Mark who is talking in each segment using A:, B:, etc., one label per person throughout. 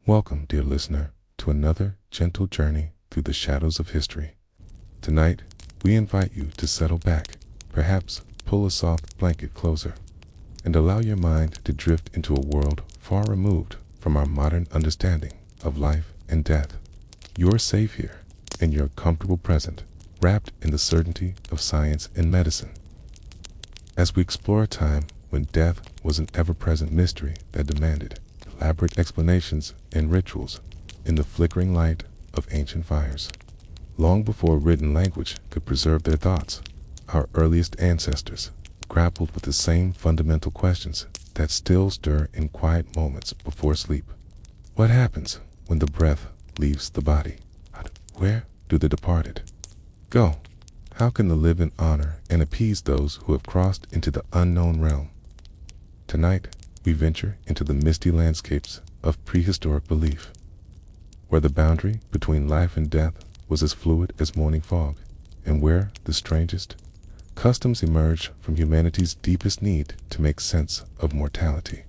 A: Welcome, dear listener, to another gentle journey through the shadows of history. Tonight, we invite you to settle back, perhaps pull a soft blanket closer, and allow your mind to drift into a world far removed from our modern understanding of life and death. You're safe here, in your comfortable present, wrapped in the certainty of science and medicine. As we explore a time when death was an ever-present mystery that demanded elaborate explanations and rituals in the flickering light of ancient fires. Long before written language could preserve their thoughts, our earliest ancestors grappled with the same fundamental questions that still stir in quiet moments before sleep. What happens when the breath leaves the body? Where do the departed go? How can the living honor and appease those who have crossed into the unknown realm? Tonight, we venture into the misty landscapes of prehistoric belief, where the boundary between life and death was as fluid as morning fog, and where the strangest customs emerged from humanity's deepest need to make sense of mortality.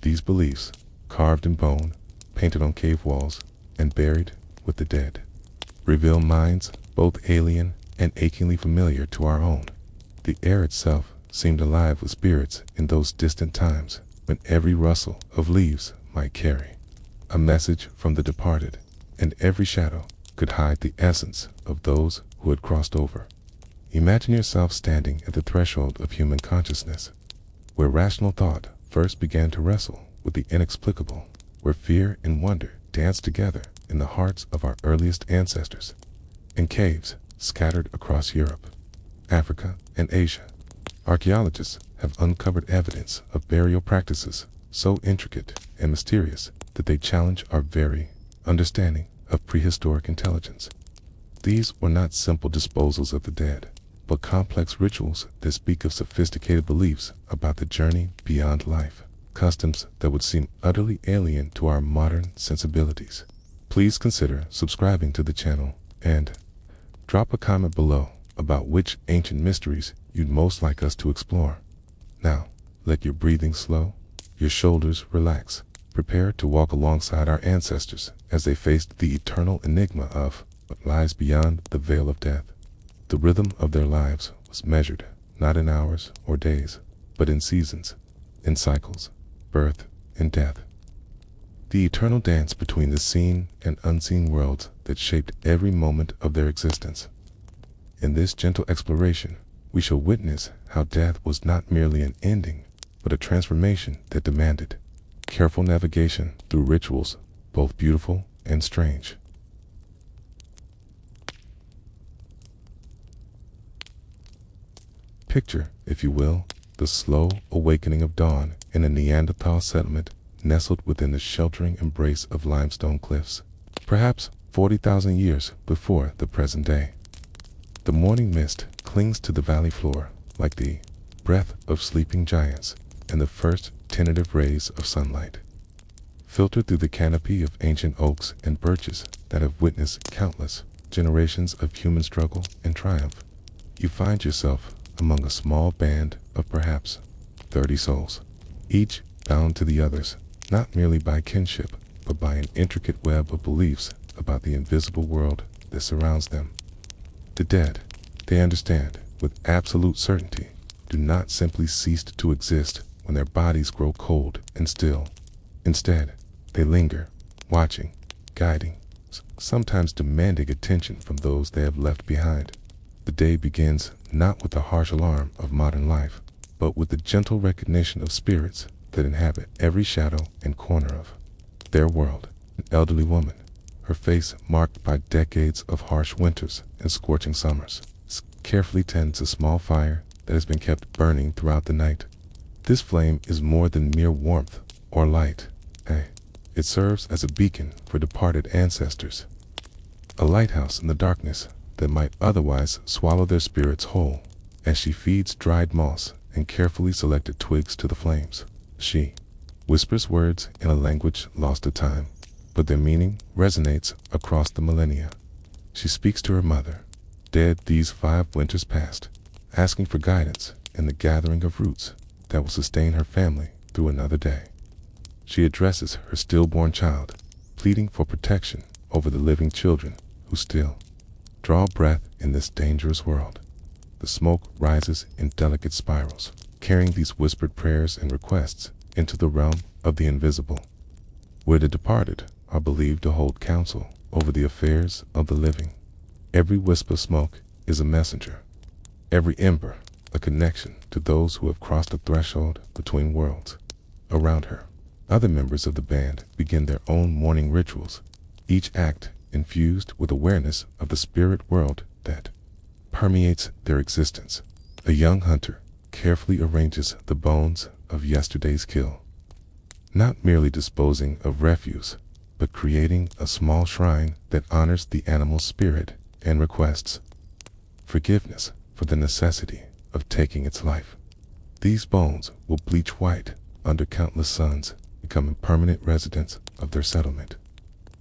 A: These beliefs, carved in bone, painted on cave walls, and buried with the dead, reveal minds both alien and achingly familiar to our own. The air itself seemed alive with spirits in those distant times when every rustle of leaves might carry a message from the departed, and every shadow could hide the essence of those who had crossed over. Imagine yourself standing at the threshold of human consciousness, where rational thought first began to wrestle with the inexplicable, where fear and wonder danced together in the hearts of our earliest ancestors. In caves scattered across Europe, Africa, and Asia, archaeologists have uncovered evidence of burial practices so intricate and mysterious that they challenge our very understanding of prehistoric intelligence. These were not simple disposals of the dead, but complex rituals that speak of sophisticated beliefs about the journey beyond life, customs that would seem utterly alien to our modern sensibilities. Please consider subscribing to the channel and drop a comment below about which ancient mysteries you'd most like us to explore. Now, let your breathing slow, your shoulders relax. Prepare to walk alongside our ancestors as they faced the eternal enigma of what lies beyond the veil of death. The rhythm of their lives was measured not in hours or days, but in seasons, in cycles, birth and death. The eternal dance between the seen and unseen worlds that shaped every moment of their existence. In this gentle exploration, we shall witness how death was not merely an ending, but a transformation that demanded careful navigation through rituals both beautiful and strange. Picture, if you will, the slow awakening of dawn in a Neanderthal settlement nestled within the sheltering embrace of limestone cliffs, perhaps 40,000 years before the present day. The morning mist clings to the valley floor like the breath of sleeping giants, and the first tentative rays of sunlight filter through the canopy of ancient oaks and birches that have witnessed countless generations of human struggle and triumph. You find yourself among a small band of perhaps 30 souls, each bound to the others, not merely by kinship, but by an intricate web of beliefs about the invisible world that surrounds them. The dead, they understand with absolute certainty, do not simply cease to exist when their bodies grow cold and still. Instead, they linger, watching, guiding, sometimes demanding attention from those they have left behind. The day begins not with the harsh alarm of modern life, but with the gentle recognition of spirits that inhabit every shadow and corner of their world. An elderly woman, her face marked by decades of harsh winters and scorching summers, carefully tends a small fire that has been kept burning throughout the night. This flame is more than mere warmth or light. It serves as a beacon for departed ancestors, a lighthouse in the darkness that might otherwise swallow their spirits whole. As she feeds dried moss and carefully selected twigs to the flames, she whispers words in a language lost to time, but their meaning resonates across the millennia. She speaks to her mother, dead these 5 winters past, asking for guidance in the gathering of roots that will sustain her family through another day. She addresses her stillborn child, pleading for protection over the living children who still draw breath in this dangerous world. The smoke rises in delicate spirals, carrying these whispered prayers and requests into the realm of the invisible, where the departed are believed to hold counsel over the affairs of the living. Every wisp of smoke is a messenger, every ember a connection to those who have crossed the threshold between worlds. Around her, other members of the band begin their own morning rituals, each act infused with awareness of the spirit world that permeates their existence. A young hunter carefully arranges the bones of yesterday's kill, not merely disposing of refuse, but creating a small shrine that honors the animal's spirit and requests forgiveness for the necessity of taking its life. These bones will bleach white under countless suns, becoming permanent residents of their settlement,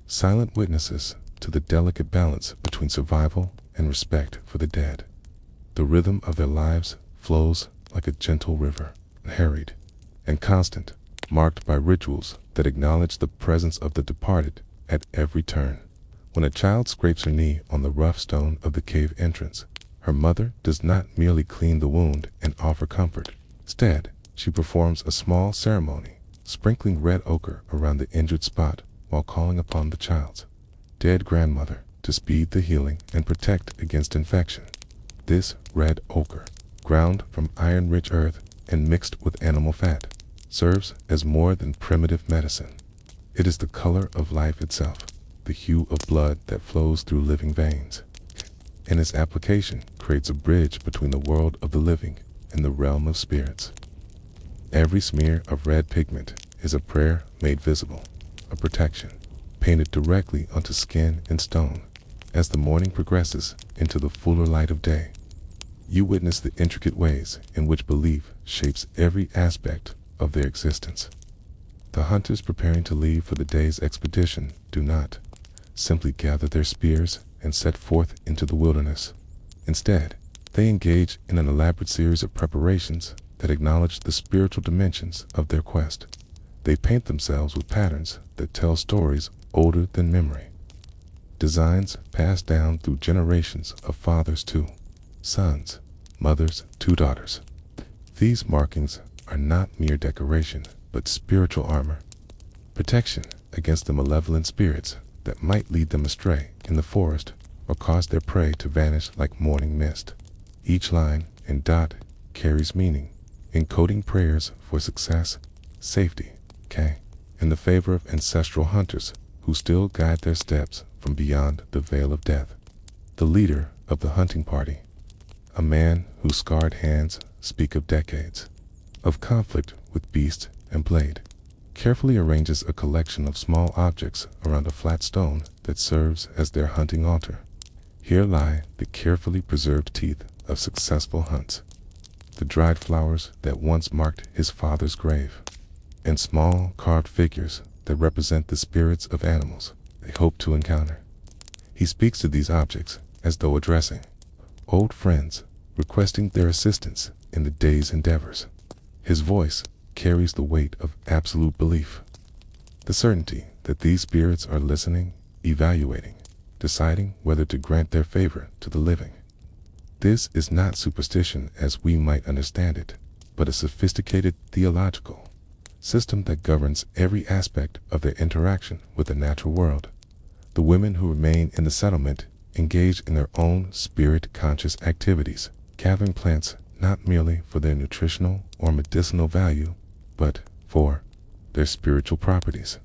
A: silent witnesses to the delicate balance between survival and respect for the dead. The rhythm of their lives flows like a gentle river, harried and constant, marked by rituals that acknowledge the presence of the departed at every turn. When a child scrapes her knee on the rough stone of the cave entrance, her mother does not merely clean the wound and offer comfort. Instead, she performs a small ceremony, sprinkling red ochre around the injured spot while calling upon the child's dead grandmother to speed the healing and protect against infection. This red ochre, ground from iron-rich earth and mixed with animal fat, serves as more than primitive medicine. It is the color of life itself, the hue of blood that flows through living veins, and its application creates a bridge between the world of the living and the realm of spirits. Every smear of red pigment is a prayer made visible, a protection painted directly onto skin and stone. As the morning progresses into the fuller light of day, you witness the intricate ways in which belief shapes every aspect of their existence. The hunters preparing to leave for the day's expedition do not simply gather their spears and set forth into the wilderness. Instead, they engage in an elaborate series of preparations that acknowledge the spiritual dimensions of their quest. They paint themselves with patterns that tell stories older than memory, designs passed down through generations of fathers to sons, mothers to daughters. These markings are not mere decoration, but spiritual armor, protection against the malevolent spirits that might lead them astray in the forest or cause their prey to vanish like morning mist. Each line and dot carries meaning, encoding prayers for success, safety, and the favor of ancestral hunters who still guide their steps from beyond the veil of death. The leader of the hunting party, a man whose scarred hands speak of decades of conflict with beast and blade, carefully arranges a collection of small objects around a flat stone that serves as their hunting altar. Here lie the carefully preserved teeth of successful hunts, the dried flowers that once marked his father's grave, and small carved figures that represent the spirits of animals they hope to encounter. He speaks to these objects as though addressing old friends, requesting their assistance in the day's endeavors. His voice carries the weight of absolute belief, the certainty that these spirits are listening, evaluating, deciding whether to grant their favor to the living. This is not superstition as we might understand it, but a sophisticated theological system that governs every aspect of their interaction with the natural world. The women who remain in the settlement engage in their own spirit-conscious activities, gathering plants not merely for their nutritional or medicinal value, but for their spiritual properties.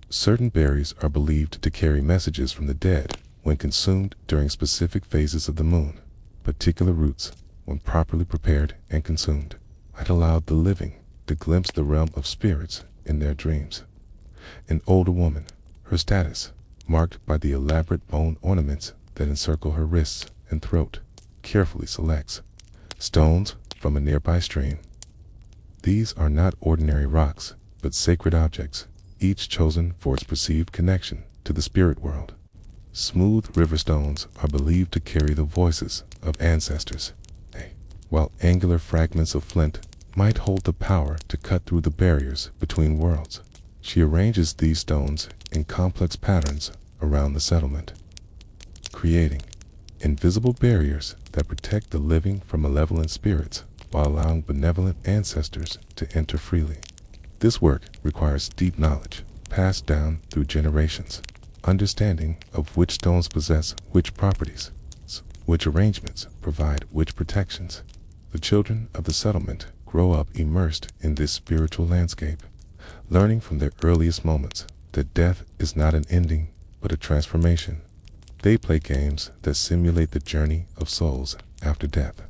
A: Certain berries are believed to carry messages from the dead when consumed during specific phases of the moon. Particular roots, when properly prepared and consumed, might allow the living to glimpse the realm of spirits in their dreams. An older woman, her status marked by the elaborate bone ornaments that encircle her wrists and throat, carefully selects stones from a nearby stream. These are not ordinary rocks, but sacred objects, each chosen for its perceived connection to the spirit world. Smooth river stones are believed to carry the voices of ancestors, while angular fragments of flint might hold the power to cut through the barriers between worlds. She arranges these stones in complex patterns around the settlement, creating invisible barriers that protect the living from malevolent spirits while allowing benevolent ancestors to enter freely. This work requires deep knowledge, passed down through generations, understanding of which stones possess which properties, which arrangements provide which protections. The children of the settlement grow up immersed in this spiritual landscape, learning from their earliest moments that death is not an ending but a transformation. They play games that simulate the journey of souls after death,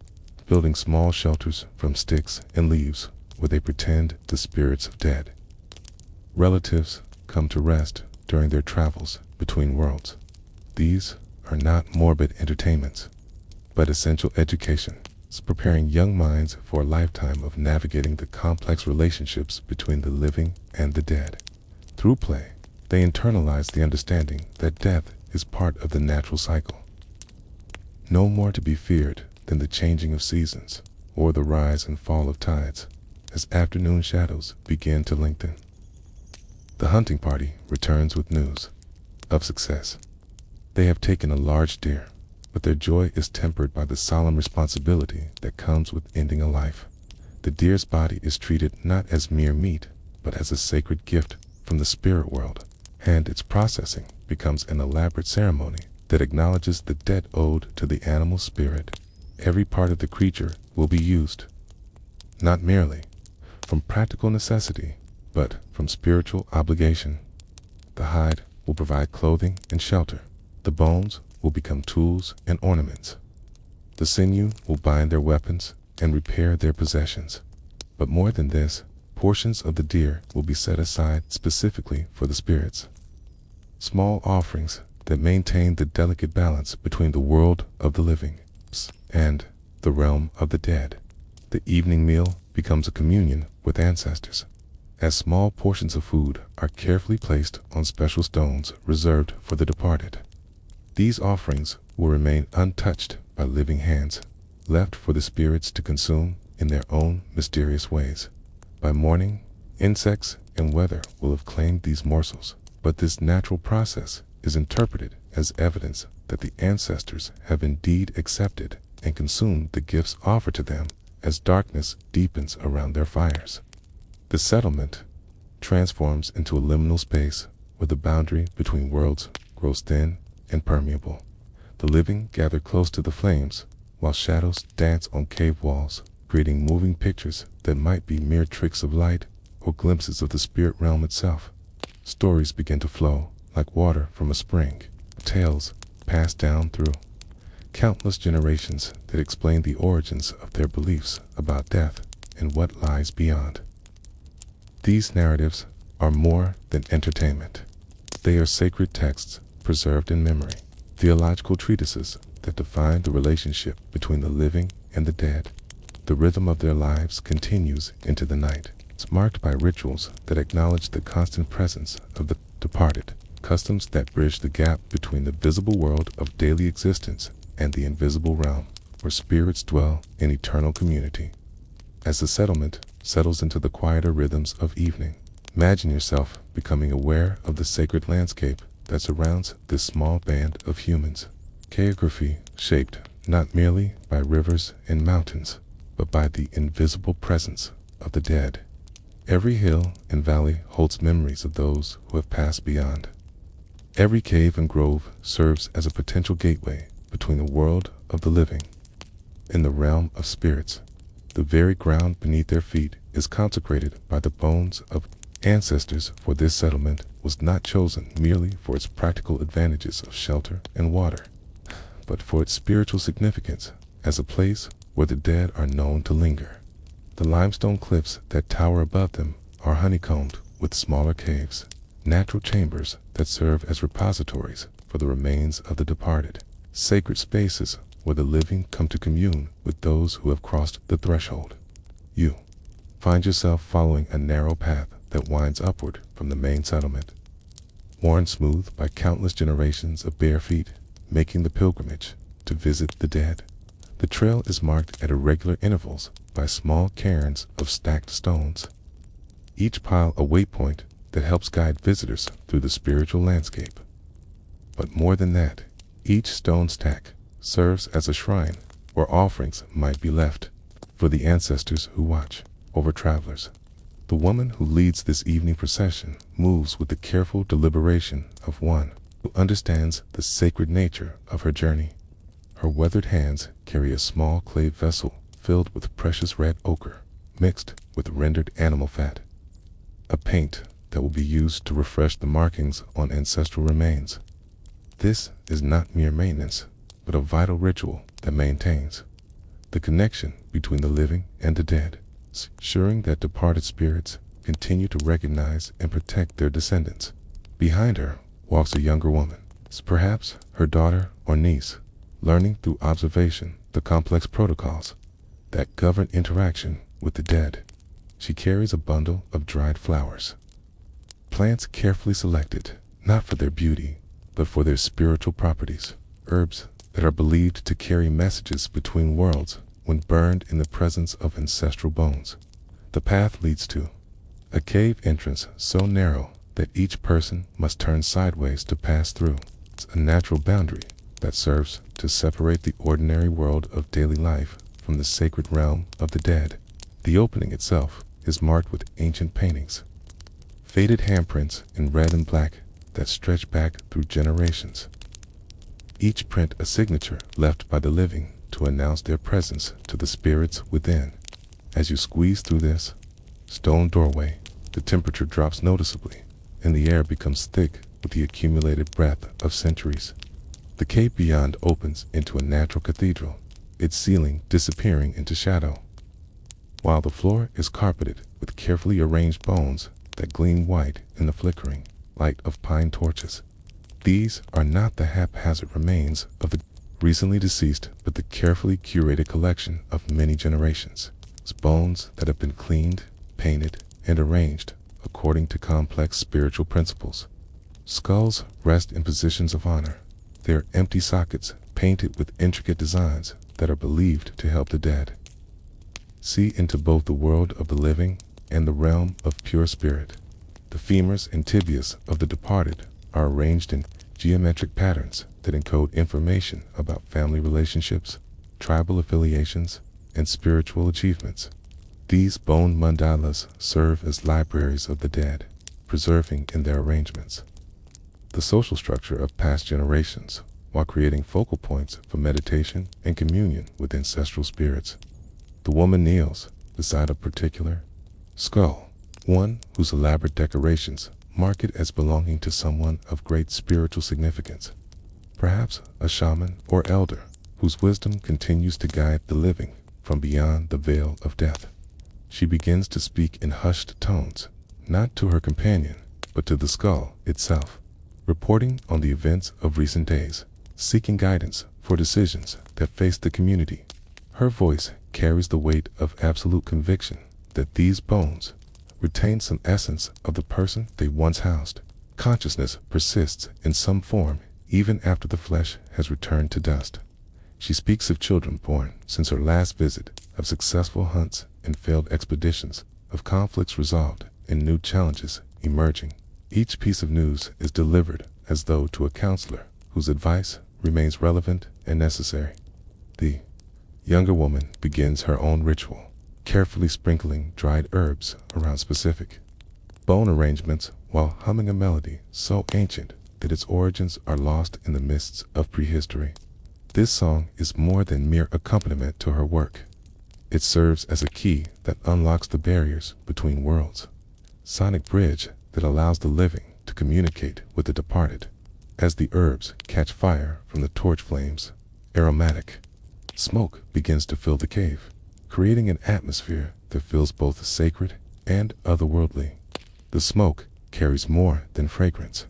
A: building small shelters from sticks and leaves where they pretend the spirits of dead relatives come to rest during their travels between worlds. These are not morbid entertainments, but essential education, preparing young minds for a lifetime of navigating the complex relationships between the living and the dead. Through play, they internalize the understanding that death is part of the natural cycle, no more to be feared than the changing of seasons or the rise and fall of tides as afternoon shadows begin to lengthen. The hunting party returns with news of success. They have taken a large deer, but their joy is tempered by the solemn responsibility that comes with ending a life. The deer's body is treated not as mere meat, but as a sacred gift from the spirit world, and its processing becomes an elaborate ceremony that acknowledges the debt owed to the animal spirit. Every part of the creature will be used, not merely from practical necessity, but from spiritual obligation. The hide will provide clothing and shelter. The bones will become tools and ornaments. The sinew will bind their weapons and repair their possessions. But more than this, portions of the deer will be set aside specifically for the spirits. Small offerings that maintain the delicate balance between the world of the living and the realm of the dead. The evening meal becomes a communion with ancestors, as small portions of food are carefully placed on special stones reserved for the departed. These offerings will remain untouched by living hands, left for the spirits to consume in their own mysterious ways. By morning, insects and weather will have claimed these morsels, but this natural process is interpreted as evidence that the ancestors have indeed accepted and consumed the gifts offered to them as darkness deepens around their fires. The settlement transforms into a liminal space where the boundary between worlds grows thin and permeable. The living gather close to the flames, while shadows dance on cave walls, creating moving pictures that might be mere tricks of light or glimpses of the spirit realm itself. Stories begin to flow like water from a spring, tales passed down through countless generations that explain the origins of their beliefs about death and what lies beyond. These narratives are more than entertainment. They are sacred texts preserved in memory, theological treatises that define the relationship between the living and the dead. The rhythm of their lives continues into the night. It's marked by rituals that acknowledge the constant presence of the departed, customs that bridge the gap between the visible world of daily existence and the invisible realm, where spirits dwell in eternal community. As the settlement settles into the quieter rhythms of evening, imagine yourself becoming aware of the sacred landscape that surrounds this small band of humans. Geography shaped not merely by rivers and mountains, but by the invisible presence of the dead. Every hill and valley holds memories of those who have passed beyond. Every cave and grove serves as a potential gateway between the world of the living and the realm of spirits. The very ground beneath their feet is consecrated by the bones of ancestors, for this settlement was not chosen merely for its practical advantages of shelter and water, but for its spiritual significance as a place where the dead are known to linger. The limestone cliffs that tower above them are honeycombed with smaller caves, natural chambers that serve as repositories for the remains of the departed, sacred spaces where the living come to commune with those who have crossed the threshold. You find yourself following a narrow path that winds upward from the main settlement, worn smooth by countless generations of bare feet making the pilgrimage to visit the dead. The trail is marked at irregular intervals by small cairns of stacked stones, each pile a waypoint that helps guide visitors through the spiritual landscape. But more than that, each stone stack serves as a shrine where offerings might be left for the ancestors who watch over travelers. The woman who leads this evening procession moves with the careful deliberation of one who understands the sacred nature of her journey. Her weathered hands carry a small clay vessel filled with precious red ochre mixed with rendered animal fat, a paint that will be used to refresh the markings on ancestral remains. This is not mere maintenance, but a vital ritual that maintains the connection between the living and the dead, ensuring that departed spirits continue to recognize and protect their descendants. Behind her walks a younger woman, perhaps her daughter or niece, learning through observation the complex protocols that govern interaction with the dead. She carries a bundle of dried flowers, plants carefully selected, not for their beauty, but for their spiritual properties, herbs that are believed to carry messages between worlds when burned in the presence of ancestral bones. The path leads to a cave entrance so narrow that each person must turn sideways to pass through. It's a natural boundary that serves to separate the ordinary world of daily life from the sacred realm of the dead. The opening itself is marked with ancient paintings, faded handprints in red and black that stretch back through generations, each print a signature left by the living to announce their presence to the spirits within. As you squeeze through this stone doorway, the temperature drops noticeably, and the air becomes thick with the accumulated breath of centuries. The cave beyond opens into a natural cathedral, its ceiling disappearing into shadow, while the floor is carpeted with carefully arranged bones that gleam white in the flickering light of pine torches. These are not the haphazard remains of the recently deceased, but the carefully curated collection of many generations. It's bones that have been cleaned, painted, and arranged according to complex spiritual principles. Skulls rest in positions of honor, their empty sockets painted with intricate designs that are believed to help the dead see into both the world of the living and the realm of pure spirit. The femurs and tibias of the departed are arranged in geometric patterns that encode information about family relationships, tribal affiliations, and spiritual achievements. These bone mandalas serve as libraries of the dead, preserving in their arrangements the social structure of past generations, while creating focal points for meditation and communion with ancestral spirits. The woman kneels beside a particular skull, one whose elaborate decorations mark it as belonging to someone of great spiritual significance, perhaps a shaman or elder whose wisdom continues to guide the living from beyond the veil of death. She begins to speak in hushed tones, not to her companion, but to the skull itself, reporting on the events of recent days, seeking guidance for decisions that face the community. Her voice carries the weight of absolute conviction that these bones retain some essence of the person they once housed. Consciousness persists in some form even after the flesh has returned to dust. She speaks of children born since her last visit, of successful hunts and failed expeditions, of conflicts resolved and new challenges emerging. Each piece of news is delivered as though to a counselor whose advice remains relevant and necessary. The younger woman begins her own ritual, carefully sprinkling dried herbs around specific bone arrangements while humming a melody so ancient that its origins are lost in the mists of prehistory. This song is more than mere accompaniment to her work. It serves as a key that unlocks the barriers between worlds, sonic bridge that allows the living to communicate with the departed. As the herbs catch fire from the torch flames, aromatic smoke begins to fill the cave, creating an atmosphere that feels both sacred and otherworldly. The smoke carries more than fragrance.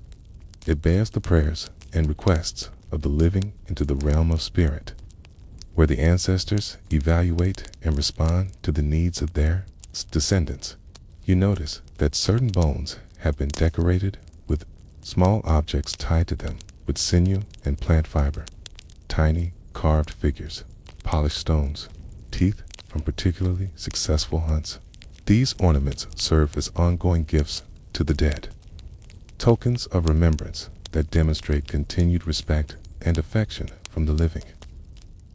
A: It bears the prayers and requests of the living into the realm of spirit, where the ancestors evaluate and respond to the needs of their descendants. You notice that certain bones have been decorated with small objects tied to them with sinew and plant fiber, tiny carved figures, polished stones, teeth from particularly successful hunts. These ornaments serve as ongoing gifts to the dead, tokens of remembrance that demonstrate continued respect and affection from the living.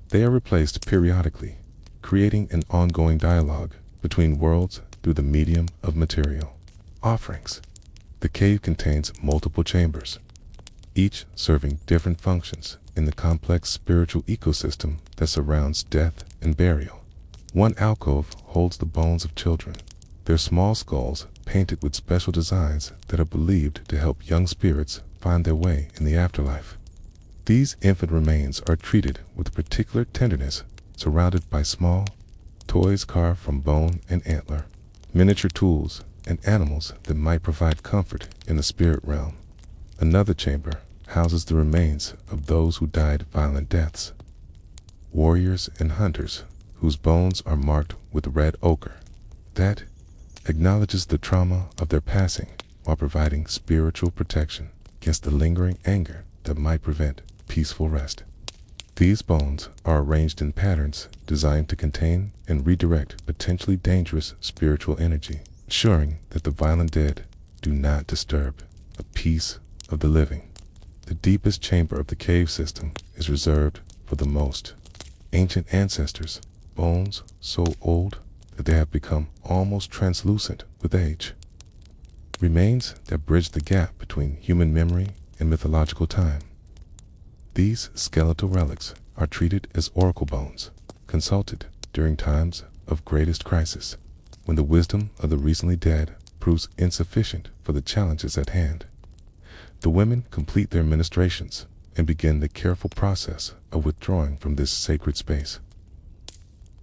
A: They are replaced periodically, creating an ongoing dialogue between worlds through the medium of material offerings. The cave contains multiple chambers, each serving different functions in the complex spiritual ecosystem that surrounds death and burial. One alcove holds the bones of children, their small skulls painted with special designs that are believed to help young spirits find their way in the afterlife. These infant remains are treated with particular tenderness, surrounded by small toys carved from bone and antler, miniature tools, and animals that might provide comfort in the spirit realm. Another chamber houses the remains of those who died violent deaths, warriors and hunters whose bones are marked with red ochre. That acknowledges the trauma of their passing while providing spiritual protection against the lingering anger that might prevent peaceful rest. These bones are arranged in patterns designed to contain and redirect potentially dangerous spiritual energy, ensuring that the violent dead do not disturb the peace of the living. The deepest chamber of the cave system is reserved for the most ancient ancestors, bones so old that they have become almost translucent with age. Remains that bridge the gap between human memory and mythological time. These skeletal relics are treated as oracle bones, consulted during times of greatest crisis, when the wisdom of the recently dead proves insufficient for the challenges at hand. The women complete their ministrations and begin the careful process of withdrawing from this sacred space.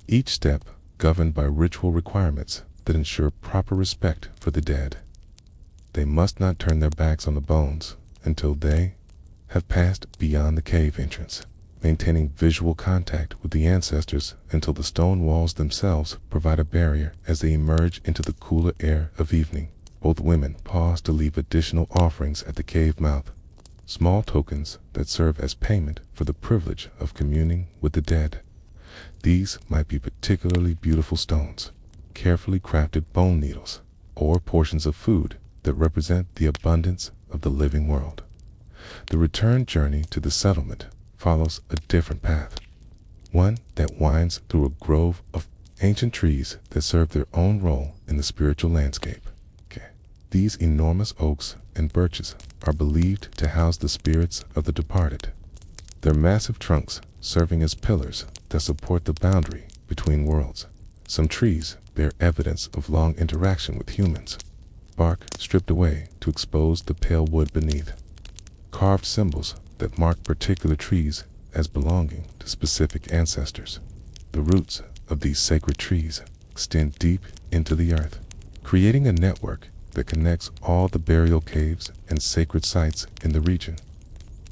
A: Each step governed by ritual requirements that ensure proper respect for the dead. They must not turn their backs on the bones until they have passed beyond the cave entrance, maintaining visual contact with the ancestors until the stone walls themselves provide a barrier as they emerge into the cooler air of evening. Both women pause to leave additional offerings at the cave mouth, small tokens that serve as payment for the privilege of communing with the dead. These might be particularly beautiful stones, carefully crafted bone needles, or portions of food that represent the abundance of the living world. The return journey to the settlement follows a different path, one that winds through a grove of ancient trees that serve their own role in the spiritual landscape. These enormous oaks and birches are believed to house the spirits of the departed, their massive trunks serving as pillars that support the boundary between worlds. Some trees bear evidence of long interaction with humans, bark stripped away to expose the pale wood beneath, carved symbols that mark particular trees as belonging to specific ancestors. The roots of these sacred trees extend deep into the earth, creating a network that connects all the burial caves and sacred sites in the region.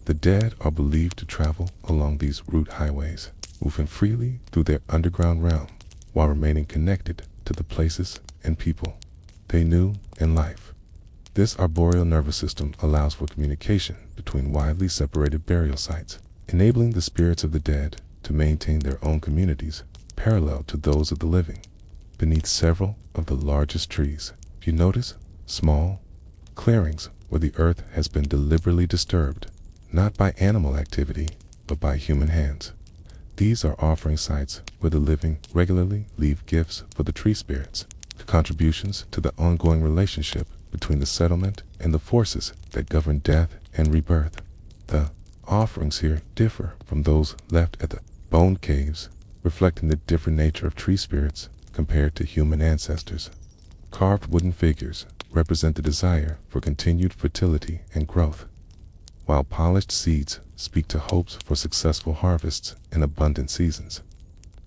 A: The dead are believed to travel along these root highways, moving freely through their underground realm while remaining connected to the places and people they knew in life. This arboreal nervous system allows for communication between widely separated burial sites, enabling the spirits of the dead to maintain their own communities parallel to those of the living. Beneath several of the largest trees, you notice small clearings where the earth has been deliberately disturbed, not by animal activity, but by human hands. These are offering sites where the living regularly leave gifts for the tree spirits, contributions to the ongoing relationship between the settlement and the forces that govern death and rebirth. The offerings here differ from those left at the bone caves, reflecting the different nature of tree spirits compared to human ancestors. Carved wooden figures represent the desire for continued fertility and growth, while polished seeds speak to hopes for successful harvests and abundant seasons.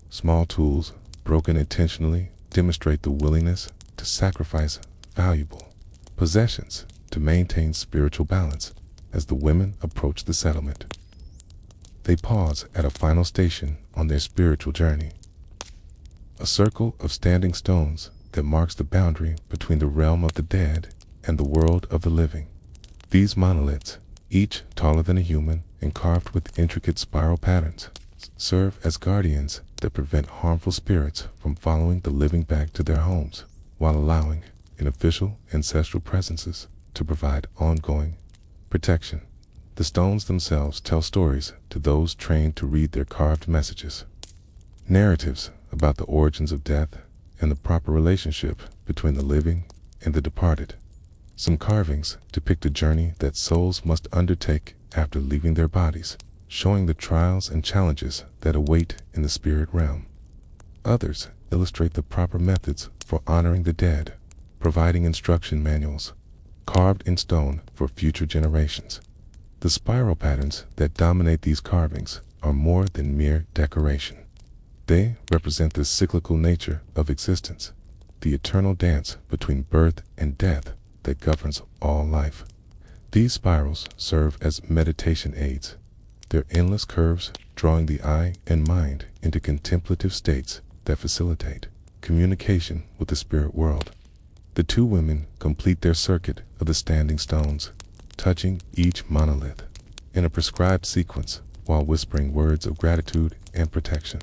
A: Small tools, broken intentionally, demonstrate the willingness to sacrifice valuable possessions to maintain spiritual balance as the women approach the settlement. They pause at a final station on their spiritual journey, a circle of standing stones that marks the boundary between the realm of the dead and the world of the living. These monoliths, each taller than a human and carved with intricate spiral patterns, serve as guardians that prevent harmful spirits from following the living back to their homes, while allowing, in official ancestral presences, to provide ongoing protection. The stones themselves tell stories to those trained to read their carved messages, narratives about the origins of death and the proper relationship between the living and the departed. Some carvings depict a journey that souls must undertake after leaving their bodies, showing the trials and challenges that await in the spirit realm. Others illustrate the proper methods for honoring the dead, providing instruction manuals carved in stone for future generations. The spiral patterns that dominate these carvings are more than mere decoration. They represent the cyclical nature of existence, the eternal dance between birth and death that governs all life. These spirals serve as meditation aids, their endless curves drawing the eye and mind into contemplative states that facilitate communication with the spirit world. The two women complete their circuit of the standing stones, touching each monolith in a prescribed sequence while whispering words of gratitude and protection.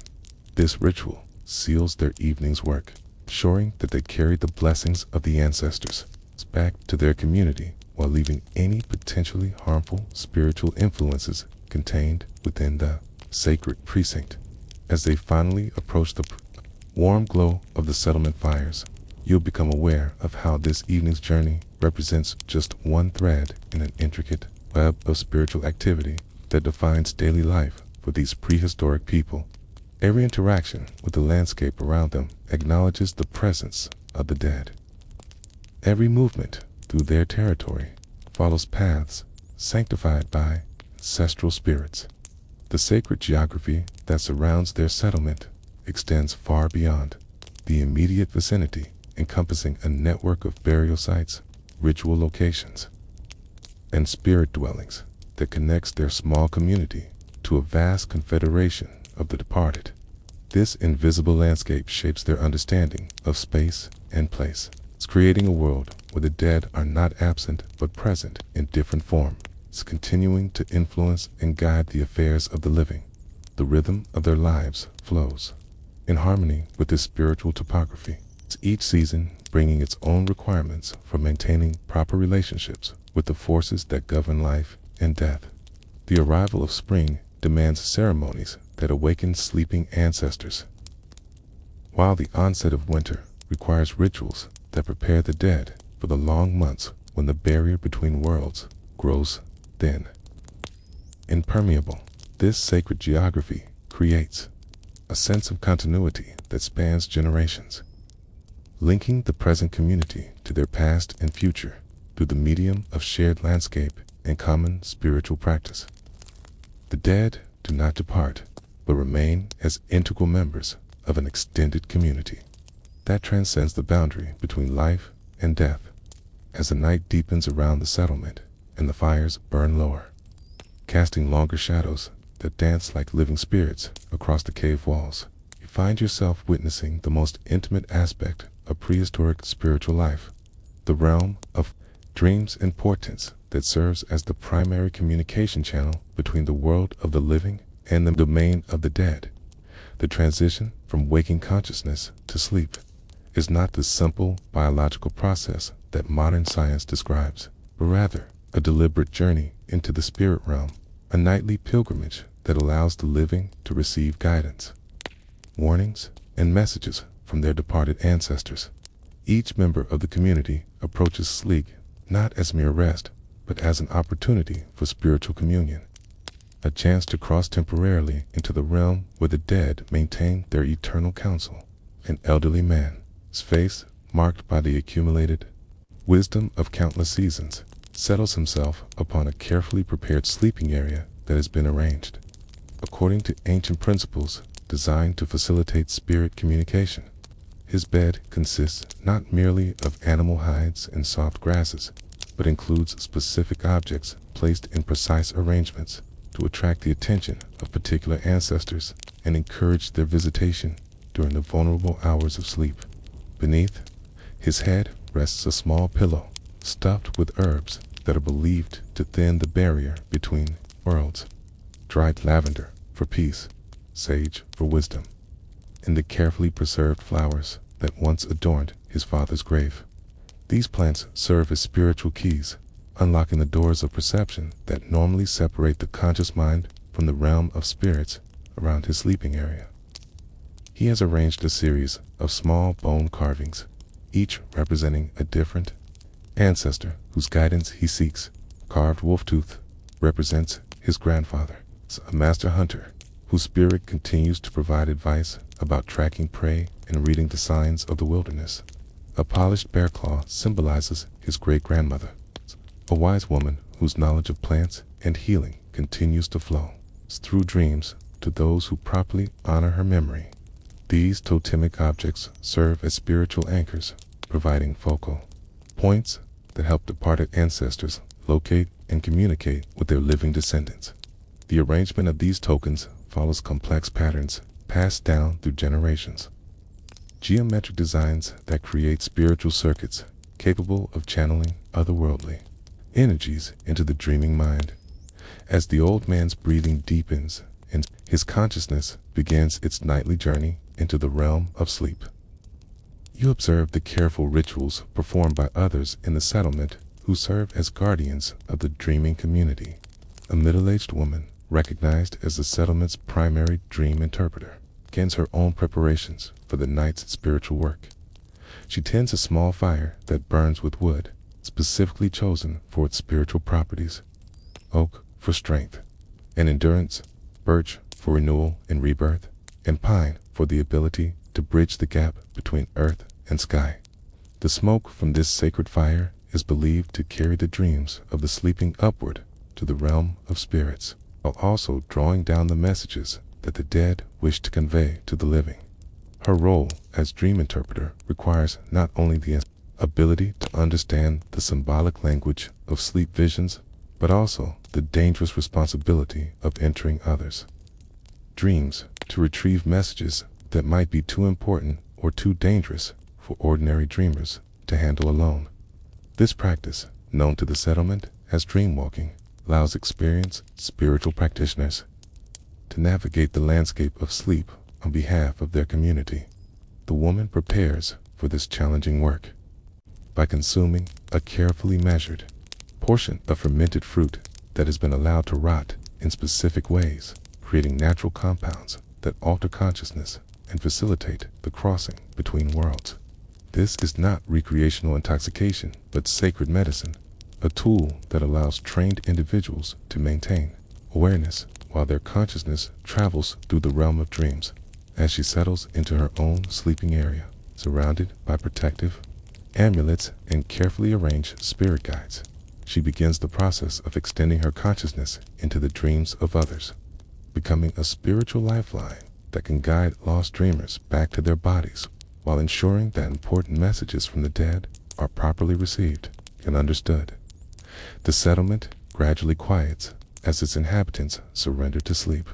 A: This ritual seals their evening's work, ensuring that they carry the blessings of the ancestors back to their community while leaving any potentially harmful spiritual influences contained within the sacred precinct. As they finally approach the warm glow of the settlement fires, you'll become aware of how this evening's journey represents just one thread in an intricate web of spiritual activity that defines daily life for these prehistoric people. Every interaction with the landscape around them acknowledges the presence of the dead. Every movement through their territory follows paths sanctified by ancestral spirits. The sacred geography that surrounds their settlement extends far beyond the immediate vicinity, encompassing a network of burial sites, ritual locations, and spirit dwellings that connects their small community to a vast confederation of the departed. This invisible landscape shapes their understanding of space and place. It's creating a world where the dead are not absent but present in different form. It's continuing to influence and guide the affairs of the living. The rhythm of their lives flows in harmony with this spiritual topography. It's each season bringing its own requirements for maintaining proper relationships with the forces that govern life and death. The arrival of spring demands ceremonies that awaken sleeping ancestors, while the onset of winter requires rituals that prepare the dead for the long months when the barrier between worlds grows thin. Impermeable, this sacred geography creates a sense of continuity that spans generations, linking the present community to their past and future through the medium of shared landscape and common spiritual practice. The dead do not depart, but remain as integral members of an extended community that transcends the boundary between life and death. As the night deepens around the settlement and the fires burn lower, casting longer shadows that dance like living spirits across the cave walls, you find yourself witnessing the most intimate aspect of prehistoric spiritual life, the realm of dreams and portents that serves as the primary communication channel between the world of the living and the domain of the dead. The transition from waking consciousness to sleep is not the simple biological process that modern science describes, but rather a deliberate journey into the spirit realm, a nightly pilgrimage that allows the living to receive guidance, warnings, and messages from their departed ancestors. Each member of the community approaches sleep not as mere rest, but as an opportunity for spiritual communion, a chance to cross temporarily into the realm where the dead maintain their eternal counsel. An elderly man, his face marked by the accumulated wisdom of countless seasons, settles himself upon a carefully prepared sleeping area that has been arranged according to ancient principles designed to facilitate spirit communication. His bed consists not merely of animal hides and soft grasses, but includes specific objects placed in precise arrangements to attract the attention of particular ancestors and encourage their visitation during the vulnerable hours of sleep. Beneath his head rests a small pillow stuffed with herbs that are believed to thin the barrier between worlds. Dried lavender for peace, sage for wisdom, and the carefully preserved flowers that once adorned his father's grave. These plants serve as spiritual keys, unlocking the doors of perception that normally separate the conscious mind from the realm of spirits around his sleeping area. He has arranged a series of small bone carvings, each representing a different ancestor whose guidance he seeks. Carved wolf tooth represents his grandfather, a master hunter whose spirit continues to provide advice about tracking prey and reading the signs of the wilderness. A polished bear claw symbolizes his great-grandmother, a wise woman whose knowledge of plants and healing continues to flow through dreams to those who properly honor her memory. These totemic objects serve as spiritual anchors, providing focal points that help departed ancestors locate and communicate with their living descendants. The arrangement of these tokens follows complex patterns passed down through generations. Geometric designs that create spiritual circuits capable of channeling otherworldly energies into the dreaming mind. As the old man's breathing deepens and his consciousness begins its nightly journey into the realm of sleep, you observe the careful rituals performed by others in the settlement who serve as guardians of the dreaming community. A middle-aged woman, recognized as the settlement's primary dream interpreter, begins her own preparations for the night's spiritual work. She tends a small fire that burns with wood, specifically chosen for its spiritual properties: oak for strength and endurance, birch for renewal and rebirth, and pine for the ability to bridge the gap between earth and sky. The smoke from this sacred fire is believed to carry the dreams of the sleeping upward to the realm of spirits, while also drawing down the messages that the dead wish to convey to the living. Her role as dream interpreter requires not only the ability to understand the symbolic language of sleep visions, but also the dangerous responsibility of entering others' dreams to retrieve messages that might be too important or too dangerous for ordinary dreamers to handle alone. This practice, known to the settlement as dreamwalking, allows experienced spiritual practitioners to navigate the landscape of sleep on behalf of their community. The woman prepares for this challenging work by consuming a carefully measured portion of fermented fruit that has been allowed to rot in specific ways, creating natural compounds that alter consciousness and facilitate the crossing between worlds. This is not recreational intoxication, but sacred medicine, a tool that allows trained individuals to maintain awareness while their consciousness travels through the realm of dreams. As she settles into her own sleeping area, surrounded by protective amulets and carefully arranged spirit guides, she begins the process of extending her consciousness into the dreams of others, becoming a spiritual lifeline that can guide lost dreamers back to their bodies while ensuring that important messages from the dead are properly received and understood. The settlement gradually quiets as its inhabitants surrender to sleep.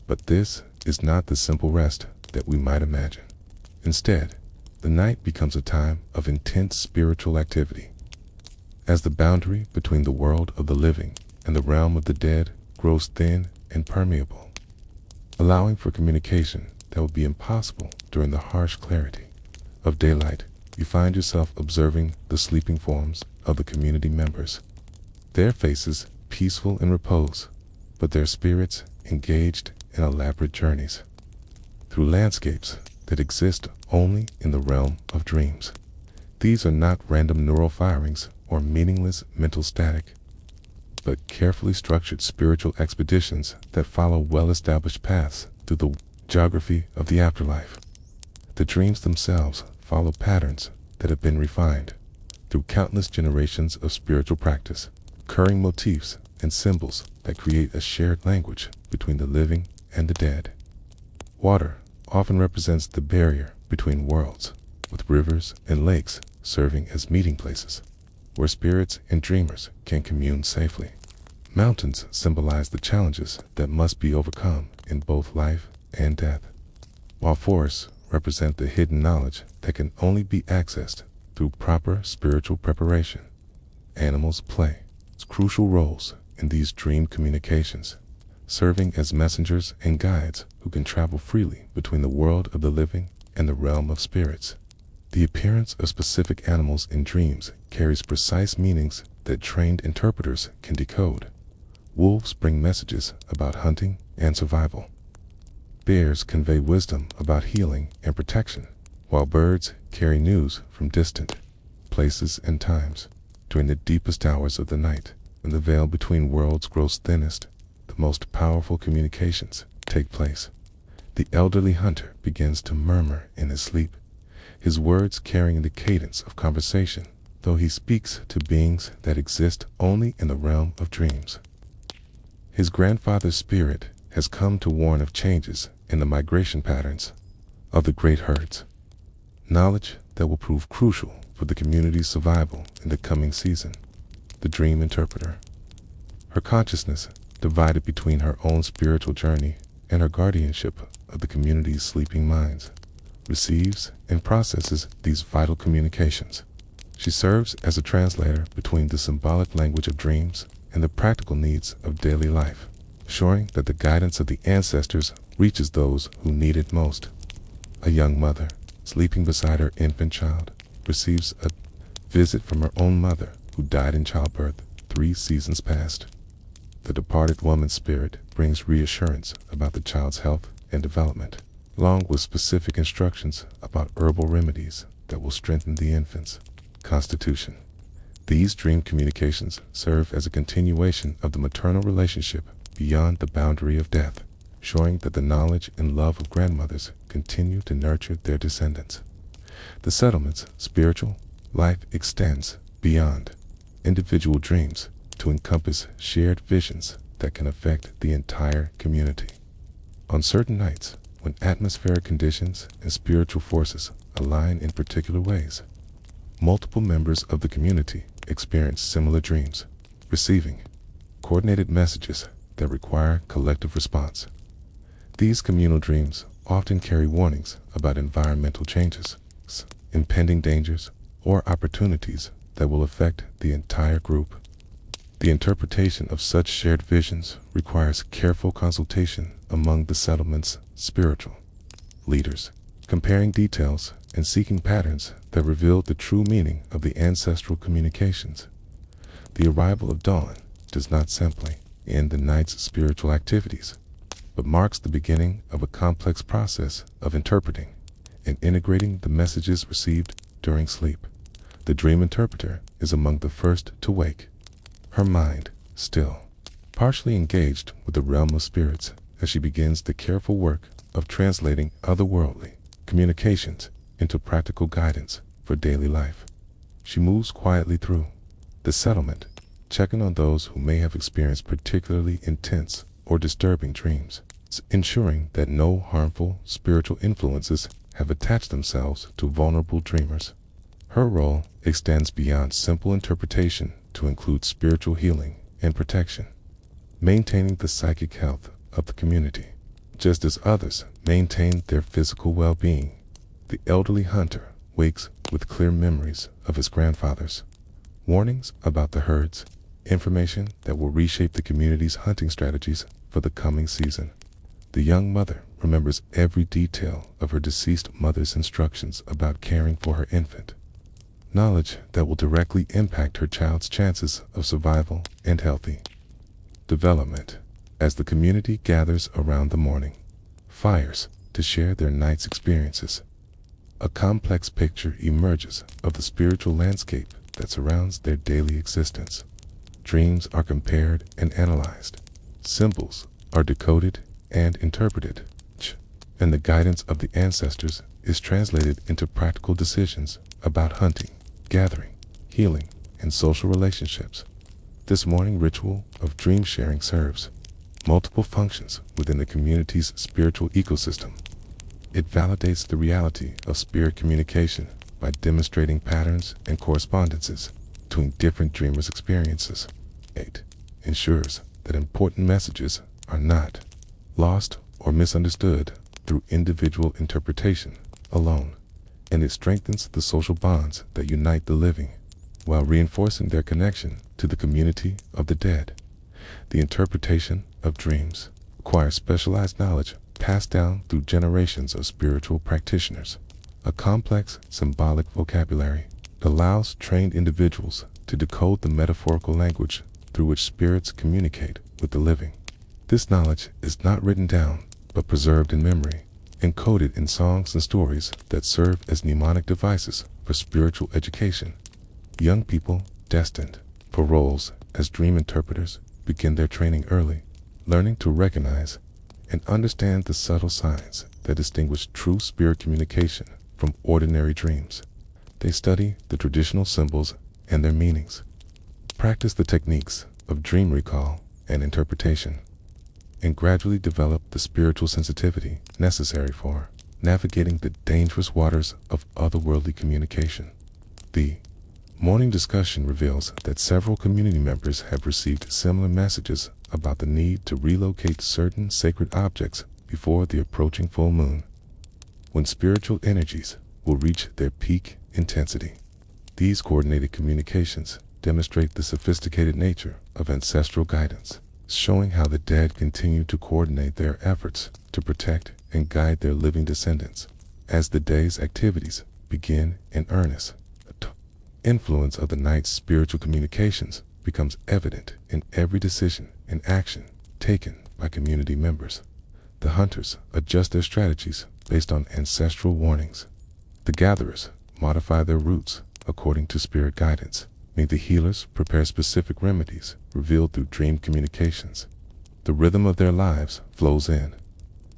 A: But this is not the simple rest that we might imagine. Instead, the night becomes a time of intense spiritual activity. As the boundary between the world of the living and the realm of the dead grows thin and permeable, allowing for communication that would be impossible during the harsh clarity of daylight, you find yourself observing the sleeping forms of the community members. Their faces peaceful in repose, but their spirits engaged in elaborate journeys through landscapes that exist only in the realm of dreams. These are not random neural firings or meaningless mental static, but carefully structured spiritual expeditions that follow well-established paths through the geography of the afterlife. The dreams themselves follow patterns that have been refined through countless generations of spiritual practice, recurring motifs and symbols that create a shared language between the living and the dead. Water often represents the barrier between worlds, with rivers and lakes serving as meeting places where spirits and dreamers can commune safely. Mountains symbolize the challenges that must be overcome in both life and death, while forests represent the hidden knowledge that can only be accessed through proper spiritual preparation. Animals play crucial roles in these dream communications, serving as messengers and guides who can travel freely between the world of the living and the realm of spirits. The appearance of specific animals in dreams carries precise meanings that trained interpreters can decode. Wolves bring messages about hunting and survival. Bears convey wisdom about healing and protection, while birds carry news from distant places and times. During the deepest hours of the night, when the veil between worlds grows thinnest, the most powerful communications take place. The elderly hunter begins to murmur in his sleep, his words carrying the cadence of conversation, though he speaks to beings that exist only in the realm of dreams. His grandfather's spirit has come to warn of changes in the migration patterns of the great herds, knowledge that will prove crucial for the community's survival in the coming season. The dream interpreter. Her consciousness, divided between her own spiritual journey and her guardianship of the community's sleeping minds, receives and processes these vital communications. She serves as a translator between the symbolic language of dreams and the practical needs of daily life, ensuring that the guidance of the ancestors reaches those who need it most. A young mother, sleeping beside her infant child, receives a visit from her own mother who died in childbirth 3 seasons past. The departed woman's spirit brings reassurance about the child's health and development, along with specific instructions about herbal remedies that will strengthen the infant's constitution. These dream communications serve as a continuation of the maternal relationship beyond the boundary of death, showing that the knowledge and love of grandmothers continue to nurture their descendants. The settlement's spiritual life extends beyond individual dreams to encompass shared visions that can affect the entire community. On certain nights, when atmospheric conditions and spiritual forces align in particular ways, multiple members of the community experience similar dreams, receiving coordinated messages that require collective response. These communal dreams often carry warnings about environmental changes, impending dangers, or opportunities that will affect the entire group. The interpretation of such shared visions requires careful consultation among the settlement's spiritual leaders, comparing details and seeking patterns that reveal the true meaning of the ancestral communications. The arrival of dawn does not simply end the night's spiritual activities, but marks the beginning of a complex process of interpreting and integrating the messages received during sleep. The dream interpreter is among the first to wake, her mind still partially engaged with the realm of spirits as she begins the careful work of translating otherworldly communications into practical guidance for daily life. She moves quietly through the settlement, checking on those who may have experienced particularly intense or disturbing dreams, ensuring that no harmful spiritual influences have attached themselves to vulnerable dreamers. Her role extends beyond simple interpretation to include spiritual healing and protection, maintaining the psychic health of the community, just as others maintain their physical well-being. The elderly hunter wakes with clear memories of his grandfathers, warnings about the herds, information that will reshape the community's hunting strategies for the coming season. The young mother remembers every detail of her deceased mother's instructions about caring for her infant, knowledge that will directly impact her child's chances of survival and healthy development. As the community gathers around the morning fires to share their night's experiences, a complex picture emerges of the spiritual landscape that surrounds their daily existence. Dreams are compared and analyzed, symbols are decoded and interpreted, and the guidance of the ancestors is translated into practical decisions about hunting, gathering, healing, and social relationships. This morning ritual of dream sharing serves multiple functions within the community's spiritual ecosystem. It validates the reality of spirit communication by demonstrating patterns and correspondences between different dreamers' experiences. It ensures that important messages are not lost or misunderstood through individual interpretation alone, and it strengthens the social bonds that unite the living while reinforcing their connection to the community of the dead. The interpretation of dreams requires specialized knowledge passed down through generations of spiritual practitioners, a complex symbolic vocabulary that allows trained individuals to decode the metaphorical language through which spirits communicate with the living. This knowledge is not written down, but preserved in memory, encoded in songs and stories that serve as mnemonic devices for spiritual education. Young people destined for roles as dream interpreters begin their training early, learning to recognize and understand the subtle signs that distinguish true spirit communication from ordinary dreams. They study the traditional symbols and their meanings, practice the techniques of dream recall and interpretation, and gradually develop the spiritual sensitivity necessary for navigating the dangerous waters of otherworldly communication. The morning discussion reveals that several community members have received similar messages about the need to relocate certain sacred objects before the approaching full moon, when spiritual energies will reach their peak intensity. These coordinated communications demonstrate the sophisticated nature of ancestral guidance, showing how the dead continue to coordinate their efforts to protect and guide their living descendants. As the day's activities begin in earnest, the influence of the night's spiritual communications becomes evident in every decision and action taken by community members. The hunters adjust their strategies based on ancestral warnings. The gatherers modify their routes according to spirit guidance. The healers prepare specific remedies revealed through dream communications. The rhythm of their lives flows in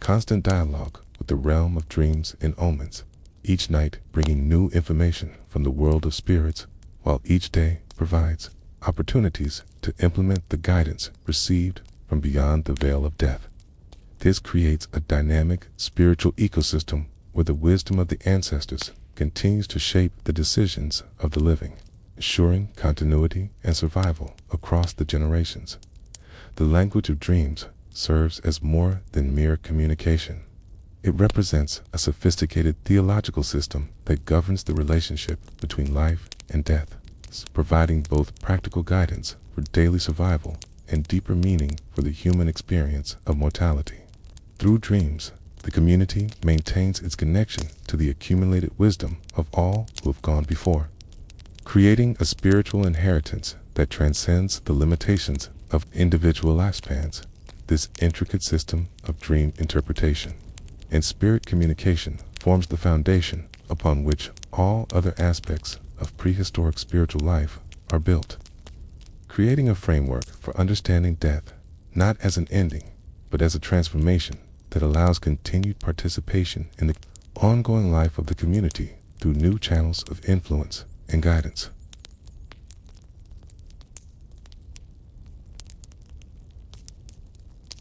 A: constant dialogue with the realm of dreams and omens, each night bringing new information from the world of spirits, while each day provides opportunities to implement the guidance received from beyond the veil of death. This creates a dynamic spiritual ecosystem where the wisdom of the ancestors continues to shape the decisions of the living, ensuring continuity and survival across the generations. The language of dreams serves as more than mere communication. It represents a sophisticated theological system that governs the relationship between life and death, providing both practical guidance for daily survival and deeper meaning for the human experience of mortality. Through dreams, the community maintains its connection to the accumulated wisdom of all who have gone before, creating a spiritual inheritance that transcends the limitations of individual lifespans. This intricate system of dream interpretation and spirit communication forms the foundation upon which all other aspects of prehistoric spiritual life are built, creating a framework for understanding death not as an ending, but as a transformation that allows continued participation in the ongoing life of the community through new channels of influence and guidance.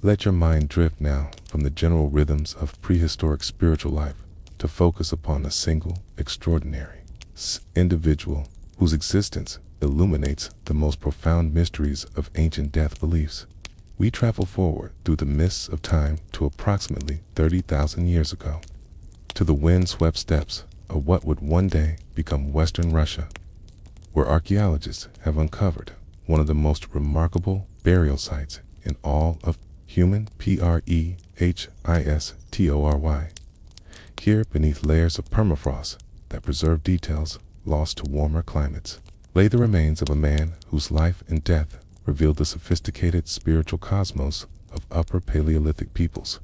A: Let your mind drift now from the general rhythms of prehistoric spiritual life to focus upon a single, extraordinary individual whose existence illuminates the most profound mysteries of ancient death beliefs. We travel forward through the mists of time to approximately 30,000 years ago, to the wind-swept steppes of what would one day become Western Russia, where archaeologists have uncovered one of the most remarkable burial sites in all of human prehistory. Here, beneath layers of permafrost that preserve details lost to warmer climates, lay the remains of a man whose life and death revealed the sophisticated spiritual cosmos of Upper Paleolithic peoples.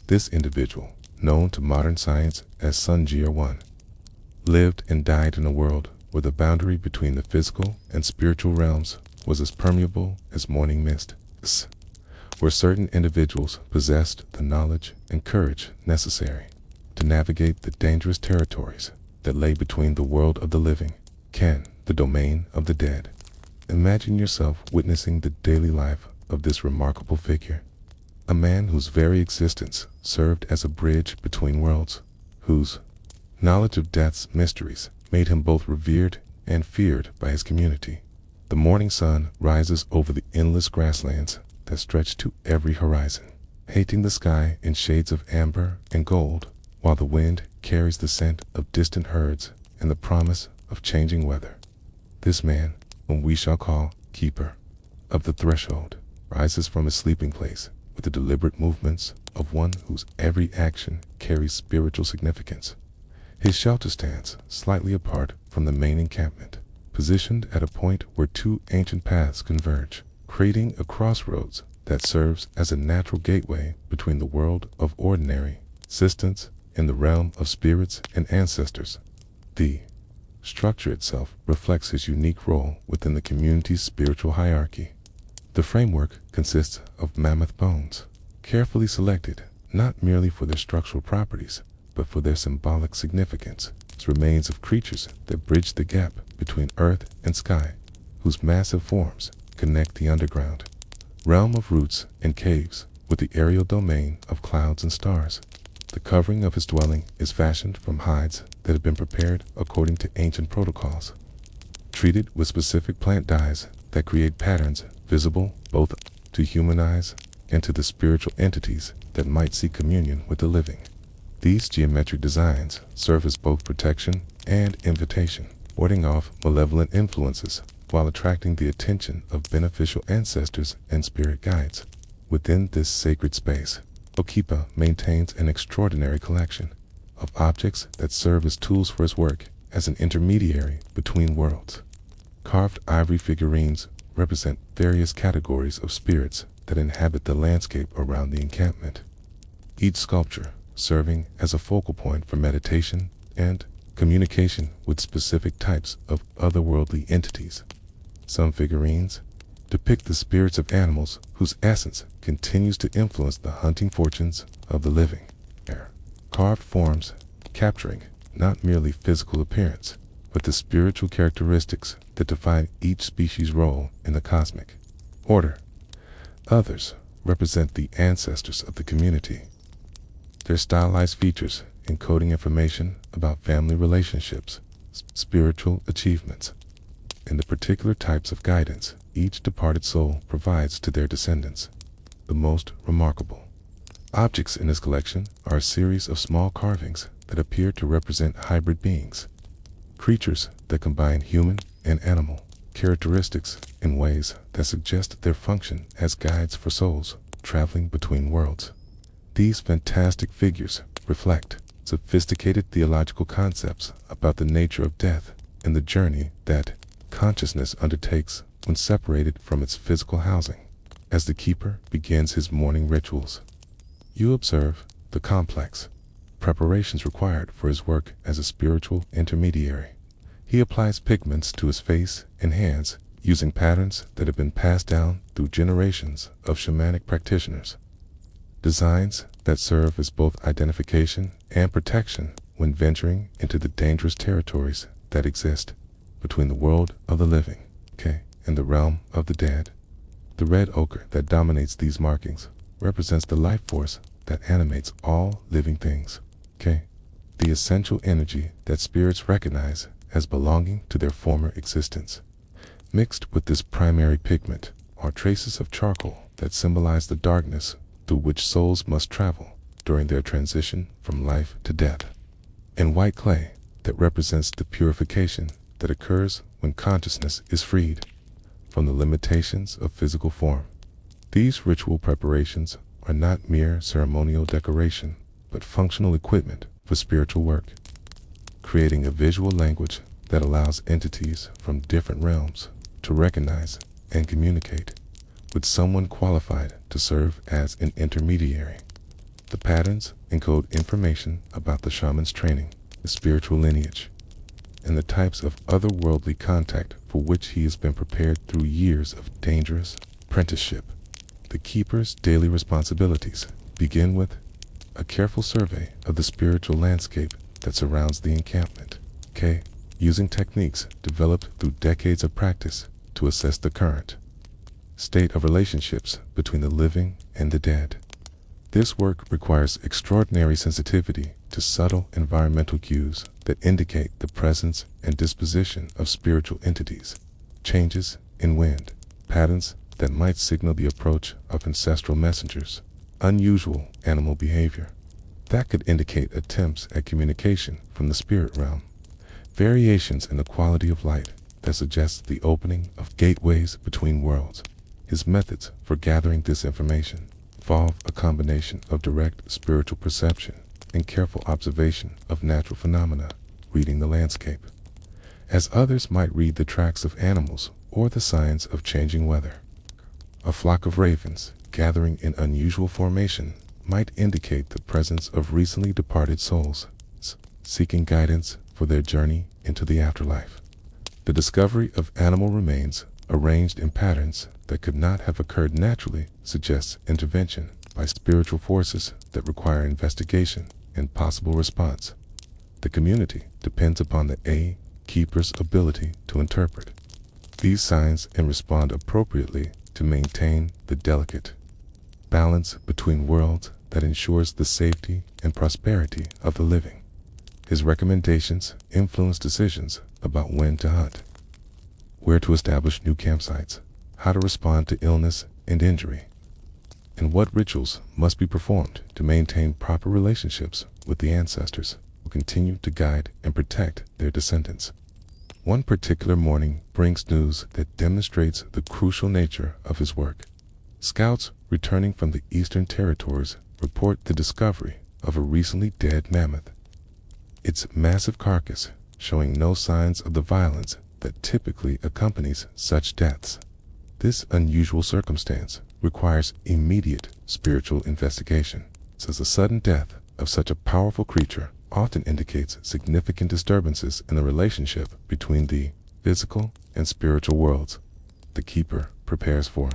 A: This individual, known to modern science as Sun Jia-1, lived and died in a world where the boundary between the physical and spiritual realms was as permeable as morning mist, where certain individuals possessed the knowledge and courage necessary to navigate the dangerous territories that lay between the world of the living and the domain of the dead. Imagine yourself witnessing the daily life of this remarkable figure, a man whose very existence served as a bridge between worlds, whose knowledge of death's mysteries made him both revered and feared by his community. The morning sun rises over the endless grasslands that stretch to every horizon, painting the sky in shades of amber and gold, while the wind carries the scent of distant herds and the promise of changing weather. This man, whom we shall call Keeper of the Threshold, rises from his sleeping place with the deliberate movements of one whose every action carries spiritual significance. His shelter stands slightly apart from the main encampment, positioned at a point where two ancient paths converge, creating a crossroads that serves as a natural gateway between the world of ordinary existence and the realm of spirits and ancestors. The structure itself reflects his unique role within the community's spiritual hierarchy. The framework consists of mammoth bones, carefully selected not merely for their structural properties, but for their symbolic significance as remains of creatures that bridge the gap between earth and sky, whose massive forms connect the underground realm of roots and caves with the aerial domain of clouds and stars. The covering of his dwelling is fashioned from hides that have been prepared according to ancient protocols, treated with specific plant dyes that create patterns visible both to human eyes and to the spiritual entities that might seek communion with the living. These geometric designs serve as both protection and invitation, warding off malevolent influences while attracting the attention of beneficial ancestors and spirit guides. Within this sacred space, Okipa maintains an extraordinary collection of objects that serve as tools for his work as an intermediary between worlds. Carved ivory figurines represent various categories of spirits that inhabit the landscape around the encampment, each sculpture serving as a focal point for meditation and communication with specific types of otherworldly entities. Some figurines depict the spirits of animals whose essence continues to influence the hunting fortunes of the living. Carved forms capturing not merely physical appearance, but the spiritual characteristics that define each species' role in the cosmic order. Others represent the ancestors of the community, their stylized features encoding information about family relationships, spiritual achievements, and the particular types of guidance each departed soul provides to their descendants. The most remarkable objects in his collection are a series of small carvings that appear to represent hybrid beings, creatures that combine human and animal characteristics in ways that suggest their function as guides for souls traveling between worlds. These fantastic figures reflect sophisticated theological concepts about the nature of death and the journey that consciousness undertakes when separated from its physical housing. As the keeper begins his morning rituals, you observe the complex preparations required for his work as a spiritual intermediary. He applies pigments to his face and hands using patterns that have been passed down through generations of shamanic practitioners, designs that serve as both identification and protection when venturing into the dangerous territories that exist between the world of the living, and the realm of the dead. The red ochre that dominates these markings represents the life force that animates all living things, the essential energy that spirits recognize as belonging to their former existence. Mixed with this primary pigment are traces of charcoal that symbolize the darkness through which souls must travel during their transition from life to death, and white clay that represents the purification that occurs when consciousness is freed from the limitations of physical form. These ritual preparations are not mere ceremonial decoration, but functional equipment for spiritual work, creating a visual language that allows entities from different realms to recognize and communicate with someone qualified to serve as an intermediary. The patterns encode information about the shaman's training, the spiritual lineage, and the types of otherworldly contact for which he has been prepared through years of dangerous apprenticeship. The keeper's daily responsibilities begin with a careful survey of the spiritual landscape that surrounds the encampment, using techniques developed through decades of practice to assess the current state of relationships between the living and the dead. This work requires extraordinary sensitivity to subtle environmental cues that indicate the presence and disposition of spiritual entities, changes in wind, patterns that might signal the approach of ancestral messengers, unusual animal behavior that could indicate attempts at communication from the spirit realm, variations in the quality of light that suggest the opening of gateways between worlds. His methods for gathering this information involve a combination of direct spiritual perception and careful observation of natural phenomena, reading the landscape, as others might read the tracks of animals or the signs of changing weather. A flock of ravens, gathering in unusual formation, might indicate the presence of recently departed souls, seeking guidance for their journey into the afterlife. The discovery of animal remains arranged in patterns that could not have occurred naturally suggests intervention by spiritual forces that require investigation and possible response. The community depends upon the keeper's ability to interpret these signs and respond appropriately to maintain the delicate balance between worlds that ensures the safety and prosperity of the living. His recommendations influence decisions about when to hunt, where to establish new campsites, how to respond to illness and injury, and what rituals must be performed to maintain proper relationships with the ancestors who continue to guide and protect their descendants. One particular morning brings news that demonstrates the crucial nature of his work. Scouts returning from the Eastern Territories report the discovery of a recently dead mammoth, its massive carcass showing no signs of the violence that typically accompanies such deaths. This unusual circumstance requires immediate spiritual investigation, since the sudden death of such a powerful creature often indicates significant disturbances in the relationship between the physical and spiritual worlds. The keeper prepares for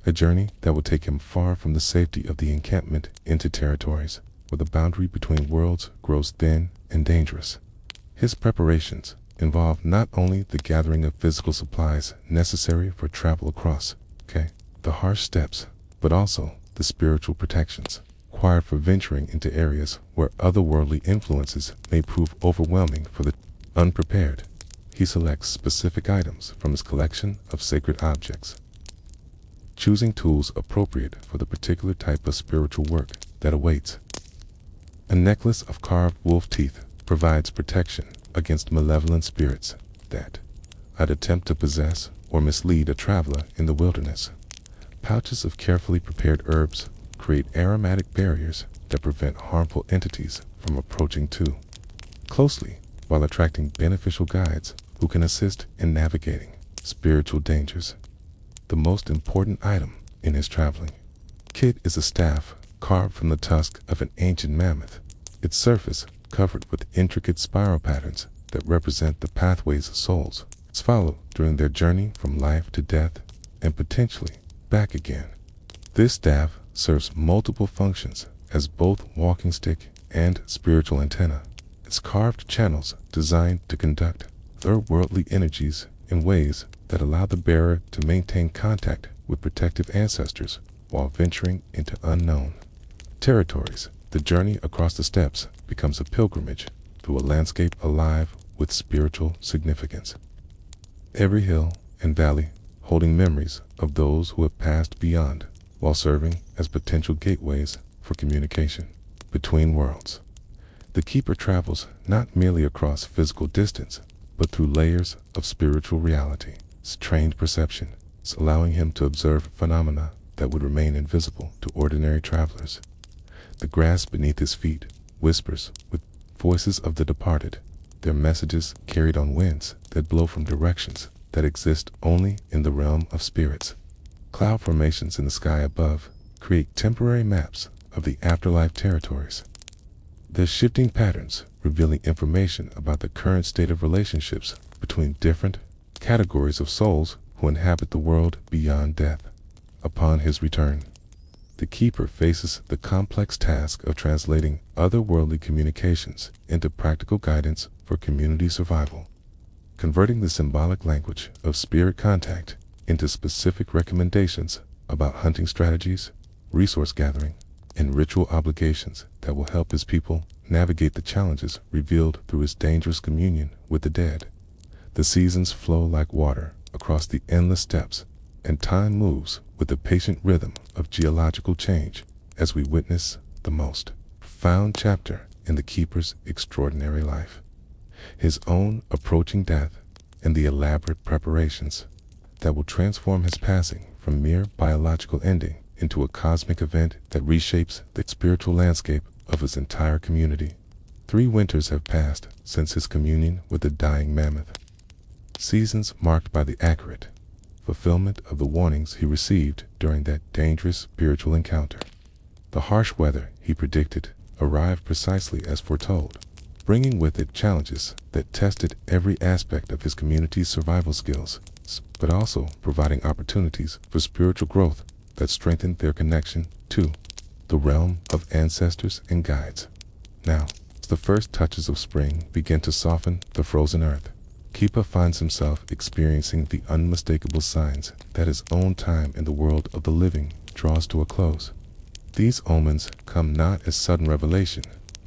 A: a journey that will take him far from the safety of the encampment into territories where the boundary between worlds grows thin and dangerous. His preparations involve not only the gathering of physical supplies necessary for travel across the harsh steppes, but also the spiritual protections required for venturing into areas where otherworldly influences may prove overwhelming for the unprepared. He selects specific items from his collection of sacred objects, choosing tools appropriate for the particular type of spiritual work that awaits. A necklace of carved wolf teeth provides protection against malevolent spirits that might attempt to possess or mislead a traveler in the wilderness. Pouches of carefully prepared herbs create aromatic barriers that prevent harmful entities from approaching too closely, while attracting beneficial guides who can assist in navigating spiritual dangers. The most important item in his traveling kit is a staff carved from the tusk of an ancient mammoth, its surface covered with intricate spiral patterns that represent the pathways souls follow during their journey from life to death and potentially back again. This staff serves multiple functions as both walking stick and spiritual antenna. Its carved channels designed to conduct otherworldly energies in ways that allow the bearer to maintain contact with protective ancestors while venturing into unknown territories. The journey across the steppes becomes a pilgrimage through a landscape alive with spiritual significance. Every hill and valley holding memories of those who have passed beyond, while serving as potential gateways for communication between worlds. The keeper travels not merely across physical distance, but through layers of spiritual reality. His trained perception is allowing him to observe phenomena that would remain invisible to ordinary travelers. The grass beneath his feet whispers with voices of the departed, their messages carried on winds that blow from directions that exist only in the realm of spirits. Cloud formations in the sky above create temporary maps of the afterlife territories, their shifting patterns revealing information about the current state of relationships between different categories of souls who inhabit the world beyond death. Upon his return, the keeper faces the complex task of translating otherworldly communications into practical guidance for community survival, converting the symbolic language of spirit contact into specific recommendations about hunting strategies, resource gathering, and ritual obligations that will help his people navigate the challenges revealed through his dangerous communion with the dead. The seasons flow like water across the endless steppes, and time moves with the patient rhythm of geological change as we witness the most profound chapter in the keeper's extraordinary life, his own approaching death and the elaborate preparations that will transform his passing from mere biological ending into a cosmic event that reshapes the spiritual landscape of his entire community. 3 winters have passed since his communion with the dying mammoth. Seasons marked by the accurate fulfillment of the warnings he received during that dangerous spiritual encounter. The harsh weather he predicted arrived precisely as foretold, bringing with it challenges that tested every aspect of his community's survival skills, but also providing opportunities for spiritual growth that strengthened their connection to the realm of ancestors and guides. Now, as the first touches of spring begin to soften the frozen earth, Keeper finds himself experiencing the unmistakable signs that his own time in the world of the living draws to a close. These omens come not as sudden revelation,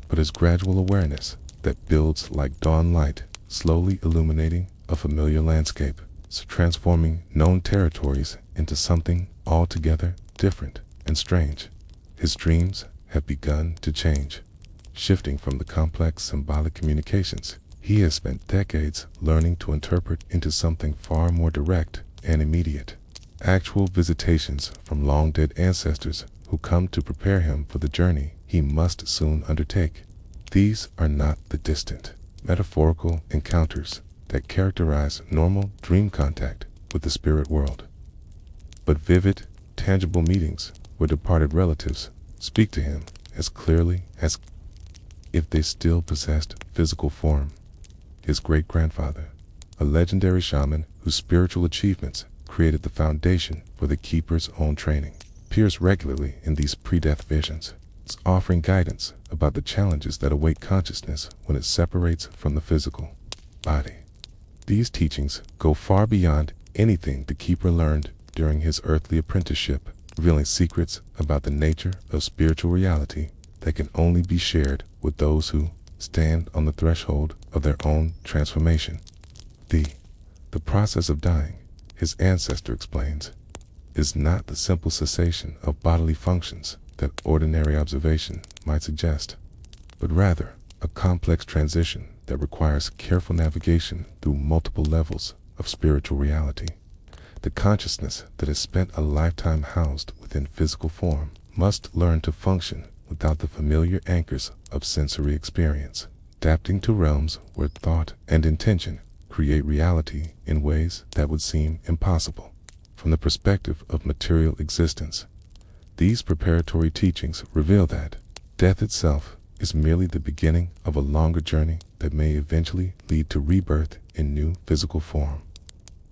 A: but as gradual awareness that builds like dawn light, slowly illuminating a familiar landscape, transforming known territories into something altogether different and strange. His dreams have begun to change. Shifting from the complex symbolic communications he has spent decades learning to interpret into something far more direct and immediate. Actual visitations from long-dead ancestors who come to prepare him for the journey he must soon undertake. These are not the distant, metaphorical encounters that characterize normal dream contact with the spirit world, but vivid, tangible meetings where departed relatives speak to him as clearly as if they still possessed physical form. His great-grandfather, a legendary shaman whose spiritual achievements created the foundation for the Keeper's own training, appears regularly in these pre-death visions, offering guidance about the challenges that await consciousness when it separates from the physical body. These teachings go far beyond anything the Keeper learned during his earthly apprenticeship, revealing secrets about the nature of spiritual reality that can only be shared with those who stand on the threshold of their own transformation. The process of dying, his ancestor explains, is not the simple cessation of bodily functions that ordinary observation might suggest, but rather a complex transition that requires careful navigation through multiple levels of spiritual reality. The consciousness that has spent a lifetime housed within physical form must learn to function without the familiar anchors of sensory experience, adapting to realms where thought and intention create reality in ways that would seem impossible from the perspective of material existence. These preparatory teachings reveal that death itself is merely the beginning of a longer journey that may eventually lead to rebirth in new physical form,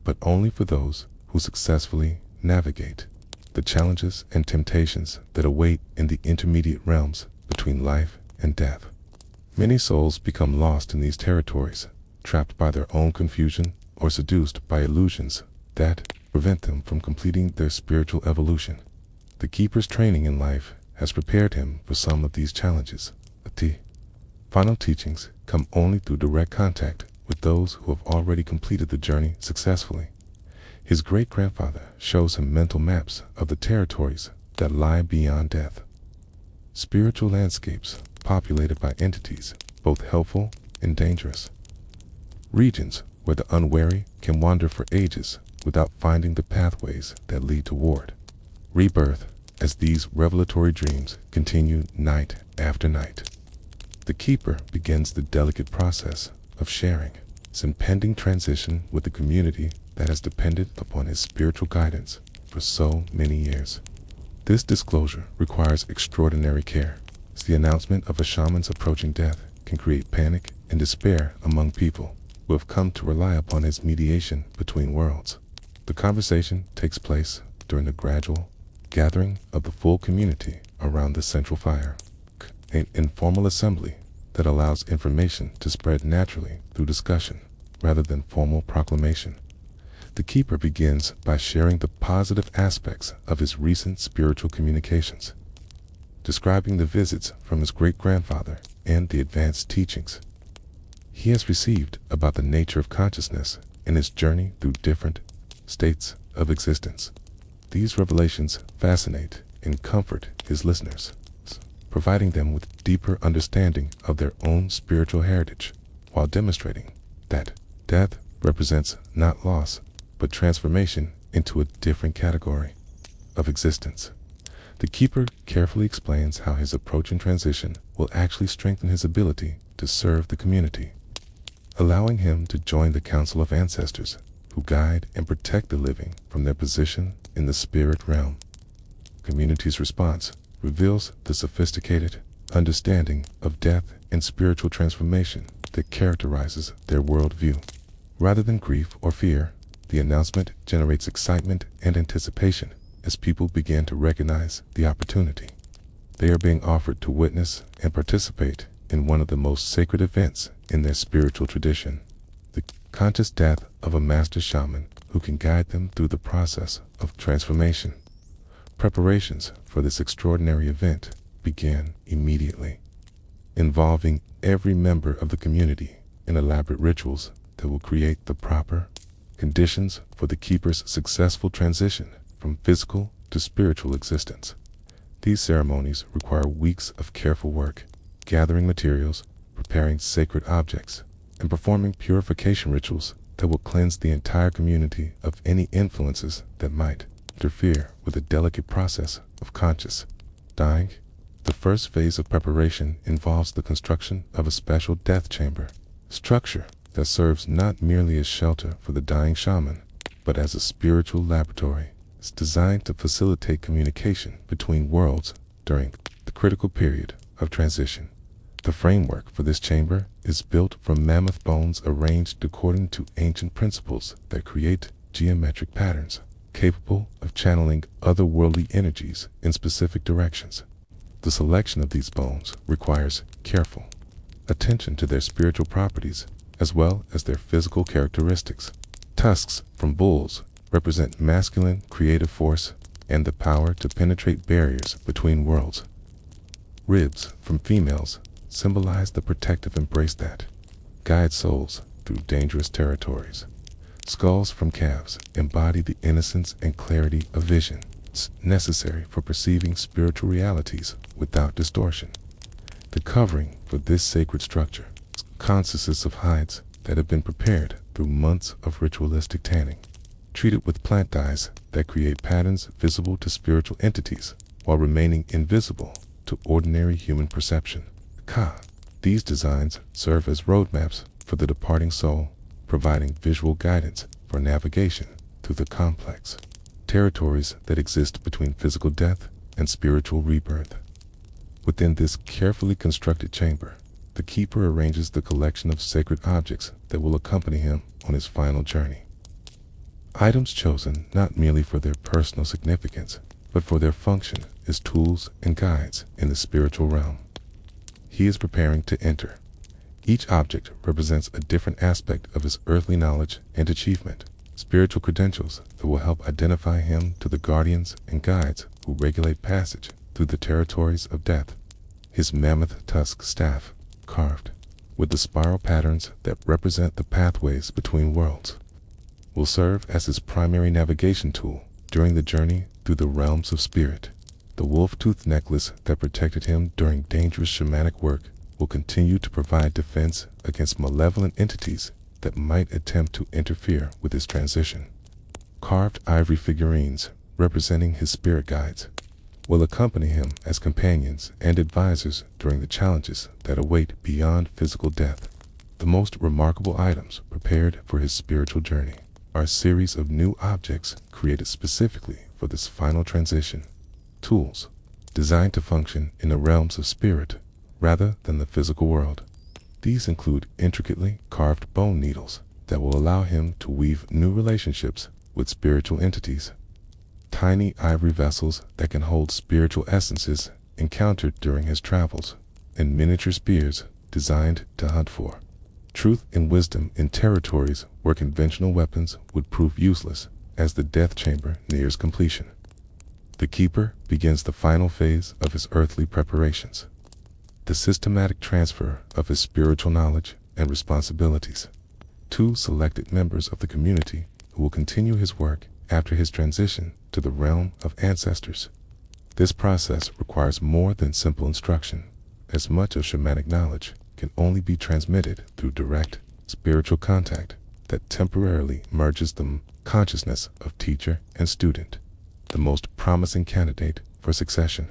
A: but only for those who successfully navigate the challenges and temptations that await in the intermediate realms between life and death. Many souls become lost in these territories, trapped by their own confusion or seduced by illusions that prevent them from completing their spiritual evolution. The Keeper's training in life has prepared him for some of these challenges. The final teachings come only through direct contact with those who have already completed the journey successfully. His great-grandfather shows him mental maps of the territories that lie beyond death. Spiritual landscapes populated by entities, both helpful and dangerous. Regions where the unwary can wander for ages without finding the pathways that lead toward rebirth, as these revelatory dreams continue night after night. The Keeper begins the delicate process of sharing his impending transition with the community that has depended upon his spiritual guidance for so many years. This disclosure requires extraordinary care, as the announcement of a shaman's approaching death can create panic and despair among people who have come to rely upon his mediation between worlds. The conversation takes place during the gradual gathering of the full community around the central fire, an informal assembly that allows information to spread naturally through discussion rather than formal proclamation. The Keeper begins by sharing the positive aspects of his recent spiritual communications, describing the visits from his great-grandfather and the advanced teachings he has received about the nature of consciousness in his journey through different states of existence. These revelations fascinate and comfort his listeners, providing them with deeper understanding of their own spiritual heritage, while demonstrating that death represents not loss, but transformation into a different category of existence. The Keeper carefully explains how his approaching transition will actually strengthen his ability to serve the community, allowing him to join the Council of Ancestors who guide and protect the living from their position in the spirit realm. Community's response reveals the sophisticated understanding of death and spiritual transformation that characterizes their worldview. Rather than grief or fear, the announcement generates excitement and anticipation as people begin to recognize the opportunity. They are being offered to witness and participate in one of the most sacred events in their spiritual tradition, the conscious death of a master shaman who can guide them through the process of transformation. Preparations for this extraordinary event began immediately, involving every member of the community in elaborate rituals that will create the proper conditions for the keeper's successful transition from physical to spiritual existence. These ceremonies require weeks of careful work, gathering materials, preparing sacred objects, and performing purification rituals that will cleanse the entire community of any influences that might interfere with the delicate process of conscious dying. The first phase of preparation involves the construction of a special death chamber structure that serves not merely as shelter for the dying shaman, but as a spiritual laboratory. It's designed to facilitate communication between worlds during the critical period of transition. The framework for this chamber is built from mammoth bones arranged according to ancient principles that create geometric patterns, capable of channeling otherworldly energies in specific directions. The selection of these bones requires careful attention to their spiritual properties as well as their physical characteristics. Tusks from bulls represent masculine creative force and the power to penetrate barriers between worlds. Ribs from females symbolize the protective embrace that guides souls through dangerous territories. Skulls from calves embody the innocence and clarity of vision necessary for perceiving spiritual realities without distortion. The covering for this sacred structure consists of hides that have been prepared through months of ritualistic tanning, treated with plant dyes that create patterns visible to spiritual entities while remaining invisible to ordinary human perception. These designs serve as roadmaps for the departing soul, providing visual guidance for navigation through the complex territories that exist between physical death and spiritual rebirth. Within this carefully constructed chamber, the keeper arranges the collection of sacred objects that will accompany him on his final journey. Items chosen not merely for their personal significance, but for their function as tools and guides in the spiritual realm. He is preparing to enter. Each object represents a different aspect of his earthly knowledge and achievement, spiritual credentials that will help identify him to the guardians and guides who regulate passage through the territories of death. His mammoth tusk staff, carved with the spiral patterns that represent the pathways between worlds, will serve as his primary navigation tool during the journey through the realms of spirit. The wolf-tooth necklace that protected him during dangerous shamanic work will continue to provide defense against malevolent entities that might attempt to interfere with his transition. Carved ivory figurines representing his spirit guides will accompany him as companions and advisors during the challenges that await beyond physical death. The most remarkable items prepared for his spiritual journey are a series of new objects created specifically for this final transition. Tools designed to function in the realms of spirit rather than the physical world. These include intricately carved bone needles that will allow him to weave new relationships with spiritual entities, tiny ivory vessels that can hold spiritual essences encountered during his travels, and miniature spears designed to hunt for truth and wisdom in territories where conventional weapons would prove useless as the death chamber nears completion. The keeper begins the final phase of his earthly preparations, the systematic transfer of his spiritual knowledge and responsibilities. Two selected members of the community who will continue his work after his transition to the realm of ancestors. This process requires more than simple instruction, as much of shamanic knowledge can only be transmitted through direct spiritual contact that temporarily merges the consciousness of teacher and student. The most promising candidate for succession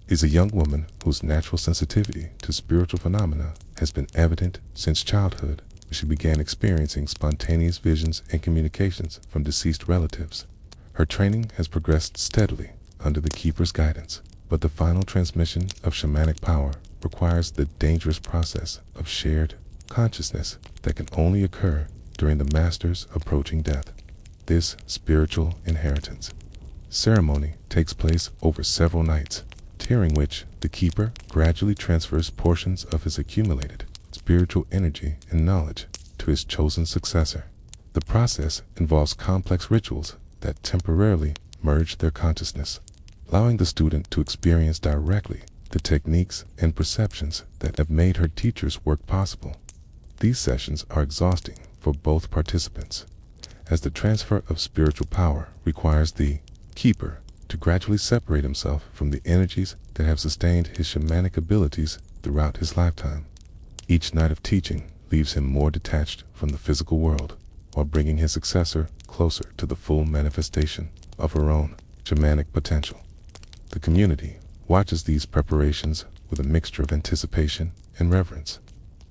A: is a young woman whose natural sensitivity to spiritual phenomena has been evident since childhood. She began experiencing spontaneous visions and communications from deceased relatives. Her training has progressed steadily under the Keeper's guidance, but the final transmission of shamanic power requires the dangerous process of shared consciousness that can only occur during the Master's approaching death. This spiritual inheritance ceremony takes place over several nights, during which the Keeper gradually transfers portions of his accumulated spiritual energy and knowledge to his chosen successor. The process involves complex rituals that temporarily merge their consciousness, allowing the student to experience directly the techniques and perceptions that have made her teacher's work possible. These sessions are exhausting for both participants, as the transfer of spiritual power requires the Keeper to gradually separate himself from the energies that have sustained his shamanic abilities throughout his lifetime. Each night of teaching leaves him more detached from the physical world, while bringing his successor closer to the full manifestation of her own shamanic potential. The community watches these preparations with a mixture of anticipation and reverence,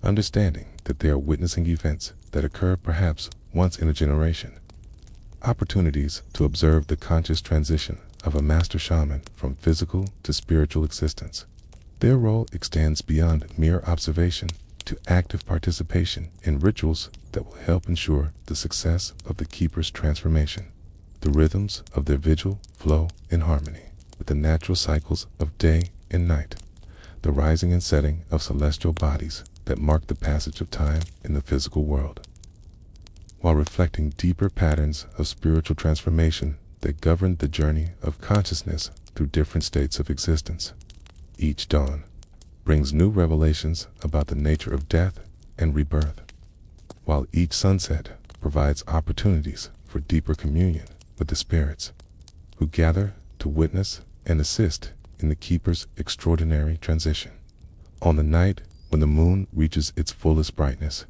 A: understanding that they are witnessing events that occur perhaps once in a generation. Opportunities to observe the conscious transition of a master shaman from physical to spiritual existence. Their role extends beyond mere observation to active participation in rituals that will help ensure the success of the Keeper's transformation. The rhythms of their vigil flow in harmony with the natural cycles of day and night, the rising and setting of celestial bodies that mark the passage of time in the physical world, while reflecting deeper patterns of spiritual transformation that govern the journey of consciousness through different states of existence. Each dawn brings new revelations about the nature of death and rebirth, while each sunset provides opportunities for deeper communion with the spirits who gather to witness and assist in the Keeper's extraordinary transition. On the night when the moon reaches its fullest brightness,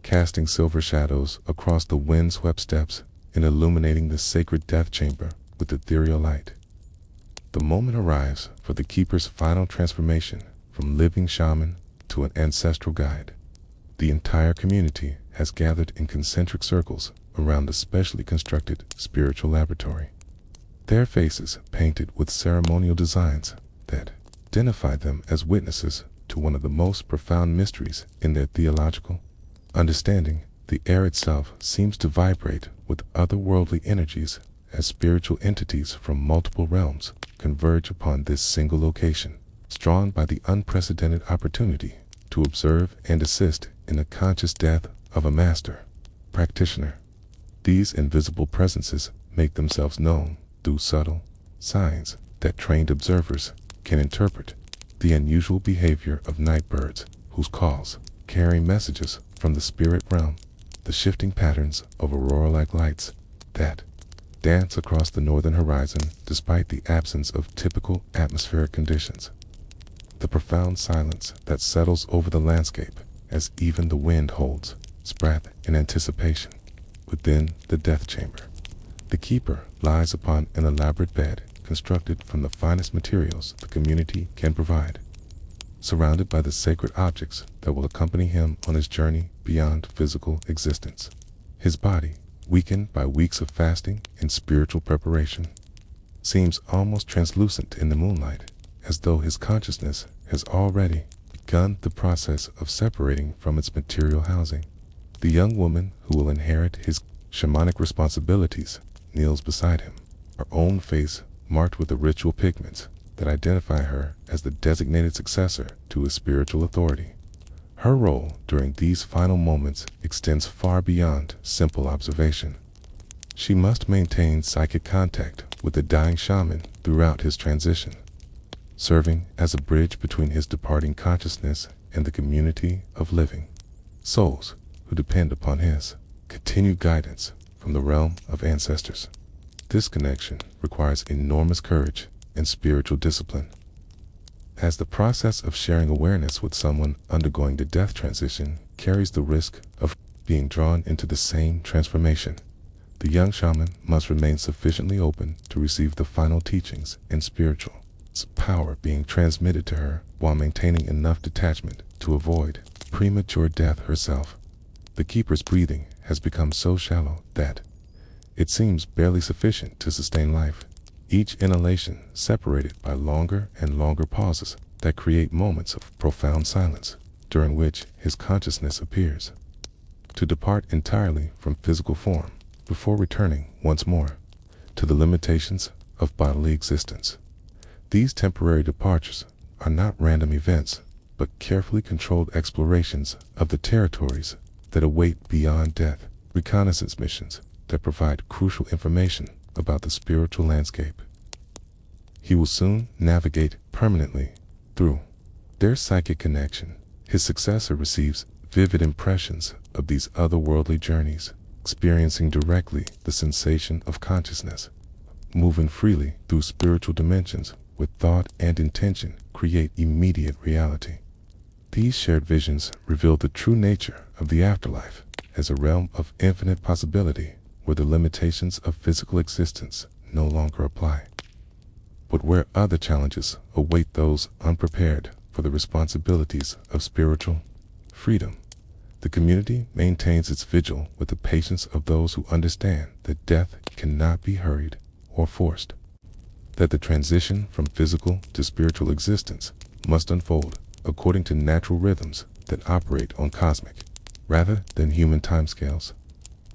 A: casting silver shadows across the wind-swept steps and illuminating the sacred death chamber with ethereal light, the moment arrives for the Keeper's final transformation from living shaman to an ancestral guide. The entire community has gathered in concentric circles around the specially constructed spiritual laboratory, their faces painted with ceremonial designs that identify them as witnesses to one of the most profound mysteries in their theological understanding. The air itself seems to vibrate with otherworldly energies as spiritual entities from multiple realms converge upon this single location, drawn by the unprecedented opportunity to observe and assist in the conscious death of a master practitioner. These invisible presences make themselves known through subtle signs that trained observers can interpret. The unusual behavior of night birds, whose calls carry messages from the spirit realm, the shifting patterns of aurora-like lights that dance across the northern horizon despite the absence of typical atmospheric conditions, the profound silence that settles over the landscape as even the wind holds its breath in anticipation. Within the death chamber, the Keeper lies upon an elaborate bed constructed from the finest materials the community can provide, surrounded by the sacred objects that will accompany him on his journey beyond physical existence. His body, weakened by weeks of fasting and spiritual preparation, seems almost translucent in the moonlight, as though his consciousness has already begun the process of separating from its material housing. The young woman who will inherit his shamanic responsibilities kneels beside him, her own face marked with the ritual pigments that identify her as the designated successor to his spiritual authority. Her role during these final moments extends far beyond simple observation. She must maintain psychic contact with the dying shaman throughout his transition, serving as a bridge between his departing consciousness and the community of living souls who depend upon his continued guidance from the realm of ancestors. This connection requires enormous courage and spiritual discipline, as the process of sharing awareness with someone undergoing the death transition carries the risk of being drawn into the same transformation. The young shaman must remain sufficiently open to receive the final teachings and spiritual power being transmitted to her while maintaining enough detachment to avoid premature death herself. The keeper's breathing has become so shallow that it seems barely sufficient to sustain life, each inhalation separated by longer and longer pauses that create moments of profound silence, during which his consciousness appears to depart entirely from physical form before returning once more to the limitations of bodily existence. These temporary departures are not random events, but carefully controlled explorations of the territories that await beyond death, reconnaissance missions that provide crucial information about the spiritual landscape. He will soon navigate permanently through their psychic connection. His successor receives vivid impressions of these otherworldly journeys, experiencing directly the sensation of consciousness, moving freely through spiritual dimensions with thought and intention create immediate reality. These shared visions reveal the true nature of the afterlife as a realm of infinite possibility where the limitations of physical existence no longer apply, but where other challenges await those unprepared for the responsibilities of spiritual freedom. The community maintains its vigil with the patience of those who understand that death cannot be hurried or forced, that the transition from physical to spiritual existence must unfold according to natural rhythms that operate on cosmic rather than human timescales.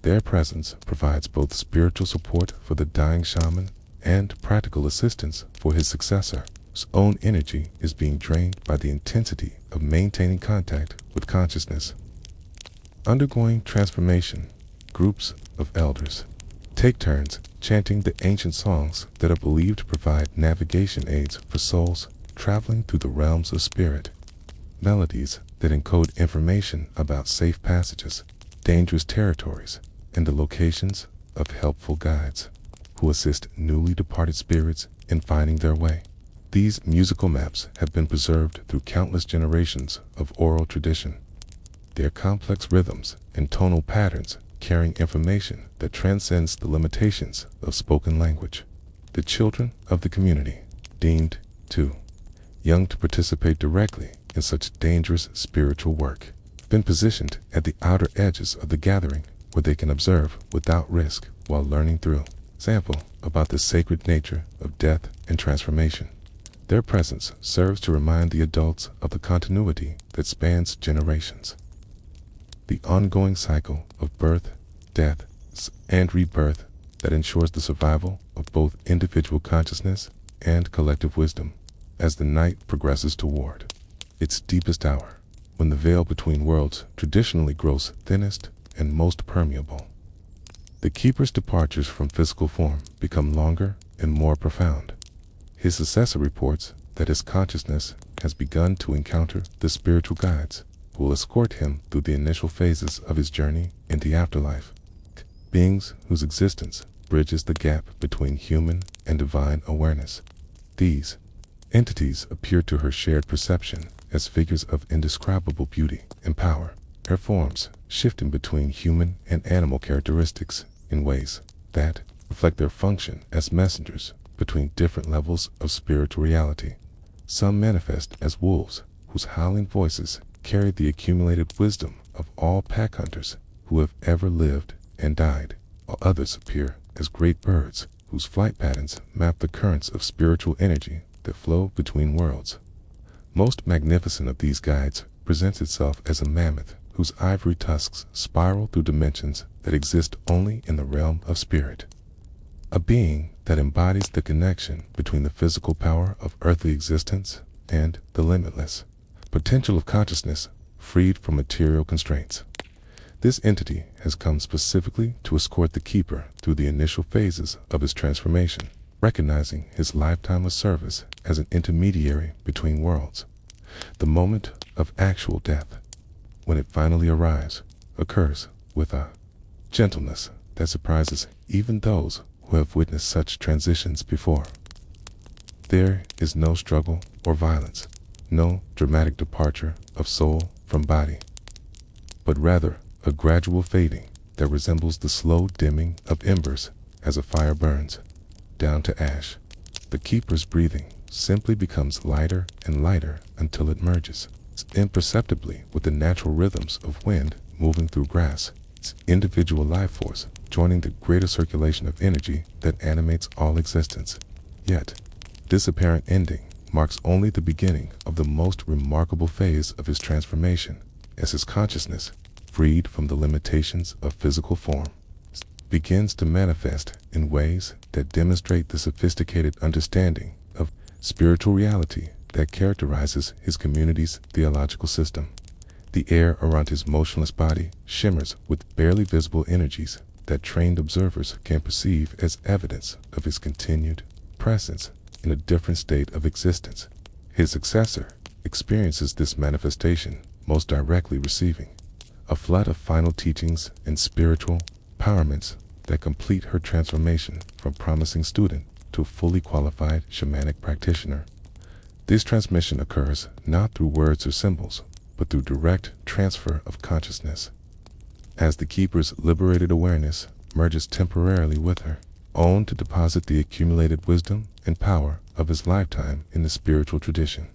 A: Their presence provides both spiritual support for the dying shaman and practical assistance for his successor, whose own energy is being drained by the intensity of maintaining contact with consciousness. Undergoing transformation, groups of elders take turns chanting the ancient songs that are believed to provide navigation aids for souls traveling through the realms of spirit. Melodies that encode information about safe passages, dangerous territories, and the locations of helpful guides who assist newly departed spirits in finding their way. These musical maps have been preserved through countless generations of oral tradition, their complex rhythms and tonal patterns carrying information that transcends the limitations of spoken language. The children of the community, deemed too young to participate directly in such dangerous spiritual work, have been positioned at the outer edges of the gathering where they can observe without risk while learning through sample about the sacred nature of death and transformation. Their presence serves to remind the adults of the continuity that spans generations, the ongoing cycle of birth, death, and rebirth that ensures the survival of both individual consciousness and collective wisdom. As the night progresses toward its deepest hour, when the veil between worlds traditionally grows thinnest and most permeable, the keeper's departures from physical form become longer and more profound. His successor reports that his consciousness has begun to encounter the spiritual guides who will escort him through the initial phases of his journey in the afterlife, beings whose existence bridges the gap between human and divine awareness. These entities appear to her shared perception as figures of indescribable beauty and power, their forms shifting between human and animal characteristics in ways that reflect their function as messengers between different levels of spiritual reality. Some manifest as wolves whose howling voices carry the accumulated wisdom of all pack hunters who have ever lived and died, while others appear as great birds whose flight patterns map the currents of spiritual energy that flow between worlds. Most magnificent of these guides presents itself as a mammoth whose ivory tusks spiral through dimensions that exist only in the realm of spirit. A being that embodies the connection between the physical power of earthly existence and the limitless potential of consciousness freed from material constraints. This entity has come specifically to escort the keeper through the initial phases of his transformation, recognizing his lifetime of service as an intermediary between worlds. The moment of actual death, when it finally arrives, occurs with a gentleness that surprises even those who have witnessed such transitions before. There is no struggle or violence, no dramatic departure of soul from body, but rather a gradual fading that resembles the slow dimming of embers as a fire burns down to ash. The keeper's breathing simply becomes lighter and lighter until it merges imperceptibly with the natural rhythms of wind moving through grass, its individual life force joining the greater circulation of energy that animates all existence. Yet, this apparent ending marks only the beginning of the most remarkable phase of his transformation, as his consciousness, freed from the limitations of physical form, begins to manifest in ways that demonstrate the sophisticated understanding of spiritual reality that characterizes his community's theological system. The air around his motionless body shimmers with barely visible energies that trained observers can perceive as evidence of his continued presence in a different state of existence. His successor experiences this manifestation most directly, receiving a flood of final teachings and spiritual empowerments that complete her transformation from promising student to a fully qualified shamanic practitioner. This transmission occurs not through words or symbols, but through direct transfer of consciousness. As the keeper's liberated awareness merges temporarily with her own to deposit the accumulated wisdom and power of his lifetime in the spiritual tradition.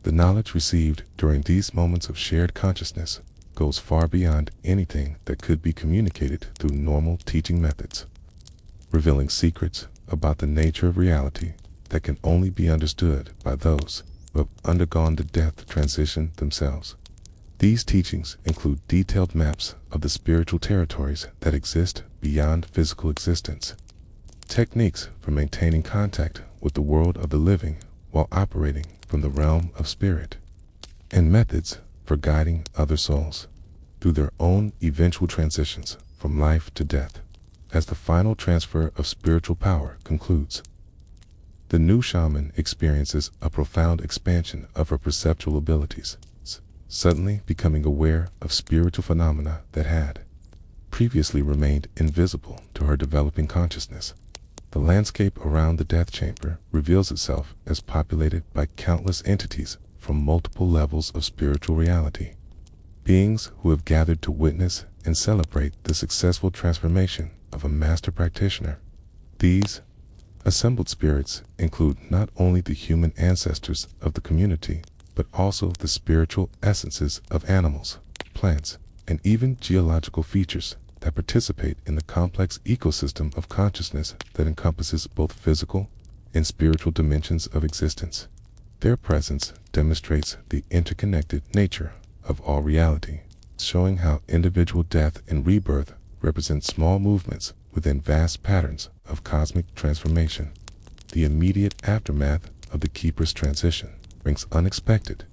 A: The knowledge received during these moments of shared consciousness goes far beyond anything that could be communicated through normal teaching methods, revealing secrets about the nature of reality that can only be understood by those who have undergone the death transition themselves. These teachings include detailed maps of the spiritual territories that exist beyond physical existence, techniques for maintaining contact with the world of the living while operating from the realm of spirit, and methods for guiding other souls through their own eventual transitions from life to death. As the final transfer of spiritual power concludes, the new shaman experiences a profound expansion of her perceptual abilities, suddenly becoming aware of spiritual phenomena that had previously remained invisible to her developing consciousness. The landscape around the death chamber reveals itself as populated by countless entities from multiple levels of spiritual reality, beings who have gathered to witness and celebrate the successful transformation of a master practitioner. These assembled spirits include not only the human ancestors of the community, but also the spiritual essences of animals, plants, and even geological features that participate in the complex ecosystem of consciousness that encompasses both physical and spiritual dimensions of existence. Their presence demonstrates the interconnected nature of all reality, showing how individual death and rebirth represent small movements within vast patterns of cosmic transformation. The immediate aftermath of the Keeper's transition brings unexpected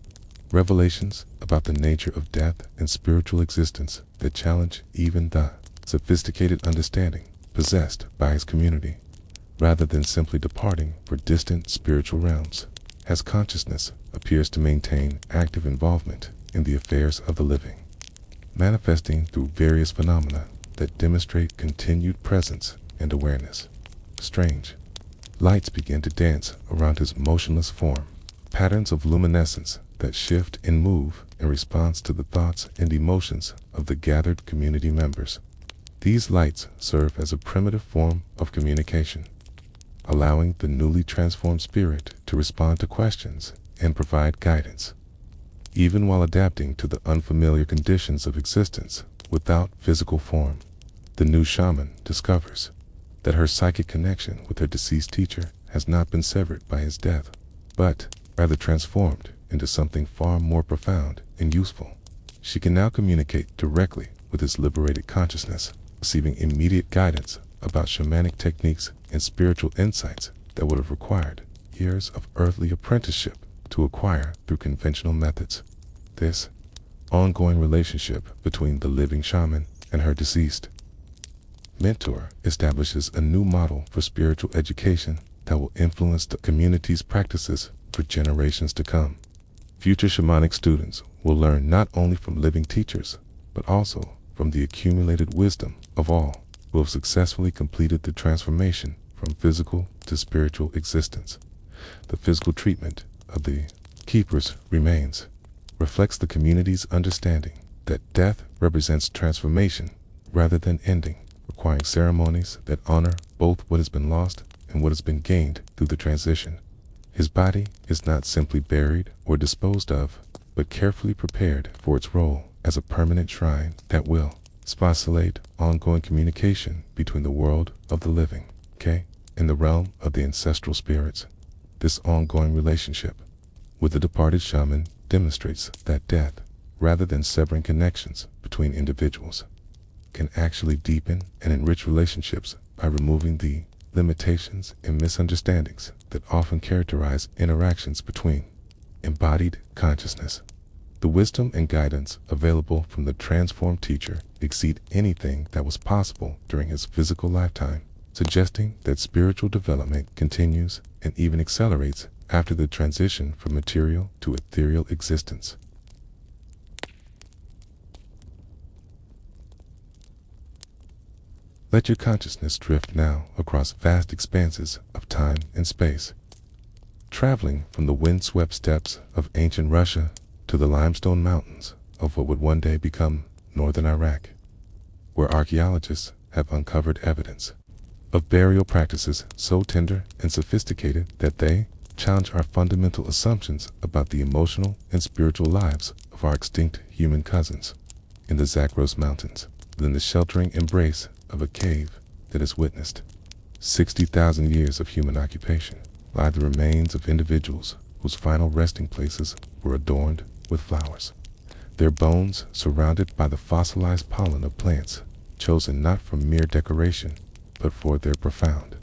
A: revelations about the nature of death and spiritual existence that challenge even the sophisticated understanding possessed by his community. Rather than simply departing for distant spiritual realms, as consciousness appears to maintain active involvement in the affairs of the living, manifesting through various phenomena that demonstrate continued presence and awareness. Strange lights begin to dance around his motionless form, patterns of luminescence that shift and move in response to the thoughts and emotions of the gathered community members. These lights serve as a primitive form of communication, allowing the newly transformed spirit to respond to questions and provide guidance, even while adapting to the unfamiliar conditions of existence without physical form. The new shaman discovers that her psychic connection with her deceased teacher has not been severed by his death, but rather transformed into something far more profound and useful. She can now communicate directly with his liberated consciousness, receiving immediate guidance about shamanic techniques and spiritual insights that would have required years of earthly apprenticeship to acquire through conventional methods. This ongoing relationship between the living shaman and her deceased mentor establishes a new model for spiritual education that will influence the community's practices for generations to come. Future shamanic students will learn not only from living teachers, but also from the accumulated wisdom of all who have successfully completed the transformation from physical to spiritual existence. The physical treatment of the keepers remains, reflects the community's understanding that death represents transformation rather than ending, requiring ceremonies that honor both what has been lost and what has been gained through the transition. His body is not simply buried or disposed of, but carefully prepared for its role as a permanent shrine that will facilitate ongoing communication between the world of the living, and the realm of the ancestral spirits. This ongoing relationship with the departed shaman demonstrates that death, rather than severing connections between individuals, can actually deepen and enrich relationships by removing the limitations and misunderstandings that often characterize interactions between embodied consciousness. The wisdom and guidance available from the transformed teacher exceed anything that was possible during his physical lifetime, suggesting that spiritual development continues and even accelerates after the transition from material to ethereal existence. Let your consciousness drift now across vast expanses of time and space, traveling from the windswept steppes of ancient Russia to the limestone mountains of what would one day become northern Iraq, where archaeologists have uncovered evidence of burial practices so tender and sophisticated that they challenge our fundamental assumptions about the emotional and spiritual lives of our extinct human cousins. In the Zagros Mountains, within the sheltering embrace of a cave that has witnessed 60,000 years of human occupation, lie the remains of individuals whose final resting places were adorned with flowers, their bones surrounded by the fossilized pollen of plants chosen not for mere decoration, but for their profound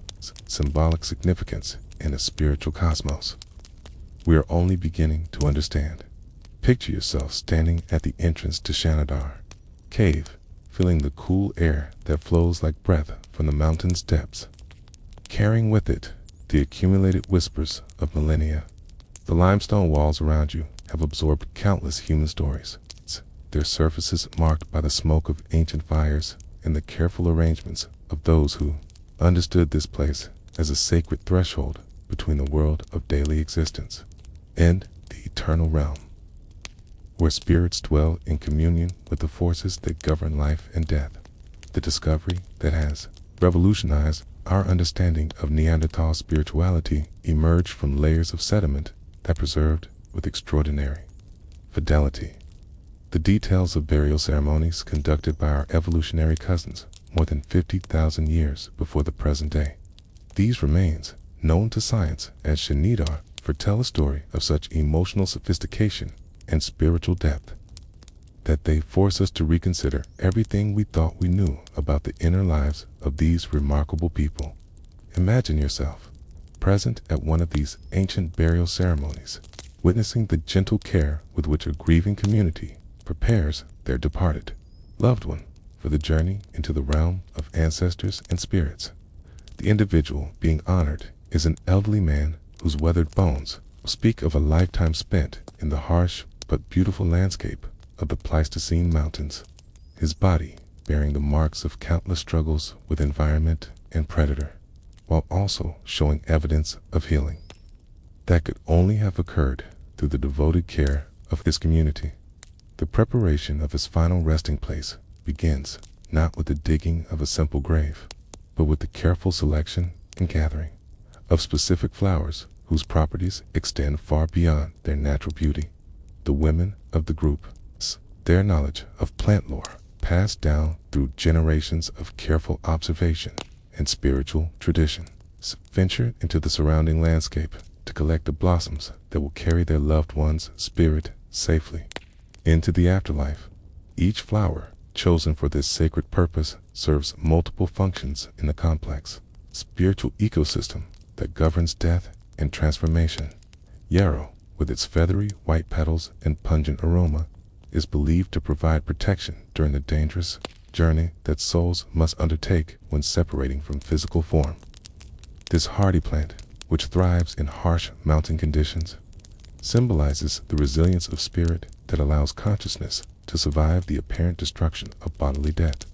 A: symbolic significance in a spiritual cosmos we are only beginning to understand. Picture yourself standing at the entrance to Shanadar Cave, feeling the cool air that flows like breath from the mountain's depths, carrying with it the accumulated whispers of millennia. The limestone walls around you have absorbed countless human stories, their surfaces marked by the smoke of ancient fires and the careful arrangements of those who understood this place as a sacred threshold between the world of daily existence and the eternal realm, where spirits dwell in communion with the forces that govern life and death. The discovery that has revolutionized our understanding of Neanderthal spirituality emerged from layers of sediment that preserved with extraordinary fidelity the details of burial ceremonies conducted by our evolutionary cousins more than 50,000 years before the present day. These remains, known to science as Shanidar, foretell a story of such emotional sophistication and spiritual depth that they force us to reconsider everything we thought we knew about the inner lives of these remarkable people. Imagine yourself present at one of these ancient burial ceremonies, witnessing the gentle care with which a grieving community prepares their departed loved one for the journey into the realm of ancestors and spirits. The individual being honored is an elderly man whose weathered bones speak of a lifetime spent in the harsh but beautiful landscape of the Pleistocene mountains, his body bearing the marks of countless struggles with environment and predator, while also showing evidence of healing that could only have occurred through the devoted care of his community. The preparation of his final resting place begins not with the digging of a simple grave, but with the careful selection and gathering of specific flowers whose properties extend far beyond their natural beauty. The women of the group, their knowledge of plant lore passed down through generations of careful observation and spiritual tradition, ventured into the surrounding landscape to collect the blossoms that will carry their loved one's spirit safely into the afterlife. Each flower chosen for this sacred purpose serves multiple functions in the complex spiritual ecosystem that governs death and transformation. Yarrow, with its feathery white petals and pungent aroma, is believed to provide protection during the dangerous journey that souls must undertake when separating from physical form. This hardy plant, which thrives in harsh mountain conditions, symbolizes the resilience of spirit that allows consciousness to survive the apparent destruction of bodily death.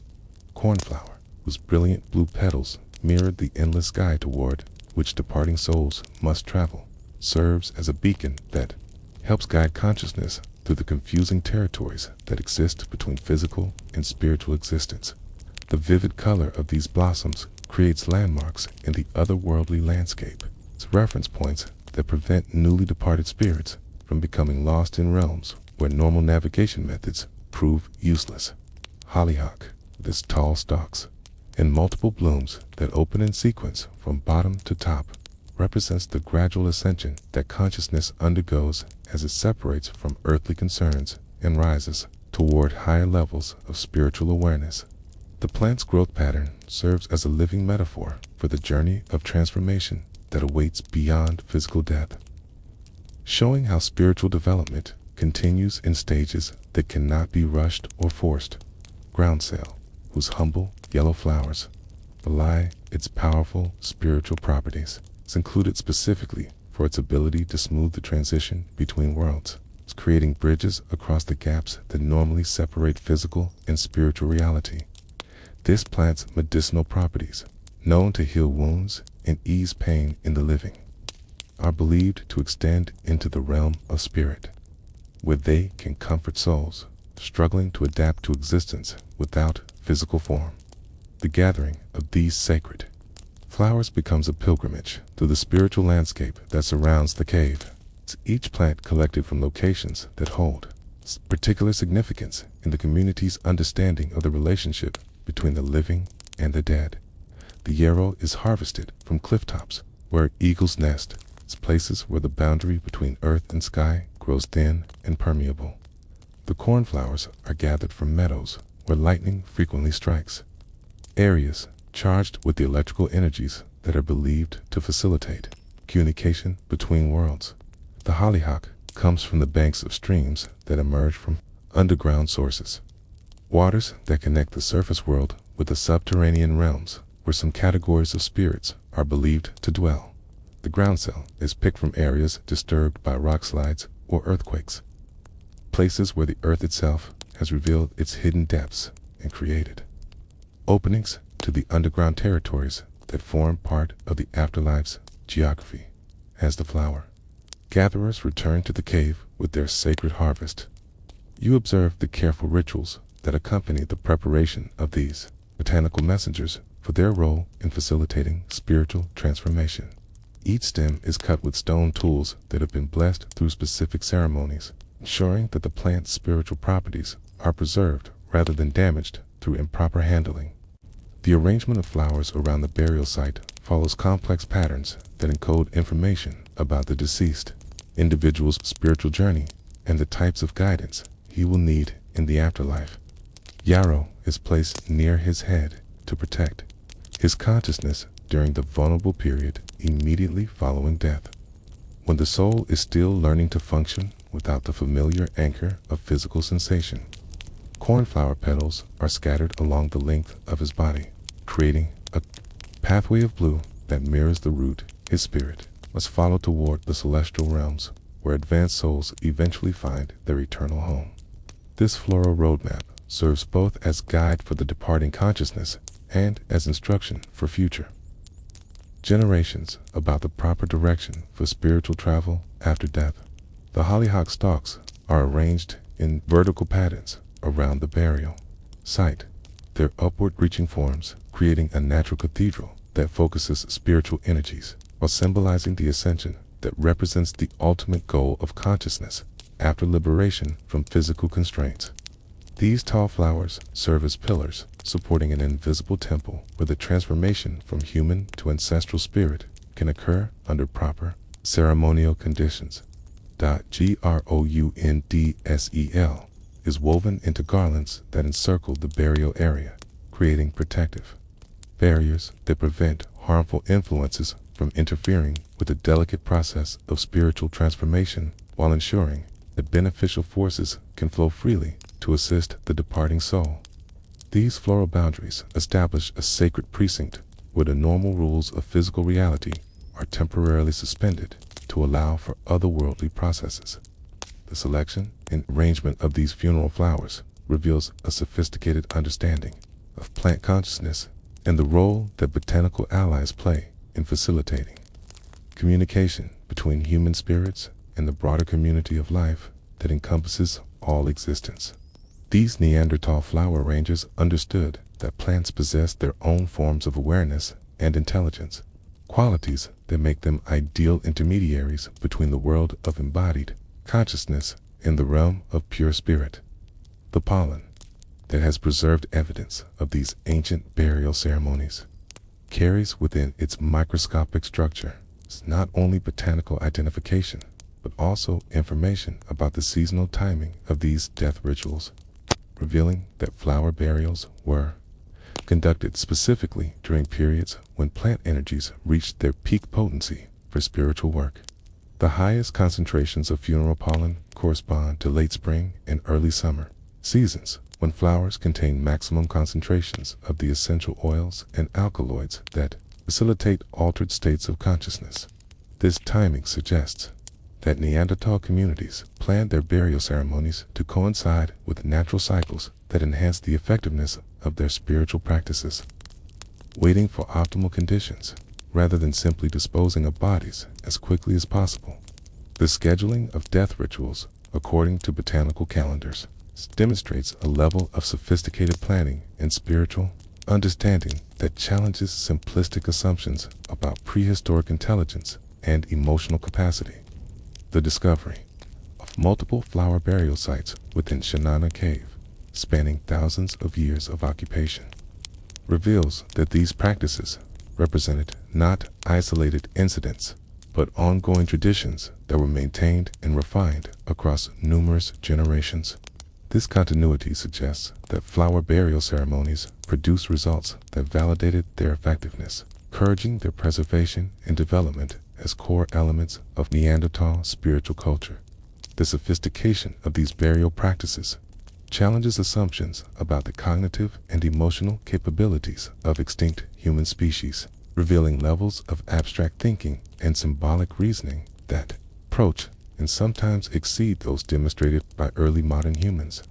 A: Cornflower, whose brilliant blue petals mirrored the endless sky toward which departing souls must travel, serves as a beacon that helps guide consciousness through the confusing territories that exist between physical and spiritual existence. The vivid color of these blossoms creates landmarks in the otherworldly landscape, reference points that prevent newly departed spirits from becoming lost in realms where normal navigation methods prove useless. Hollyhock, with its tall stalks and multiple blooms that open in sequence from bottom to top, represents the gradual ascension that consciousness undergoes as it separates from earthly concerns and rises toward higher levels of spiritual awareness. The plant's growth pattern serves as a living metaphor for the journey of transformation that awaits beyond physical death, showing how spiritual development continues in stages that cannot be rushed or forced. Groundsel, whose humble yellow flowers belie its powerful spiritual properties, is included specifically for its ability to smooth the transition between worlds, creating bridges across the gaps that normally separate physical and spiritual reality. This plant's medicinal properties, known to heal wounds and ease pain in the living, are believed to extend into the realm of spirit, where they can comfort souls struggling to adapt to existence without physical form. The gathering of these sacred flowers becomes a pilgrimage through the spiritual landscape that surrounds the cave. Each plant collected from locations that hold particular significance in the community's understanding of the relationship between the living and the dead. The yarrow is harvested from cliff tops where eagles nest. It's places where the boundary between earth and sky grows thin and permeable. The cornflowers are gathered from meadows where lightning frequently strikes, areas charged with the electrical energies that are believed to facilitate communication between worlds. The hollyhock comes from the banks of streams that emerge from underground sources, waters that connect the surface world with the subterranean realms where some categories of spirits are believed to dwell. The groundsel is picked from areas disturbed by rock slides or earthquakes, places where the earth itself has revealed its hidden depths and created openings to the underground territories that form part of the afterlife's geography. As the flower gatherers return to the cave with their sacred harvest, you observe the careful rituals that accompany the preparation of these botanical messengers for their role in facilitating spiritual transformation. Each stem is cut with stone tools that have been blessed through specific ceremonies, ensuring that the plant's spiritual properties are preserved rather than damaged through improper handling. The arrangement of flowers around the burial site follows complex patterns that encode information about the deceased individual's spiritual journey and the types of guidance he will need in the afterlife. Yarrow is placed near his head to protect his consciousness during the vulnerable period immediately following death, when the soul is still learning to function without the familiar anchor of physical sensation. Cornflower petals are scattered along the length of his body, creating a pathway of blue that mirrors the route his spirit must follow toward the celestial realms, where advanced souls eventually find their eternal home. This floral roadmap serves both as guide for the departing consciousness and as instruction for future generations about the proper direction for spiritual travel after death. The hollyhock stalks are arranged in vertical patterns around the burial site, their upward-reaching forms creating a natural cathedral that focuses spiritual energies while symbolizing the ascension that represents the ultimate goal of consciousness after liberation from physical constraints. These tall flowers serve as pillars supporting an invisible temple where the transformation from human to ancestral spirit can occur under proper ceremonial conditions. Groundsel is woven into garlands that encircle the burial area, creating protective barriers that prevent harmful influences from interfering with the delicate process of spiritual transformation while ensuring that beneficial forces can flow freely to assist the departing soul. These floral boundaries establish a sacred precinct where the normal rules of physical reality are temporarily suspended to allow for otherworldly processes. The selection and arrangement of these funeral flowers reveals a sophisticated understanding of plant consciousness and the role that botanical allies play in facilitating communication between human spirits and the broader community of life that encompasses all existence. These Neanderthal flower rangers understood that plants possessed their own forms of awareness and intelligence, qualities that make them ideal intermediaries between the world of embodied consciousness and the realm of pure spirit. The pollen that has preserved evidence of these ancient burial ceremonies carries within its microscopic structure not only botanical identification, but also information about the seasonal timing of these death rituals, revealing that flower burials were conducted specifically during periods when plant energies reached their peak potency for spiritual work. The highest concentrations of funeral pollen correspond to late spring and early summer seasons, when flowers contain maximum concentrations of the essential oils and alkaloids that facilitate altered states of consciousness. This timing suggests that Neanderthal communities planned their burial ceremonies to coincide with natural cycles that enhance the effectiveness of their spiritual practices, waiting for optimal conditions rather than simply disposing of bodies as quickly as possible. The scheduling of death rituals, according to botanical calendars, demonstrates a level of sophisticated planning and spiritual understanding that challenges simplistic assumptions about prehistoric intelligence and emotional capacity. The discovery of multiple flower burial sites within Shanana Cave, spanning thousands of years of occupation, reveals that these practices represented not isolated incidents, but ongoing traditions that were maintained and refined across numerous generations. This continuity suggests that flower burial ceremonies produced results that validated their effectiveness, encouraging their preservation and development as core elements of Neanderthal spiritual culture. The sophistication of these burial practices challenges assumptions about the cognitive and emotional capabilities of extinct human species, revealing levels of abstract thinking and symbolic reasoning that approach and sometimes exceed those demonstrated by early modern humans.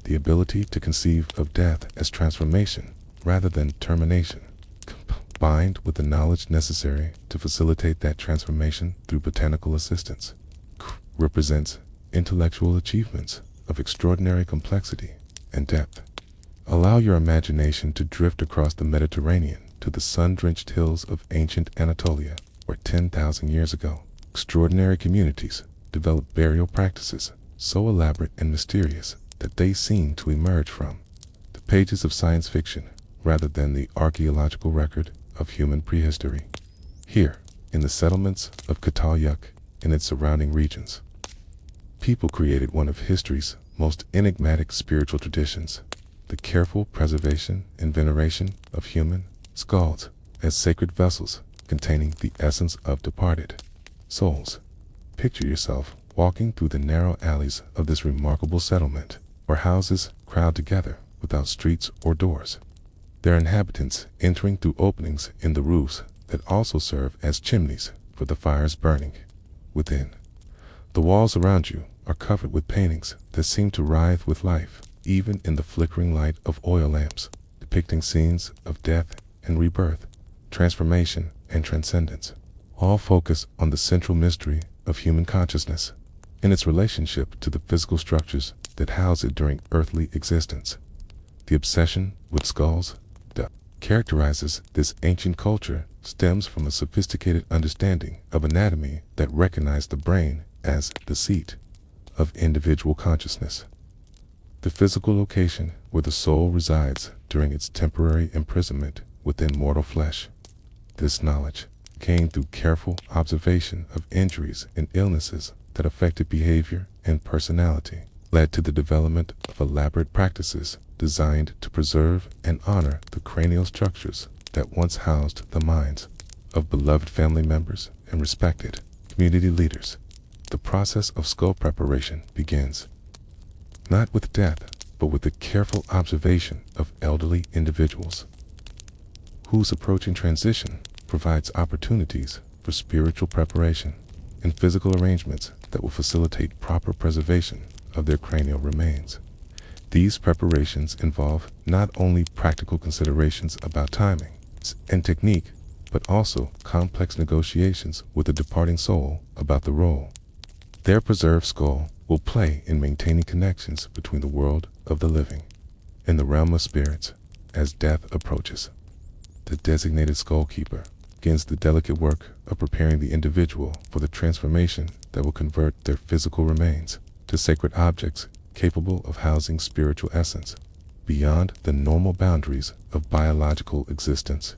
A: The ability to conceive of death as transformation rather than termination, combined with the knowledge necessary to facilitate that transformation through botanical assistance, represents intellectual achievements of extraordinary complexity and depth. Allow your imagination to drift across the Mediterranean to the sun-drenched hills of ancient Anatolia, where 10,000 years ago, extraordinary communities developed burial practices so elaborate and mysterious that they seem to emerge from the pages of science fiction rather than the archaeological record of human prehistory. Here, in the settlements of Katalyuk and its surrounding regions, people created one of history's most enigmatic spiritual traditions, the careful preservation and veneration of human skulls as sacred vessels containing the essence of departed souls. Picture yourself walking through the narrow alleys of this remarkable settlement, where houses crowd together without streets or doors, their inhabitants entering through openings in the roofs that also serve as chimneys for the fires burning within. The walls around you are covered with paintings that seem to writhe with life, even in the flickering light of oil lamps, depicting scenes of death and rebirth, transformation and transcendence, all focus on the central mystery of human consciousness and its relationship to the physical structures that house it during earthly existence. The obsession with skulls that characterizes this ancient culture stems from a sophisticated understanding of anatomy that recognized the brain as the seat of individual consciousness, the physical location where the soul resides during its temporary imprisonment within mortal flesh. This knowledge came through careful observation of injuries and illnesses that affected behavior and personality, led to the development of elaborate practices designed to preserve and honor the cranial structures that once housed the minds of beloved family members and respected community leaders. The process of skull preparation begins not with death, but with the careful observation of elderly individuals whose approaching transition provides opportunities for spiritual preparation and physical arrangements that will facilitate proper preservation of their cranial remains. These preparations involve not only practical considerations about timing and technique, but also complex negotiations with the departing soul about the role their preserved skull will play in maintaining connections between the world of the living and the realm of spirits as death approaches. The designated skull keeper begins the delicate work of preparing the individual for the transformation that will convert their physical remains to sacred objects capable of housing spiritual essence beyond the normal boundaries of biological existence.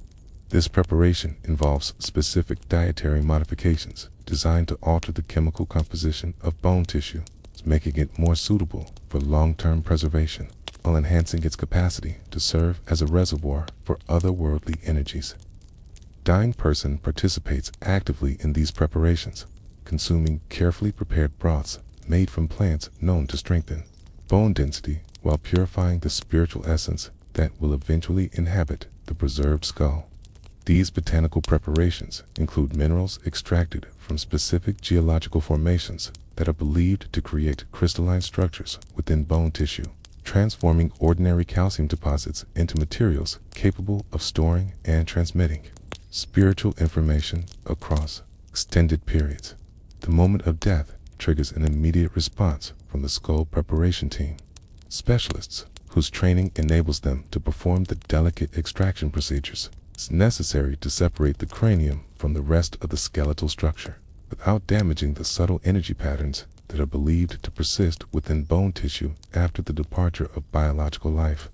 A: This preparation involves specific dietary modifications designed to alter the chemical composition of bone tissue, making it more suitable for long-term preservation, while enhancing its capacity to serve as a reservoir for otherworldly energies. Dying person participates actively in these preparations, consuming carefully prepared broths made from plants known to strengthen bone density while purifying the spiritual essence that will eventually inhabit the preserved skull. These botanical preparations include minerals extracted from specific geological formations that are believed to create crystalline structures within bone tissue, transforming ordinary calcium deposits into materials capable of storing and transmitting spiritual information across extended periods. The moment of death triggers an immediate response from the skull preparation team, specialists whose training enables them to perform the delicate extraction procedures necessary to separate the cranium from the rest of the skeletal structure without damaging the subtle energy patterns that are believed to persist within bone tissue after the departure of biological life.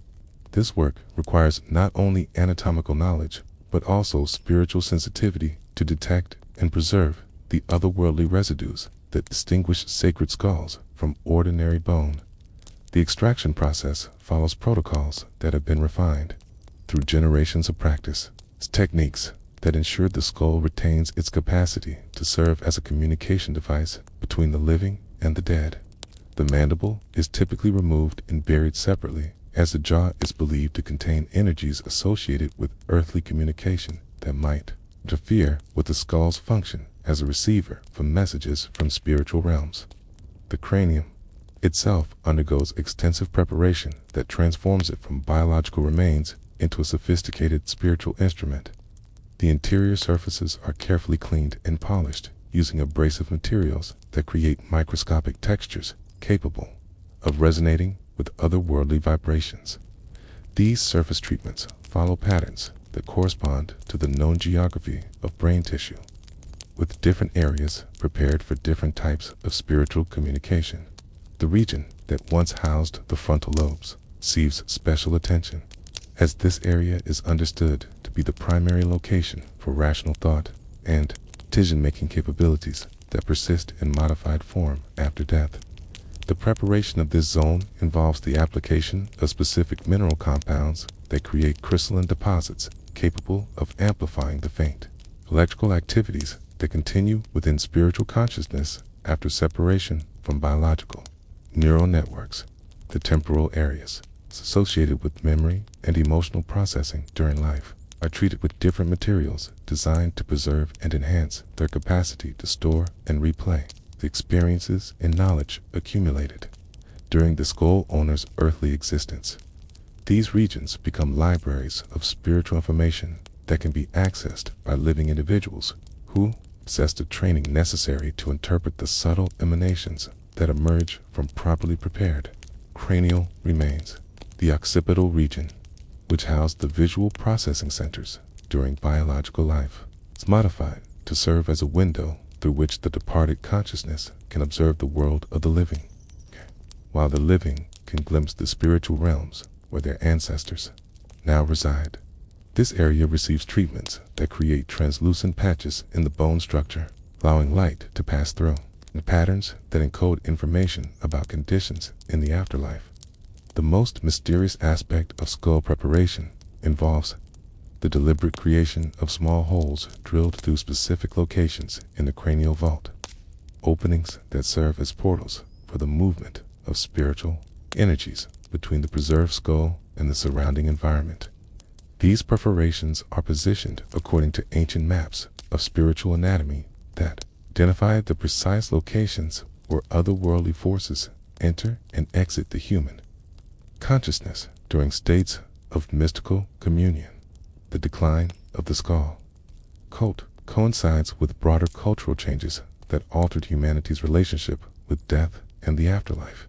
A: This work requires not only anatomical knowledge, but also spiritual sensitivity to detect and preserve the otherworldly residues that distinguish sacred skulls from ordinary bone. The extraction process follows protocols that have been refined through generations of practice. It's techniques that ensure the skull retains its capacity to serve as a communication device between the living and the dead. The mandible is typically removed and buried separately, as the jaw is believed to contain energies associated with earthly communication that might interfere with the skull's function as a receiver for messages from spiritual realms. The cranium itself undergoes extensive preparation that transforms it from biological remains into a sophisticated spiritual instrument. The interior surfaces are carefully cleaned and polished using abrasive materials that create microscopic textures capable of resonating with otherworldly vibrations. These surface treatments follow patterns that correspond to the known geography of brain tissue, with different areas prepared for different types of spiritual communication. The region that once housed the frontal lobes receives special attention, as this area is understood to be the primary location for rational thought and decision-making capabilities that persist in modified form after death. The preparation of this zone involves the application of specific mineral compounds that create crystalline deposits capable of amplifying the faint electrical activities that continue within spiritual consciousness after separation from biological. Neural networks, the temporal areas associated with memory and emotional processing during life, are treated with different materials designed to preserve and enhance their capacity to store and replay the experiences and knowledge accumulated during the skull owner's earthly existence. These regions become libraries of spiritual information that can be accessed by living individuals who possess the training necessary to interpret the subtle emanations that emerge from properly prepared cranial remains. The occipital region, which housed the visual processing centers during biological life, is modified to serve as a window through which the departed consciousness can observe the world of the living, while the living can glimpse the spiritual realms where their ancestors now reside. This area receives treatments that create translucent patches in the bone structure, allowing light to pass through, and patterns that encode information about conditions in the afterlife. The most mysterious aspect of skull preparation involves the deliberate creation of small holes drilled through specific locations in the cranial vault, openings that serve as portals for the movement of spiritual energies between the preserved skull and the surrounding environment. These perforations are positioned according to ancient maps of spiritual anatomy that identify the precise locations where otherworldly forces enter and exit the human consciousness during states of mystical communion. The decline of the skull cult coincides with broader cultural changes that altered humanity's relationship with death and the afterlife,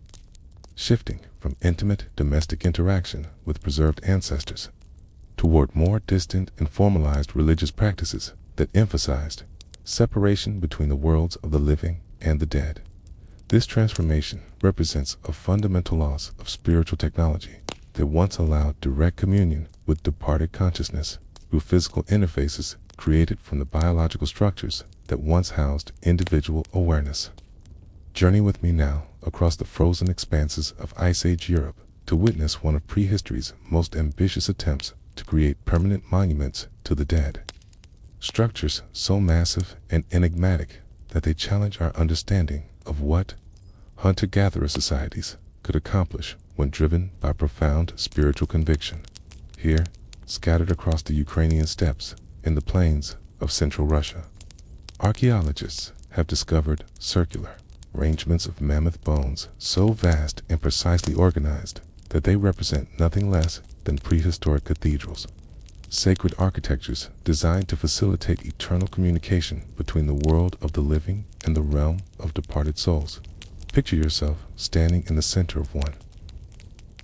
A: shifting from intimate domestic interaction with preserved ancestors toward more distant and formalized religious practices that emphasized separation between the worlds of the living and the dead. This transformation represents a fundamental loss of spiritual technology that once allowed direct communion with departed consciousness through physical interfaces created from the biological structures that once housed individual awareness. Journey with me now across the frozen expanses of Ice Age Europe to witness one of prehistory's most ambitious attempts to create permanent monuments to the dead. Structures so massive and enigmatic that they challenge our understanding of what hunter-gatherer societies could accomplish when driven by profound spiritual conviction. Here, scattered across the Ukrainian steppes in the plains of central Russia, archaeologists have discovered circular arrangements of mammoth bones so vast and precisely organized that they represent nothing less than prehistoric cathedrals. Sacred architectures designed to facilitate eternal communication between the world of the living and the realm of departed souls. Picture yourself standing in the center of one.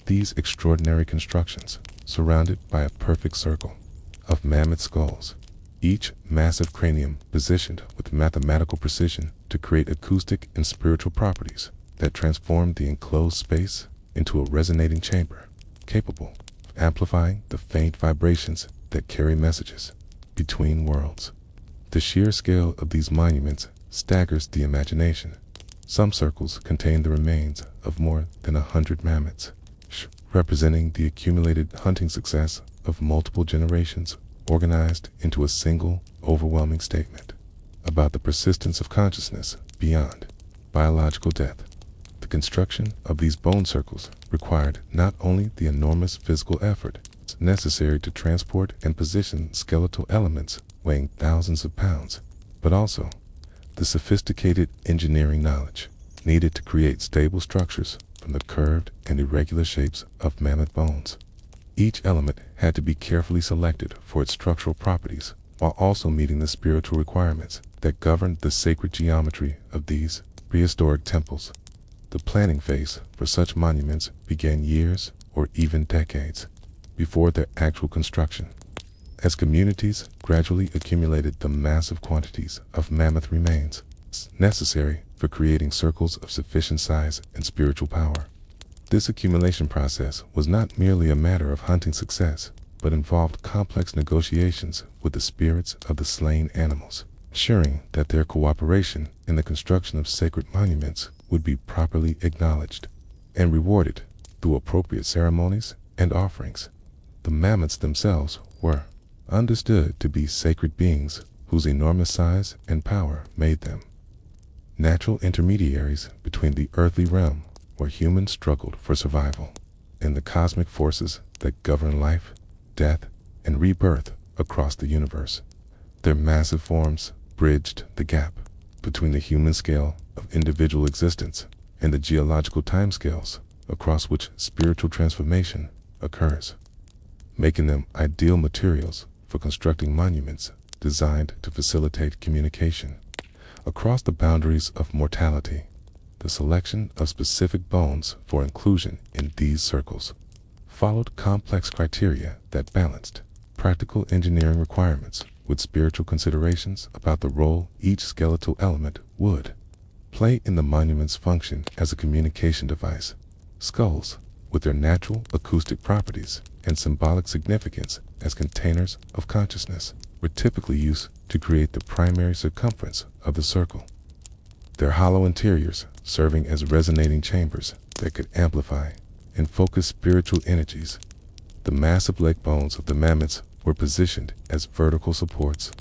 A: These extraordinary constructions, surrounded by a perfect circle of mammoth skulls, each massive cranium positioned with mathematical precision to create acoustic and spiritual properties that transform the enclosed space into a resonating chamber, capable of amplifying the faint vibrations that carry messages between worlds. The sheer scale of these monuments staggers the imagination. Some circles contain the remains of more than 100 mammoths, representing the accumulated hunting success of multiple generations, organized into a single, overwhelming statement about the persistence of consciousness beyond biological death. The construction of these bone circles required not only the enormous physical effort necessary to transport and position skeletal elements weighing thousands of pounds, but also the sophisticated engineering knowledge needed to create stable structures from the curved and irregular shapes of mammoth bones. Each element had to be carefully selected for its structural properties, while also meeting the spiritual requirements that governed the sacred geometry of these prehistoric temples. The planning phase for such monuments began years or even decades before their actual construction. As communities gradually accumulated the massive quantities of mammoth remains necessary for creating circles of sufficient size and spiritual power. This accumulation process was not merely a matter of hunting success, but involved complex negotiations with the spirits of the slain animals, ensuring that their cooperation in the construction of sacred monuments would be properly acknowledged and rewarded through appropriate ceremonies and offerings. The mammoths themselves were understood to be sacred beings whose enormous size and power made them natural intermediaries between the earthly realm, where humans struggled for survival, and the cosmic forces that govern life, death, and rebirth across the universe. Their massive forms bridged the gap between the human scale of individual existence and the geological timescales across which spiritual transformation occurs, making them ideal materials for constructing monuments designed to facilitate communication across the boundaries of mortality. The selection of specific bones for inclusion in these circles followed complex criteria that balanced practical engineering requirements with spiritual considerations about the role each skeletal element would play in the monument's function as a communication device. Skulls, with their natural acoustic properties and symbolic significance as containers of consciousness, were typically used to create the primary circumference of the circle, their hollow interiors serving as resonating chambers that could amplify and focus spiritual energies. The massive leg bones of the mammoths were positioned as vertical supports,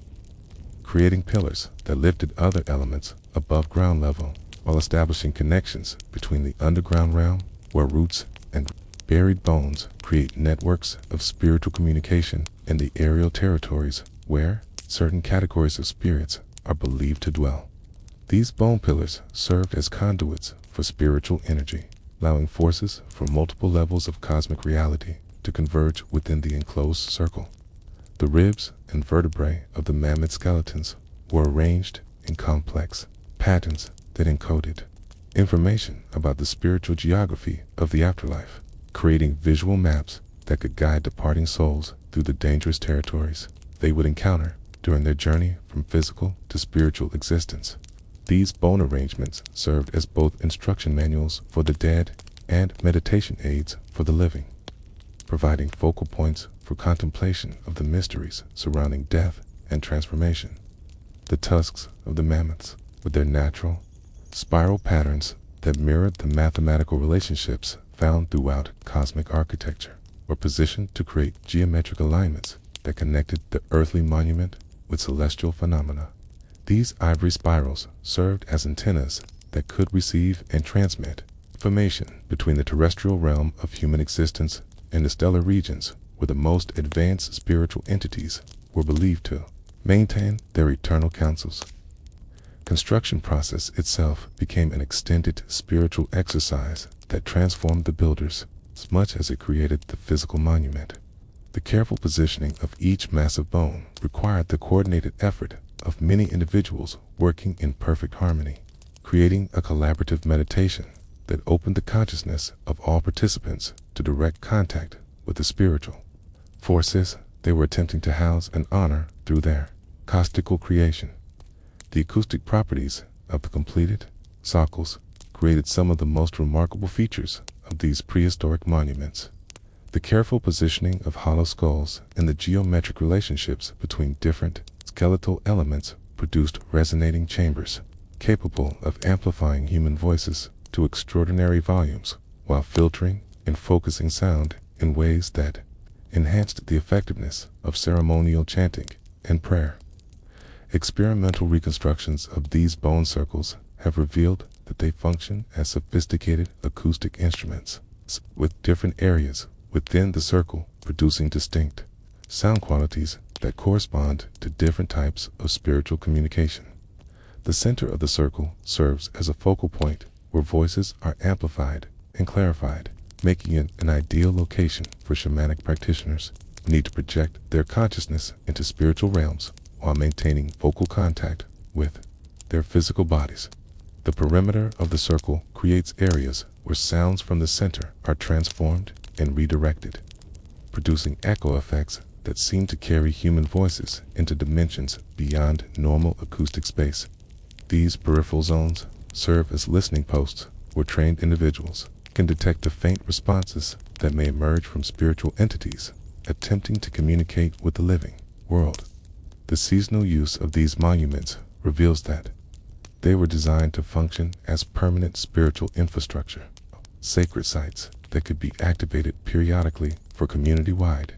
A: creating pillars that lifted other elements above ground level while establishing connections between the underground realm, where roots and buried bones create networks of spiritual communication, and the aerial territories where certain categories of spirits are believed to dwell. These bone pillars served as conduits for spiritual energy, allowing forces from multiple levels of cosmic reality to converge within the enclosed circle. The ribs and vertebrae of the mammoth skeletons were arranged in complex patterns that encoded information about the spiritual geography of the afterlife, creating visual maps that could guide departing souls through the dangerous territories they would encounter during their journey from physical to spiritual existence. These bone arrangements served as both instruction manuals for the dead and meditation aids for the living, providing focal points for contemplation of the mysteries surrounding death and transformation. The tusks of the mammoths, with their natural, spiral patterns that mirrored the mathematical relationships found throughout cosmic architecture, were positioned to create geometric alignments that connected the earthly monument with celestial phenomena. These ivory spirals served as antennas that could receive and transmit information between the terrestrial realm of human existence and the stellar regions where the most advanced spiritual entities were believed to maintain their eternal counsels. Construction process itself became an extended spiritual exercise that transformed the builders as much as it created the physical monument. The careful positioning of each massive bone required the coordinated effort of many individuals working in perfect harmony, creating a collaborative meditation that opened the consciousness of all participants to direct contact with the spiritual forces they were attempting to house and honor through their acoustical creation. The acoustic properties of the completed sockles created some of the most remarkable features of these prehistoric monuments. The careful positioning of hollow skulls and the geometric relationships between different skeletal elements produced resonating chambers capable of amplifying human voices to extraordinary volumes while filtering and focusing sound in ways that enhanced the effectiveness of ceremonial chanting and prayer. Experimental reconstructions of these bone circles have revealed that they function as sophisticated acoustic instruments, with different areas within the circle producing distinct sound qualities that correspond to different types of spiritual communication. The center of the circle serves as a focal point where voices are amplified and clarified, making it an ideal location for shamanic practitioners who need to project their consciousness into spiritual realms while maintaining vocal contact with their physical bodies. The perimeter of the circle creates areas where sounds from the center are transformed and redirected, producing echo effects that seem to carry human voices into dimensions beyond normal acoustic space. These peripheral zones serve as listening posts where trained individuals can detect the faint responses that may emerge from spiritual entities attempting to communicate with the living world. The seasonal use of these monuments reveals that they were designed to function as permanent spiritual infrastructure, sacred sites that could be activated periodically for community-wide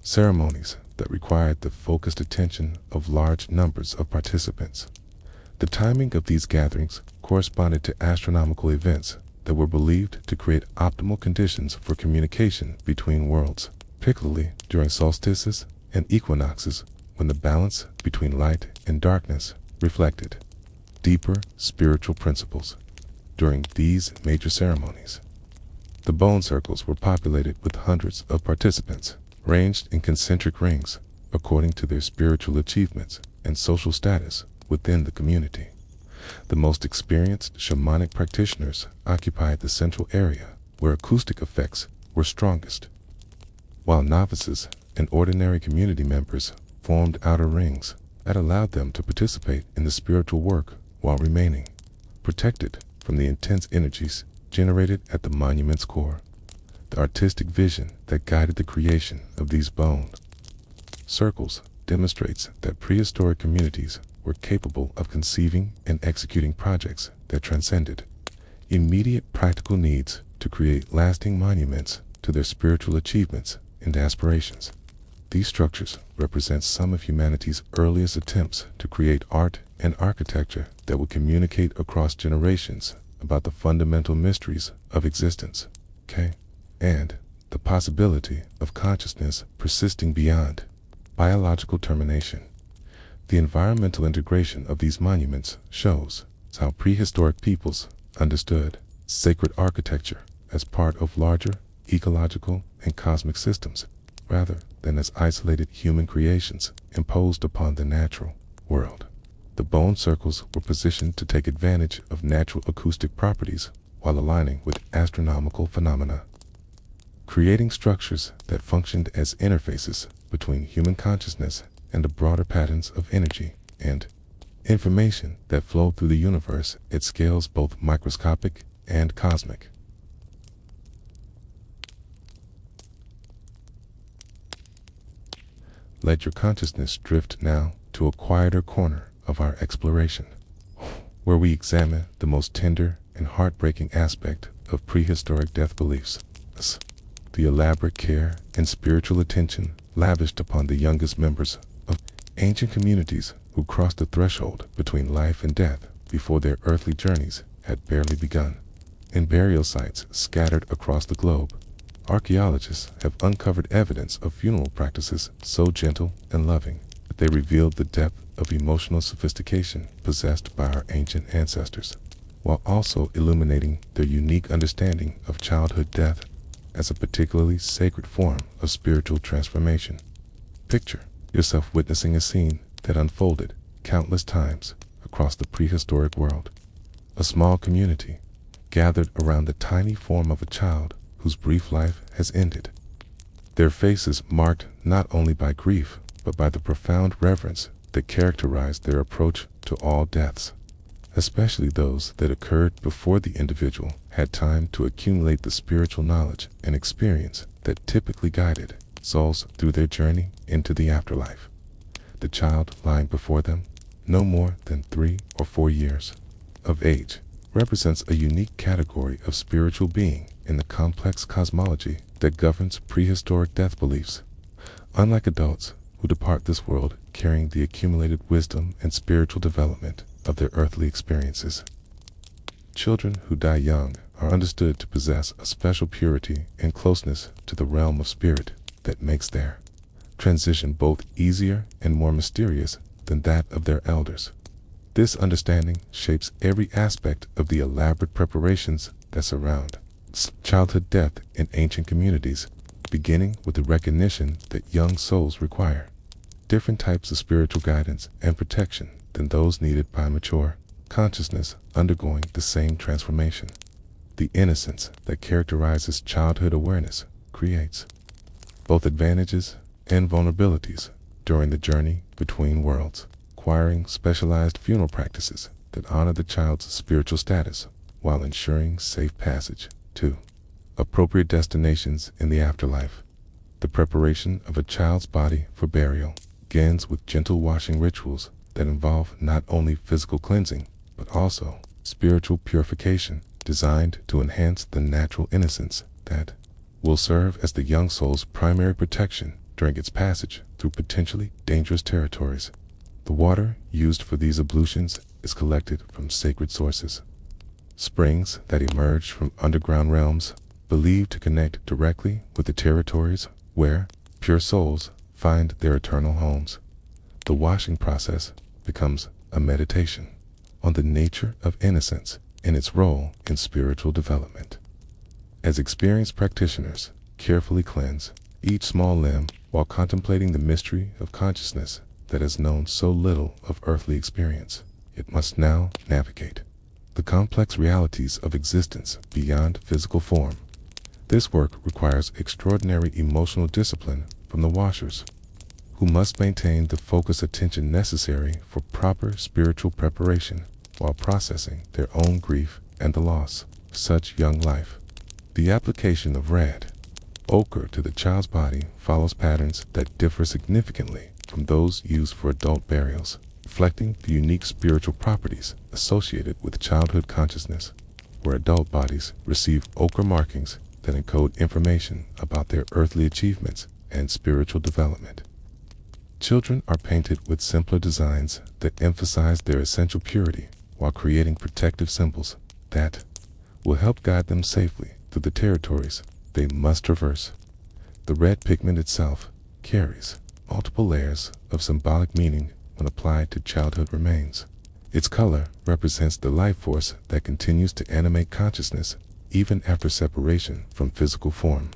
A: ceremonies that required the focused attention of large numbers of participants. The timing of these gatherings corresponded to astronomical events that were believed to create optimal conditions for communication between worlds, particularly during solstices and equinoxes when the balance between light and darkness reflected deeper spiritual principles. During these major ceremonies, the bone circles were populated with hundreds of participants, ranged in concentric rings according to their spiritual achievements and social status within the community. The most experienced shamanic practitioners occupied the central area where acoustic effects were strongest, while novices and ordinary community members formed outer rings that allowed them to participate in the spiritual work while remaining protected from the intense energies generated at the monument's core. The artistic vision that guided the creation of these bone circles demonstrates that prehistoric communities were capable of conceiving and executing projects that transcended immediate practical needs to create lasting monuments to their spiritual achievements and aspirations. These structures represent some of humanity's earliest attempts to create art and architecture that would communicate across generations about the fundamental mysteries of existence, and the possibility of consciousness persisting beyond biological termination. The environmental integration of these monuments shows how prehistoric peoples understood sacred architecture as part of larger ecological and cosmic systems, rather than as isolated human creations imposed upon the natural world. The bone circles were positioned to take advantage of natural acoustic properties while aligning with astronomical phenomena, creating structures that functioned as interfaces between human consciousness and the broader patterns of energy and information that flow through the universe at scales both microscopic and cosmic. Let your consciousness drift now to a quieter corner of our exploration, where we examine the most tender and heartbreaking aspect of prehistoric death beliefs, the elaborate care and spiritual attention lavished upon the youngest members of ancient communities who crossed the threshold between life and death before their earthly journeys had barely begun. In burial sites scattered across the globe, archaeologists have uncovered evidence of funeral practices so gentle and loving that they revealed the depth of emotional sophistication possessed by our ancient ancestors, while also illuminating their unique understanding of childhood death as a particularly sacred form of spiritual transformation. Picture yourself witnessing a scene that unfolded countless times across the prehistoric world. A small community gathered around the tiny form of a child whose brief life has ended. Their faces marked not only by grief, but by the profound reverence that characterized their approach to all deaths, especially those that occurred before the individual had time to accumulate the spiritual knowledge and experience that typically guided souls through their journey into the afterlife. The child lying before them, no more than 3 or 4 years of age, represents a unique category of spiritual being in the complex cosmology that governs prehistoric death beliefs. Unlike adults who depart this world carrying the accumulated wisdom and spiritual development of their earthly experiences, children who die young are understood to possess a special purity and closeness to the realm of spirit that makes their transition both easier and more mysterious than that of their elders. This understanding shapes every aspect of the elaborate preparations that surround childhood death in ancient communities, beginning with the recognition that young souls require different types of spiritual guidance and protection than those needed by mature consciousness undergoing the same transformation. The innocence that characterizes childhood awareness creates both advantages and vulnerabilities during the journey between worlds, requiring specialized funeral practices that honor the child's spiritual status while ensuring safe passage to appropriate destinations in the afterlife. The preparation of a child's body for burial begins with gentle washing rituals that involve not only physical cleansing, but also spiritual purification designed to enhance the natural innocence that will serve as the young soul's primary protection during its passage through potentially dangerous territories. The water used for these ablutions is collected from sacred sources, springs that emerge from underground realms believed to connect directly with the territories where pure souls find their eternal homes. The washing process becomes a meditation on the nature of innocence and its role in spiritual development. As experienced practitioners carefully cleanse each small limb while contemplating the mystery of consciousness that has known so little of earthly experience, it must now navigate the complex realities of existence beyond physical form. This work requires extraordinary emotional discipline from the washers, who must maintain the focused attention necessary for proper spiritual preparation while processing their own grief and the loss of such young life. The application of red ochre to the child's body follows patterns that differ significantly from those used for adult burials, reflecting the unique spiritual properties associated with childhood consciousness, where adult bodies receive ochre markings that encode information about their earthly achievements and spiritual development. Children are painted with simpler designs that emphasize their essential purity while creating protective symbols that will help guide them safely through the territories they must traverse. The red pigment itself carries multiple layers of symbolic meaning when applied to childhood remains. Its color represents the life force that continues to animate consciousness even after separation from physical form,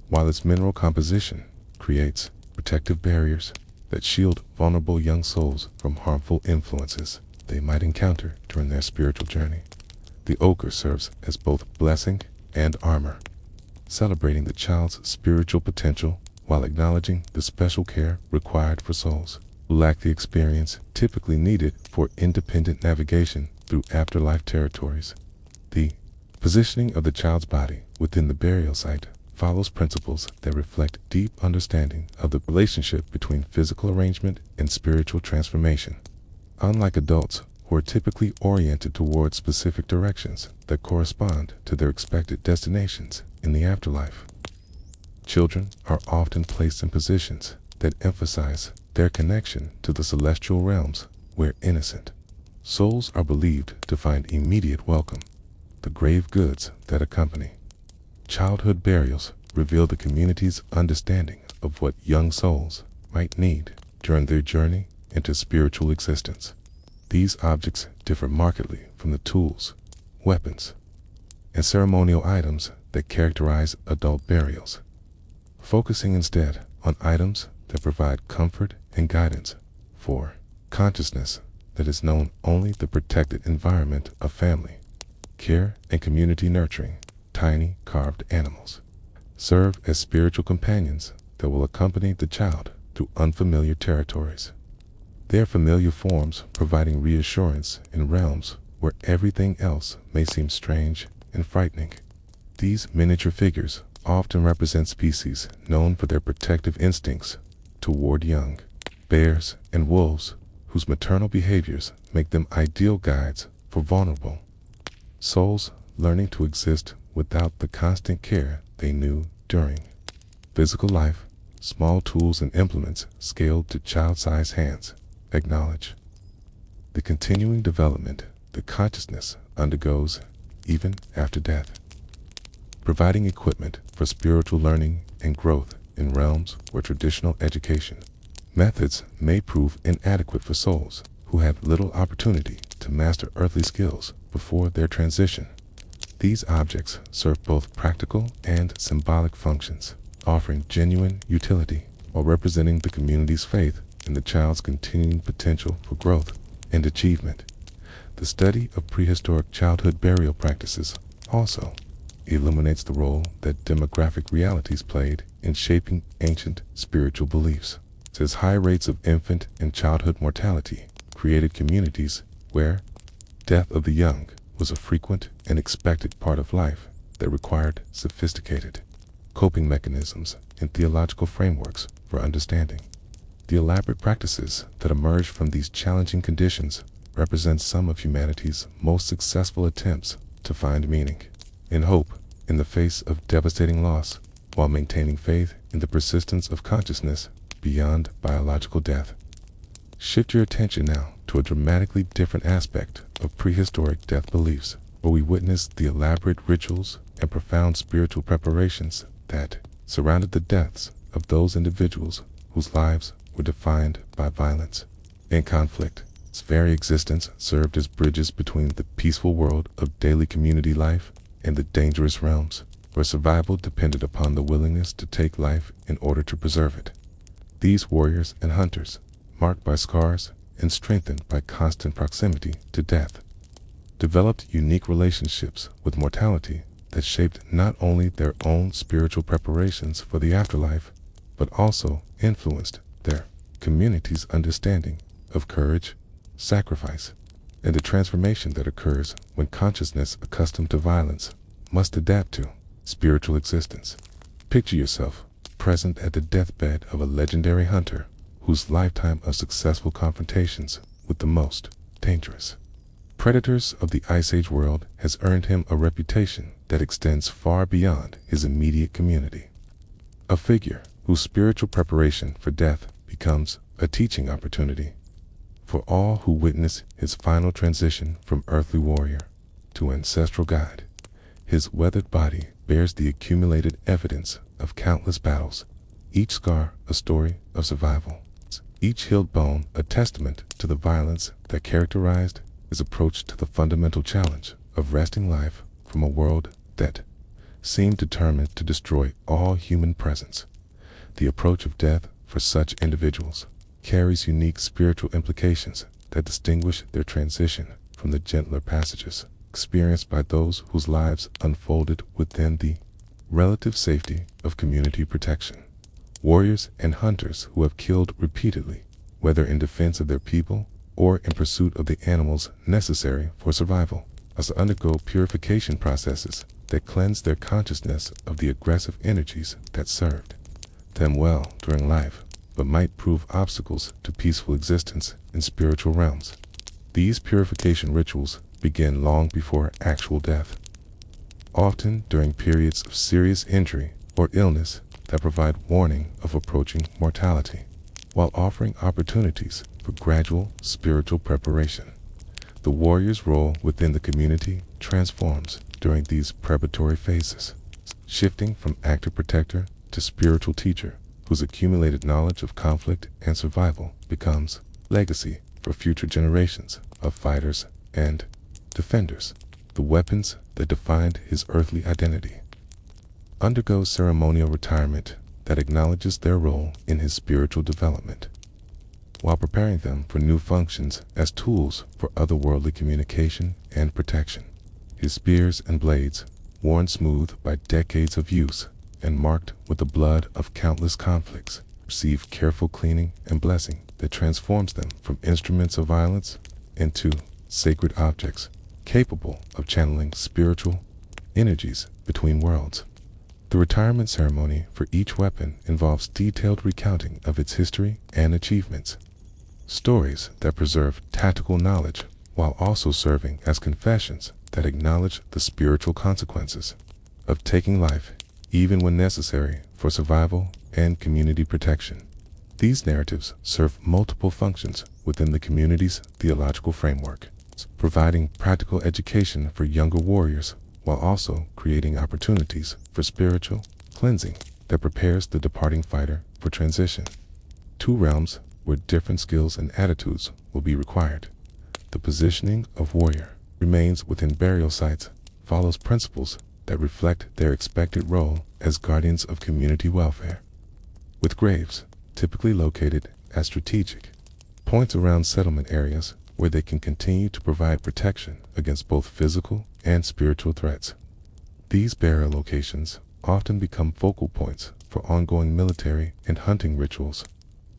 A: while its mineral composition creates protective barriers that shield vulnerable young souls from harmful influences they might encounter during their spiritual journey. The ochre serves as both blessing and armor, celebrating the child's spiritual potential while acknowledging the special care required for souls who lack the experience typically needed for independent navigation through afterlife territories. The positioning of the child's body within the burial site follows principles that reflect deep understanding of the relationship between physical arrangement and spiritual transformation. Unlike adults, who are typically oriented towards specific directions that correspond to their expected destinations in the afterlife, children are often placed in positions that emphasize their connection to the celestial realms where innocent souls are believed to find immediate welcome. The grave goods that accompany childhood burials reveal the community's understanding of what young souls might need during their journey into spiritual existence. These objects differ markedly from the tools, weapons, and ceremonial items that characterize adult burials, focusing instead on items that provide comfort and guidance for consciousness that is known only the protected environment of family, care, and community nurturing. Tiny carved animals serve as spiritual companions that will accompany the child through unfamiliar territories. Their familiar forms providing reassurance in realms where everything else may seem strange and frightening. These miniature figures often represent species known for their protective instincts toward young bears and wolves, whose maternal behaviors make them ideal guides for vulnerable souls learning to exist without the constant care they knew during physical life. Small tools and implements scaled to child-sized hands acknowledge the continuing development the consciousness undergoes even after death, providing equipment for spiritual learning and growth in realms where traditional education methods may prove inadequate for souls who have little opportunity to master earthly skills before their transition. These objects serve both practical and symbolic functions, offering genuine utility while representing the community's faith in the child's continuing potential for growth and achievement. The study of prehistoric childhood burial practices also illuminates the role that demographic realities played in shaping ancient spiritual beliefs, as high rates of infant and childhood mortality created communities where death of the young was a frequent and expected part of life that required sophisticated coping mechanisms and theological frameworks for understanding. The elaborate practices that emerge from these challenging conditions represent some of humanity's most successful attempts to find meaning and hope in the face of devastating loss, while maintaining faith in the persistence of consciousness beyond biological death. Shift your attention now to a dramatically different aspect of prehistoric death beliefs, where we witness the elaborate rituals and profound spiritual preparations that surrounded the deaths of those individuals whose lives were defined by violence and conflict. Its very existence served as bridges between the peaceful world of daily community life and the dangerous realms where survival depended upon the willingness to take life in order to preserve it. These warriors and hunters, marked by scars and strengthened by constant proximity to death, developed unique relationships with mortality that shaped not only their own spiritual preparations for the afterlife, but also influenced their community's understanding of courage, sacrifice, and the transformation that occurs when consciousness accustomed to violence must adapt to spiritual existence. Picture yourself present at the deathbed of a legendary hunter whose lifetime of successful confrontations with the most dangerous predators of the Ice Age world has earned him a reputation that extends far beyond his immediate community. A figure whose spiritual preparation for death becomes a teaching opportunity for all who witness his final transition from earthly warrior to ancestral guide. His weathered body bears the accumulated evidence of countless battles, each scar a story of survival, each healed bone a testament to the violence that characterized his approach to the fundamental challenge of wresting life from a world that seemed determined to destroy all human presence. The approach of death for such individuals carries unique spiritual implications that distinguish their transition from the gentler passages experienced by those whose lives unfolded within the relative safety of community protection. Warriors and hunters who have killed repeatedly whether in defense of their people or in pursuit of the animals necessary for survival, as to undergo purification processes that cleanse their consciousness of the aggressive energies that served them well during life, but might prove obstacles to peaceful existence in spiritual realms. These purification rituals begin long before actual death, often during periods of serious injury or illness that provide warning of approaching mortality, while offering opportunities for gradual spiritual preparation. The warrior's role within the community transforms during these preparatory phases, shifting from active protector to spiritual teacher, whose accumulated knowledge of conflict and survival becomes legacy for future generations of fighters and defenders. The weapons that defined his earthly identity undergo ceremonial retirement that acknowledges their role in his spiritual development, while preparing them for new functions as tools for otherworldly communication and protection. His spears and blades, worn smooth by decades of use and marked with the blood of countless conflicts, receive careful cleaning and blessing that transforms them from instruments of violence into sacred objects capable of channeling spiritual energies between worlds. The retirement ceremony for each weapon involves detailed recounting of its history and achievements, stories that preserve tactical knowledge while also serving as confessions that acknowledge the spiritual consequences of taking life, even when necessary for survival and community protection. These narratives serve multiple functions within the community's theological framework, providing practical education for younger warriors while also creating opportunities for spiritual cleansing that prepares the departing fighter for transition. Two realms where different skills and attitudes will be required. The positioning of warrior remains within burial sites follows principles that reflect their expected role as guardians of community welfare, with graves typically located at strategic points around settlement areas where they can continue to provide protection against both physical and spiritual threats. These burial locations often become focal points for ongoing military and hunting rituals,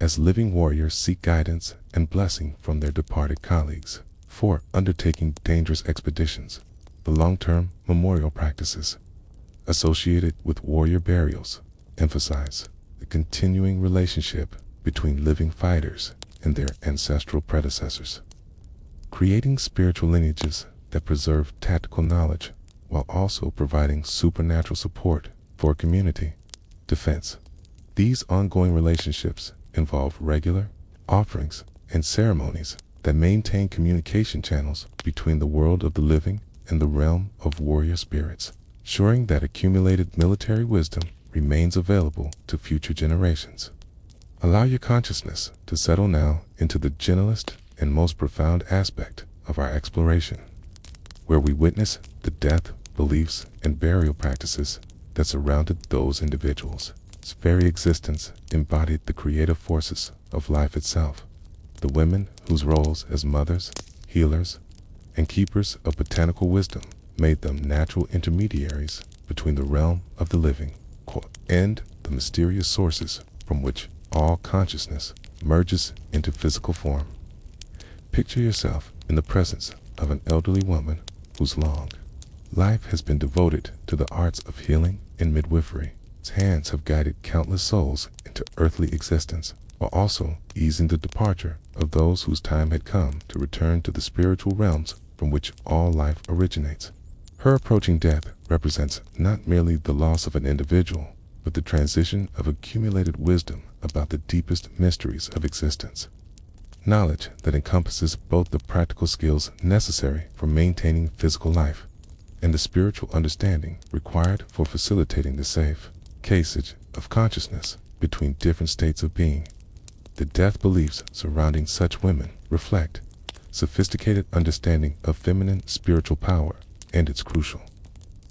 A: as living warriors seek guidance and blessing from their departed colleagues for undertaking dangerous expeditions. The long-term memorial practices associated with warrior burials emphasize the continuing relationship between living fighters and their ancestral predecessors, creating spiritual lineages that preserve tactical knowledge while also providing supernatural support for community defense. These ongoing relationships involve regular offerings and ceremonies that maintain communication channels between the world of the living and the realm of warrior spirits, ensuring that accumulated military wisdom remains available to future generations. Allow your consciousness to settle now into the gentlest and most profound aspect of our exploration, where we witness the death, beliefs, and burial practices that surrounded those individuals. Its very existence embodied the creative forces of life itself. The women whose roles as mothers, healers, and keepers of botanical wisdom made them natural intermediaries between the realm of the living and the mysterious sources from which all consciousness merges into physical form. Picture yourself in the presence of an elderly woman whose long life has been devoted to the arts of healing and midwifery. Its hands have guided countless souls into earthly existence, while also easing the departure of those whose time had come to return to the spiritual realms from which all life originates. Her approaching death represents not merely the loss of an individual, but the transition of accumulated wisdom about the deepest mysteries of existence. Knowledge that encompasses both the practical skills necessary for maintaining physical life and the spiritual understanding required for facilitating the safe passage of consciousness between different states of being. The death beliefs surrounding such women reflect sophisticated understanding of feminine spiritual power and its crucial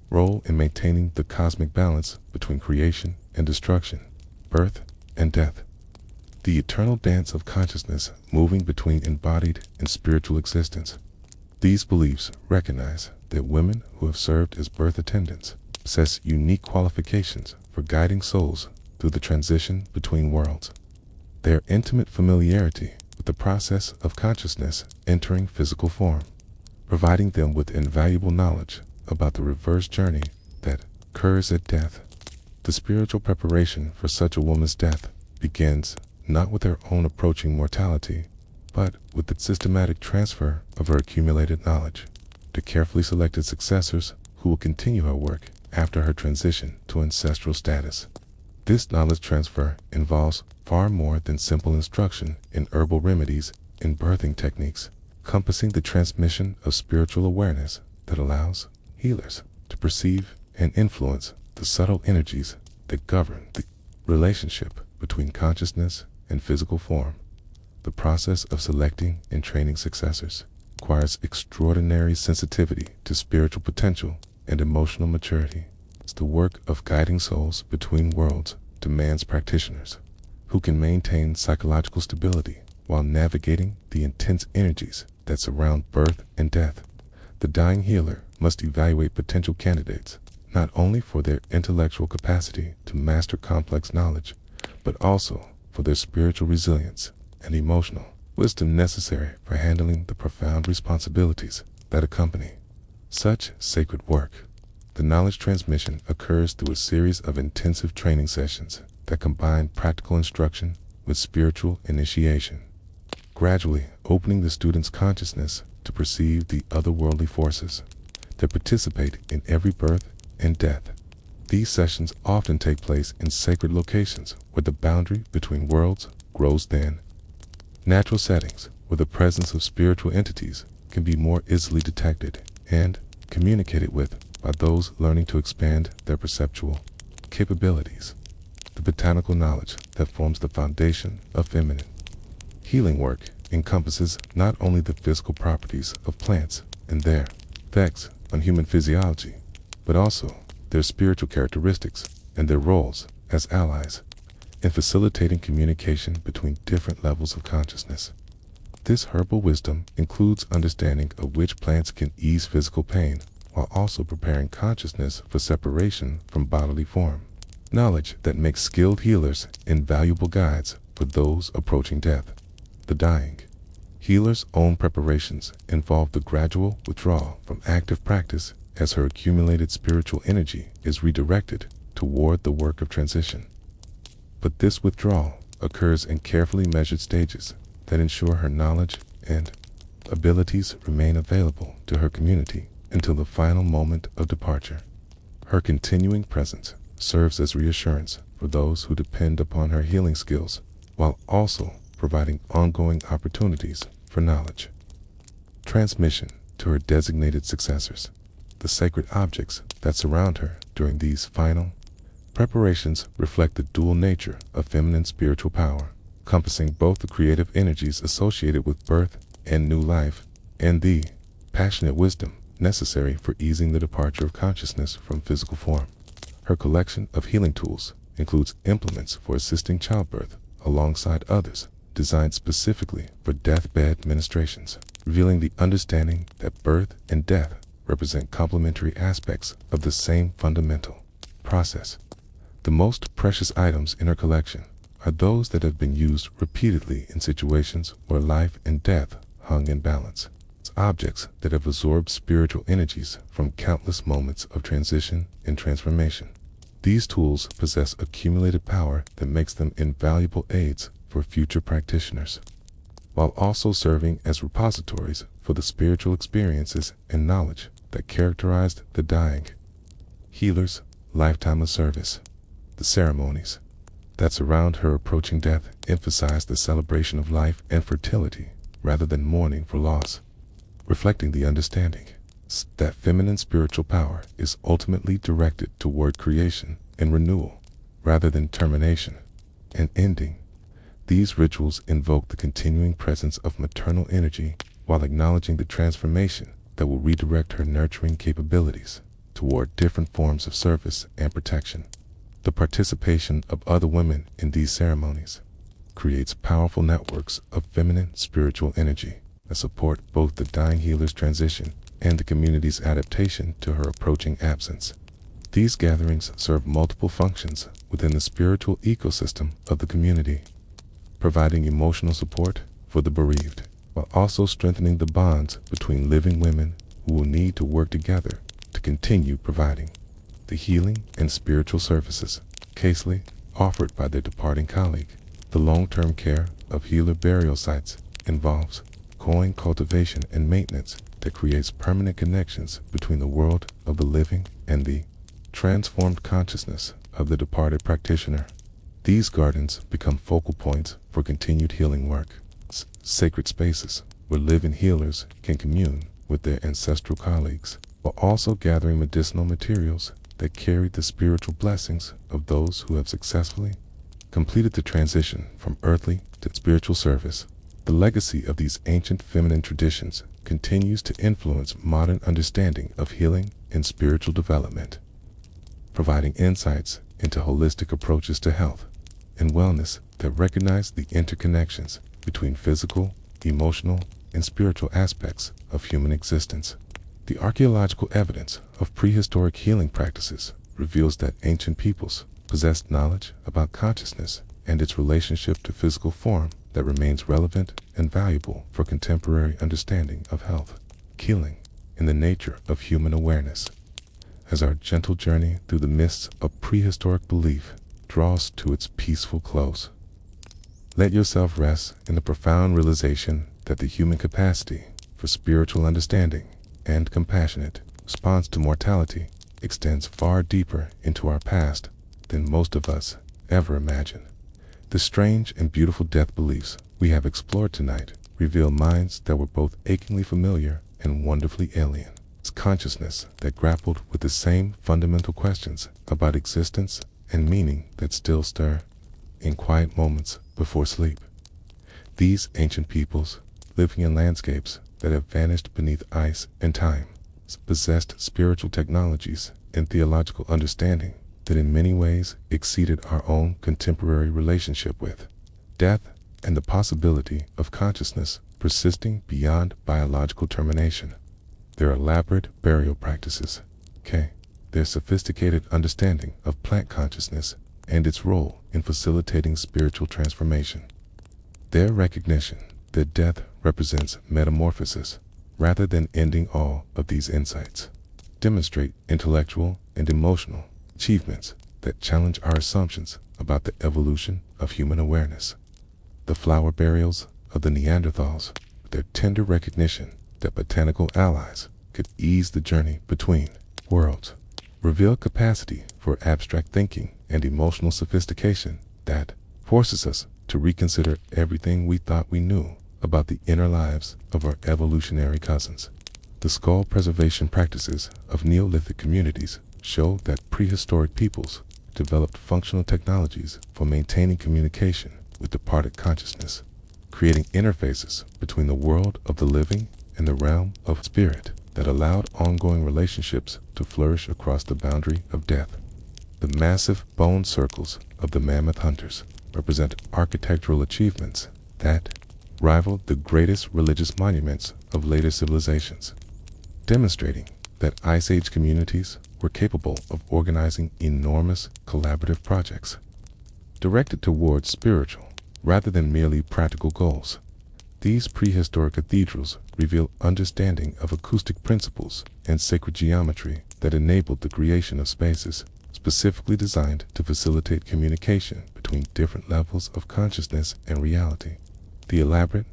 A: role in maintaining the cosmic balance between creation and destruction, birth and death. The eternal dance of consciousness moving between embodied and spiritual existence. These beliefs recognize that women who have served as birth attendants possess unique qualifications for guiding souls through the transition between worlds. their intimate familiarity with the process of consciousness entering physical form, providing them with invaluable knowledge about the reverse journey that occurs at death. The spiritual preparation for such a woman's death begins not with her own approaching mortality, but with the systematic transfer of her accumulated knowledge to carefully selected successors who will continue her work after her transition to ancestral status. This knowledge transfer involves far more than simple instruction in herbal remedies and birthing techniques, encompassing the transmission of spiritual awareness that allows healers to perceive and influence the subtle energies that govern the relationship between consciousness and physical form. The process of selecting and training successors requires extraordinary sensitivity to spiritual potential and emotional maturity. It's the work of guiding souls between worlds demands practitioners who can maintain psychological stability while navigating the intense energies that surround birth and death. The dying healer must evaluate potential candidates not only for their intellectual capacity to master complex knowledge, but also for their spiritual resilience and emotional wisdom necessary for handling the profound responsibilities that accompany such sacred work. The knowledge transmission occurs through a series of intensive training sessions that combine practical instruction with spiritual initiation, gradually opening the student's consciousness to perceive the otherworldly forces that participate in every birth and death. These sessions often take place in sacred locations where the boundary between worlds grows thin. Natural settings where the presence of spiritual entities can be more easily detected and communicated with by those learning to expand their perceptual capabilities. The botanical knowledge that forms the foundation of feminine healing work encompasses not only the physical properties of plants and their effects on human physiology, but also their spiritual characteristics and their roles as allies in facilitating communication between different levels of consciousness. This herbal wisdom includes understanding of which plants can ease physical pain while also preparing consciousness for separation from bodily form. Knowledge that makes skilled healers invaluable guides for those approaching death. The dying healer's own preparations involve the gradual withdrawal from active practice as her accumulated spiritual energy is redirected toward the work of transition. But this withdrawal occurs in carefully measured stages that ensure her knowledge and abilities remain available to her community until the final moment of departure. Her continuing presence serves as reassurance for those who depend upon her healing skills, while also providing ongoing opportunities for knowledge transmission to her designated successors. The sacred objects that surround her during these final preparations reflect the dual nature of feminine spiritual power, encompassing both the creative energies associated with birth and new life, and the passionate wisdom necessary for easing the departure of consciousness from physical form. Her collection of healing tools includes implements for assisting childbirth, alongside others designed specifically for deathbed ministrations, revealing the understanding that birth and death represent complementary aspects of the same fundamental process. The most precious items in her collection are those that have been used repeatedly in situations where life and death hung in balance. It's objects that have absorbed spiritual energies from countless moments of transition and transformation. These tools possess accumulated power that makes them invaluable aids for future practitioners, while also serving as repositories for the spiritual experiences and knowledge that characterized the dying healer's lifetime of service. The ceremonies that surround her approaching death emphasize the celebration of life and fertility rather than mourning for loss, reflecting the understanding that feminine spiritual power is ultimately directed toward creation and renewal rather than termination and ending. These rituals invoke the continuing presence of maternal energy while acknowledging the transformation that will redirect her nurturing capabilities toward different forms of service and protection. The participation of other women in these ceremonies creates powerful networks of feminine spiritual energy that support both the dying healer's transition and the community's adaptation to her approaching absence. These gatherings serve multiple functions within the spiritual ecosystem of the community. providing emotional support for the bereaved, while also strengthening the bonds between living women who will need to work together to continue providing the healing and spiritual services casely offered by their departing colleague. The long-term care of healer burial sites involves ongoing cultivation and maintenance that creates permanent connections between the world of the living and the transformed consciousness of the departed practitioner. These gardens become focal points for continued healing work, sacred spaces where living healers can commune with their ancestral colleagues, while also gathering medicinal materials that carry the spiritual blessings of those who have successfully completed the transition from earthly to spiritual service. The legacy of these ancient feminine traditions continues to influence modern understanding of healing and spiritual development, providing insights into holistic approaches to health and wellness that recognize the interconnections between physical, emotional, and spiritual aspects of human existence. The archaeological evidence of prehistoric healing practices reveals that ancient peoples possessed knowledge about consciousness and its relationship to physical form that remains relevant and valuable for contemporary understanding of health, healing, and the nature of human awareness. As our gentle journey through the mists of prehistoric belief draws to its peaceful close, let yourself rest in the profound realization that the human capacity for spiritual understanding and compassionate response to mortality extends far deeper into our past than most of us ever imagine. The strange and beautiful death beliefs we have explored tonight reveal minds that were both achingly familiar and wonderfully alien. It's consciousness that grappled with the same fundamental questions about existence and meaning that still stir in quiet moments before sleep. These ancient peoples, living in landscapes that have vanished beneath ice and time, possessed spiritual technologies and theological understanding that in many ways exceeded our own contemporary relationship with death and the possibility of consciousness persisting beyond biological termination. Their elaborate burial practices, their sophisticated understanding of plant consciousness and its role in facilitating spiritual transformation, their recognition that death represents metamorphosis rather than ending all of these insights, demonstrate intellectual and emotional achievements that challenge our assumptions about the evolution of human awareness. The flower burials of the Neanderthals, with their tender recognition that botanical allies could ease the journey between worlds, reveal capacity for abstract thinking and emotional sophistication that forces us to reconsider everything we thought we knew about the inner lives of our evolutionary cousins. The skull preservation practices of Neolithic communities show that prehistoric peoples developed functional technologies for maintaining communication with departed consciousness, creating interfaces between the world of the living and the realm of spirit that allowed ongoing relationships to flourish across the boundary of death. The massive bone circles of the mammoth hunters represent architectural achievements that rival the greatest religious monuments of later civilizations, demonstrating that Ice Age communities were capable of organizing enormous collaborative projects directed towards spiritual rather than merely practical goals. These prehistoric cathedrals reveal understanding of acoustic principles and sacred geometry that enabled the creation of spaces specifically designed to facilitate communication between different levels of consciousness and reality. The elaborate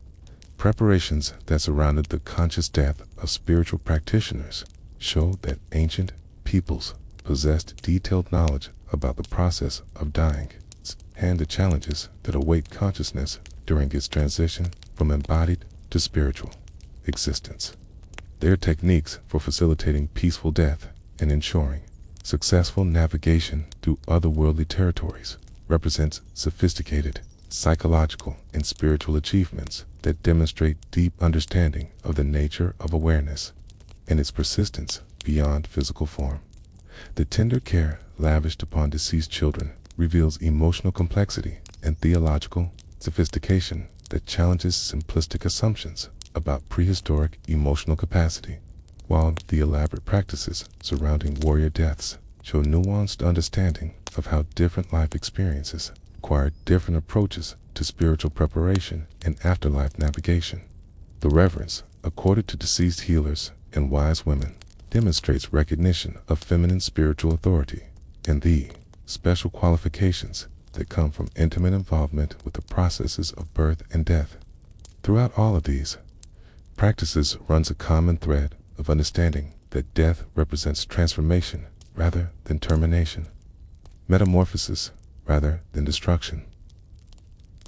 A: preparations that surrounded the conscious death of spiritual practitioners show that ancient peoples possessed detailed knowledge about the process of dying and the challenges that await consciousness during its transition from embodied to spiritual existence. Their techniques for facilitating peaceful death and ensuring successful navigation through otherworldly territories represents sophisticated psychological and spiritual achievements that demonstrate deep understanding of the nature of awareness and its persistence beyond physical form. The tender care lavished upon deceased children reveals emotional complexity and theological sophistication that challenges simplistic assumptions about prehistoric emotional capacity, while the elaborate practices surrounding warrior deaths show nuanced understanding of how different life experiences require different approaches to spiritual preparation and afterlife navigation. The reverence accorded to deceased healers and wise women demonstrates recognition of feminine spiritual authority and the special qualifications that come from intimate involvement with the processes of birth and death. Throughout all of these practices runs a common thread of understanding that death represents transformation rather than termination, metamorphosis rather than destruction,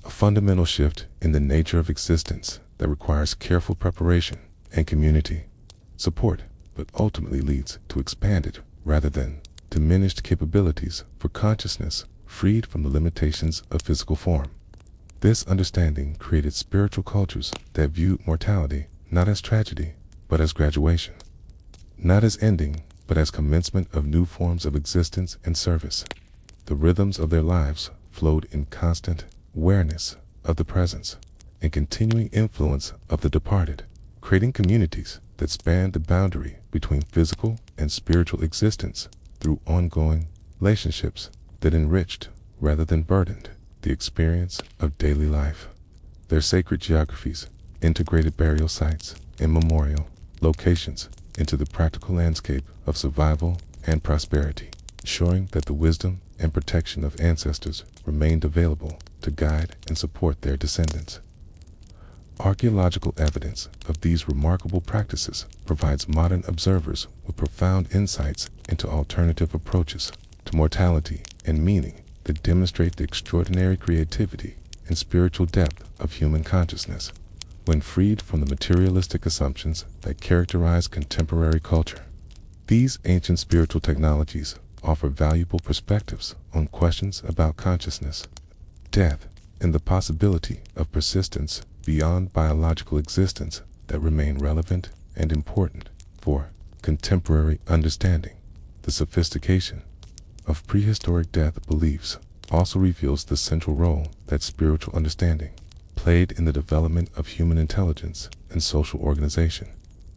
A: a fundamental shift in the nature of existence that requires careful preparation and community support, but ultimately leads to expanded rather than diminished capabilities for consciousness freed from the limitations of physical form. This understanding created spiritual cultures that viewed mortality not as tragedy, but as graduation, not as ending, but as commencement of new forms of existence and service. The rhythms of their lives flowed in constant awareness of the presence and continuing influence of the departed, creating communities that spanned the boundary between physical and spiritual existence through ongoing relationships that enriched rather than burdened the experience of daily life. Their sacred geographies integrated burial sites and memorial locations into the practical landscape of survival and prosperity, ensuring that the wisdom and protection of ancestors remained available to guide and support their descendants. Archaeological evidence of these remarkable practices provides modern observers with profound insights into alternative approaches to mortality and meaning that demonstrate the extraordinary creativity and spiritual depth of human consciousness when freed from the materialistic assumptions that characterize contemporary culture. These ancient spiritual technologies offer valuable perspectives on questions about consciousness, death, and the possibility of persistence beyond biological existence that remain relevant and important for contemporary understanding. The sophistication of prehistoric death beliefs also reveals the central role that spiritual understanding played in the development of human intelligence and social organization,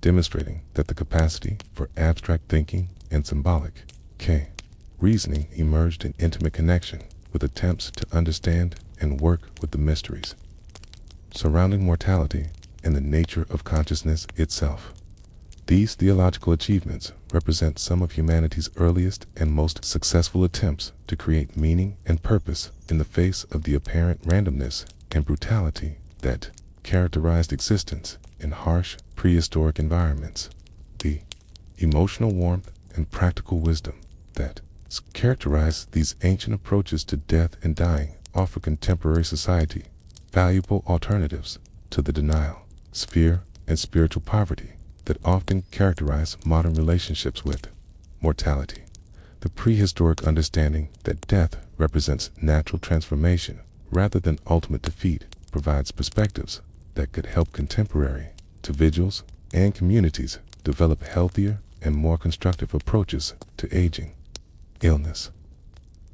A: demonstrating that the capacity for abstract thinking and symbolic reasoning emerged in intimate connection with attempts to understand and work with the mysteries surrounding mortality and the nature of consciousness itself. These theological achievements represent some of humanity's earliest and most successful attempts to create meaning and purpose in the face of the apparent randomness and brutality that characterized existence in harsh prehistoric environments. The emotional warmth and practical wisdom that characterize these ancient approaches to death and dying offer contemporary society valuable alternatives to the denial, fear, and spiritual poverty that often characterize modern relationships with mortality. The prehistoric understanding that death represents natural transformation rather than ultimate defeat provides perspectives that could help contemporary individuals and communities develop healthier and more constructive approaches to aging, illness,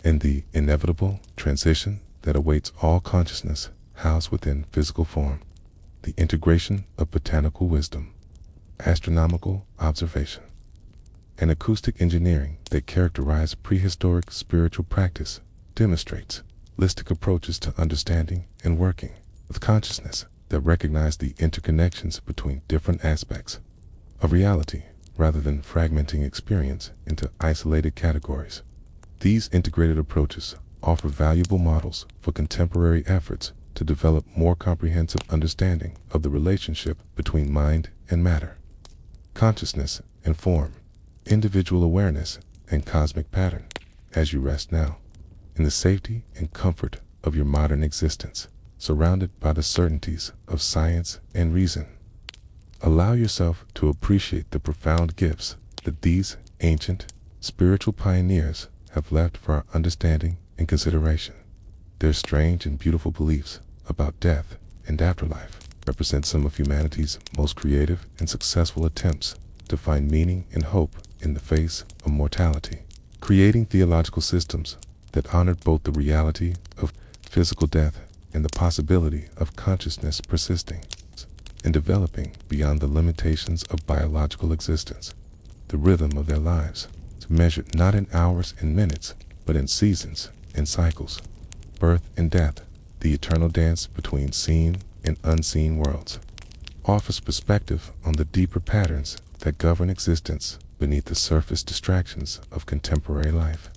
A: and the inevitable transition that awaits all consciousness housed within physical form. The integration of botanical wisdom, astronomical observation, and acoustic engineering that characterize prehistoric spiritual practice demonstrates holistic approaches to understanding and working with consciousness that recognize the interconnections between different aspects of reality rather than fragmenting experience into isolated categories. These integrated approaches offer valuable models for contemporary efforts to develop more comprehensive understanding of the relationship between mind and matter, consciousness and form, individual awareness and cosmic pattern. As you rest now, in the safety and comfort of your modern existence, surrounded by the certainties of science and reason, allow yourself to appreciate the profound gifts that these ancient spiritual pioneers have left for our understanding and consideration. Their strange and beautiful beliefs about death and afterlife represent some of humanity's most creative and successful attempts to find meaning and hope in the face of mortality, creating theological systems that honored both the reality of physical death and the possibility of consciousness persisting and developing beyond the limitations of biological existence. The rhythm of their lives is measured not in hours and minutes, but in seasons and cycles, Birth and death, the eternal dance between seen and unseen worlds, offers perspective on the deeper patterns that govern existence beneath the surface distractions of contemporary life.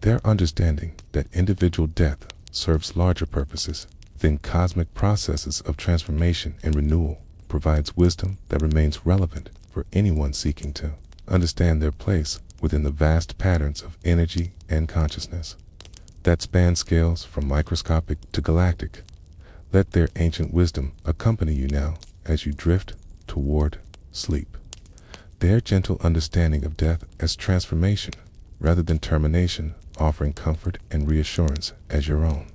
A: Their understanding that individual death serves larger purposes than cosmic processes of transformation and renewal provides wisdom that remains relevant for anyone seeking to understand their place within the vast patterns of energy and consciousness that span scales from microscopic to galactic. Let their ancient wisdom accompany you now as you drift toward sleep. Their gentle understanding of death as transformation rather than termination, offering comfort and reassurance as your own.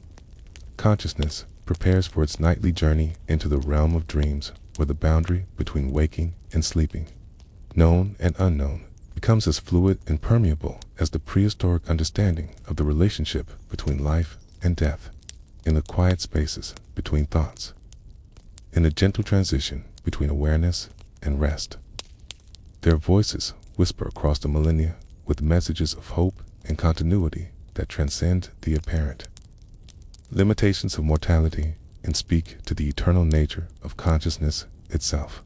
A: Consciousness prepares for its nightly journey into the realm of dreams, where the boundary between waking and sleeping, known and unknown, becomes as fluid and permeable as the prehistoric understanding of the relationship between life and death. In the quiet spaces between thoughts, in a gentle transition between awareness and rest, their voices whisper across the millennia with messages of hope and continuity that transcend the apparent limitations of mortality and speak to the eternal nature of consciousness itself.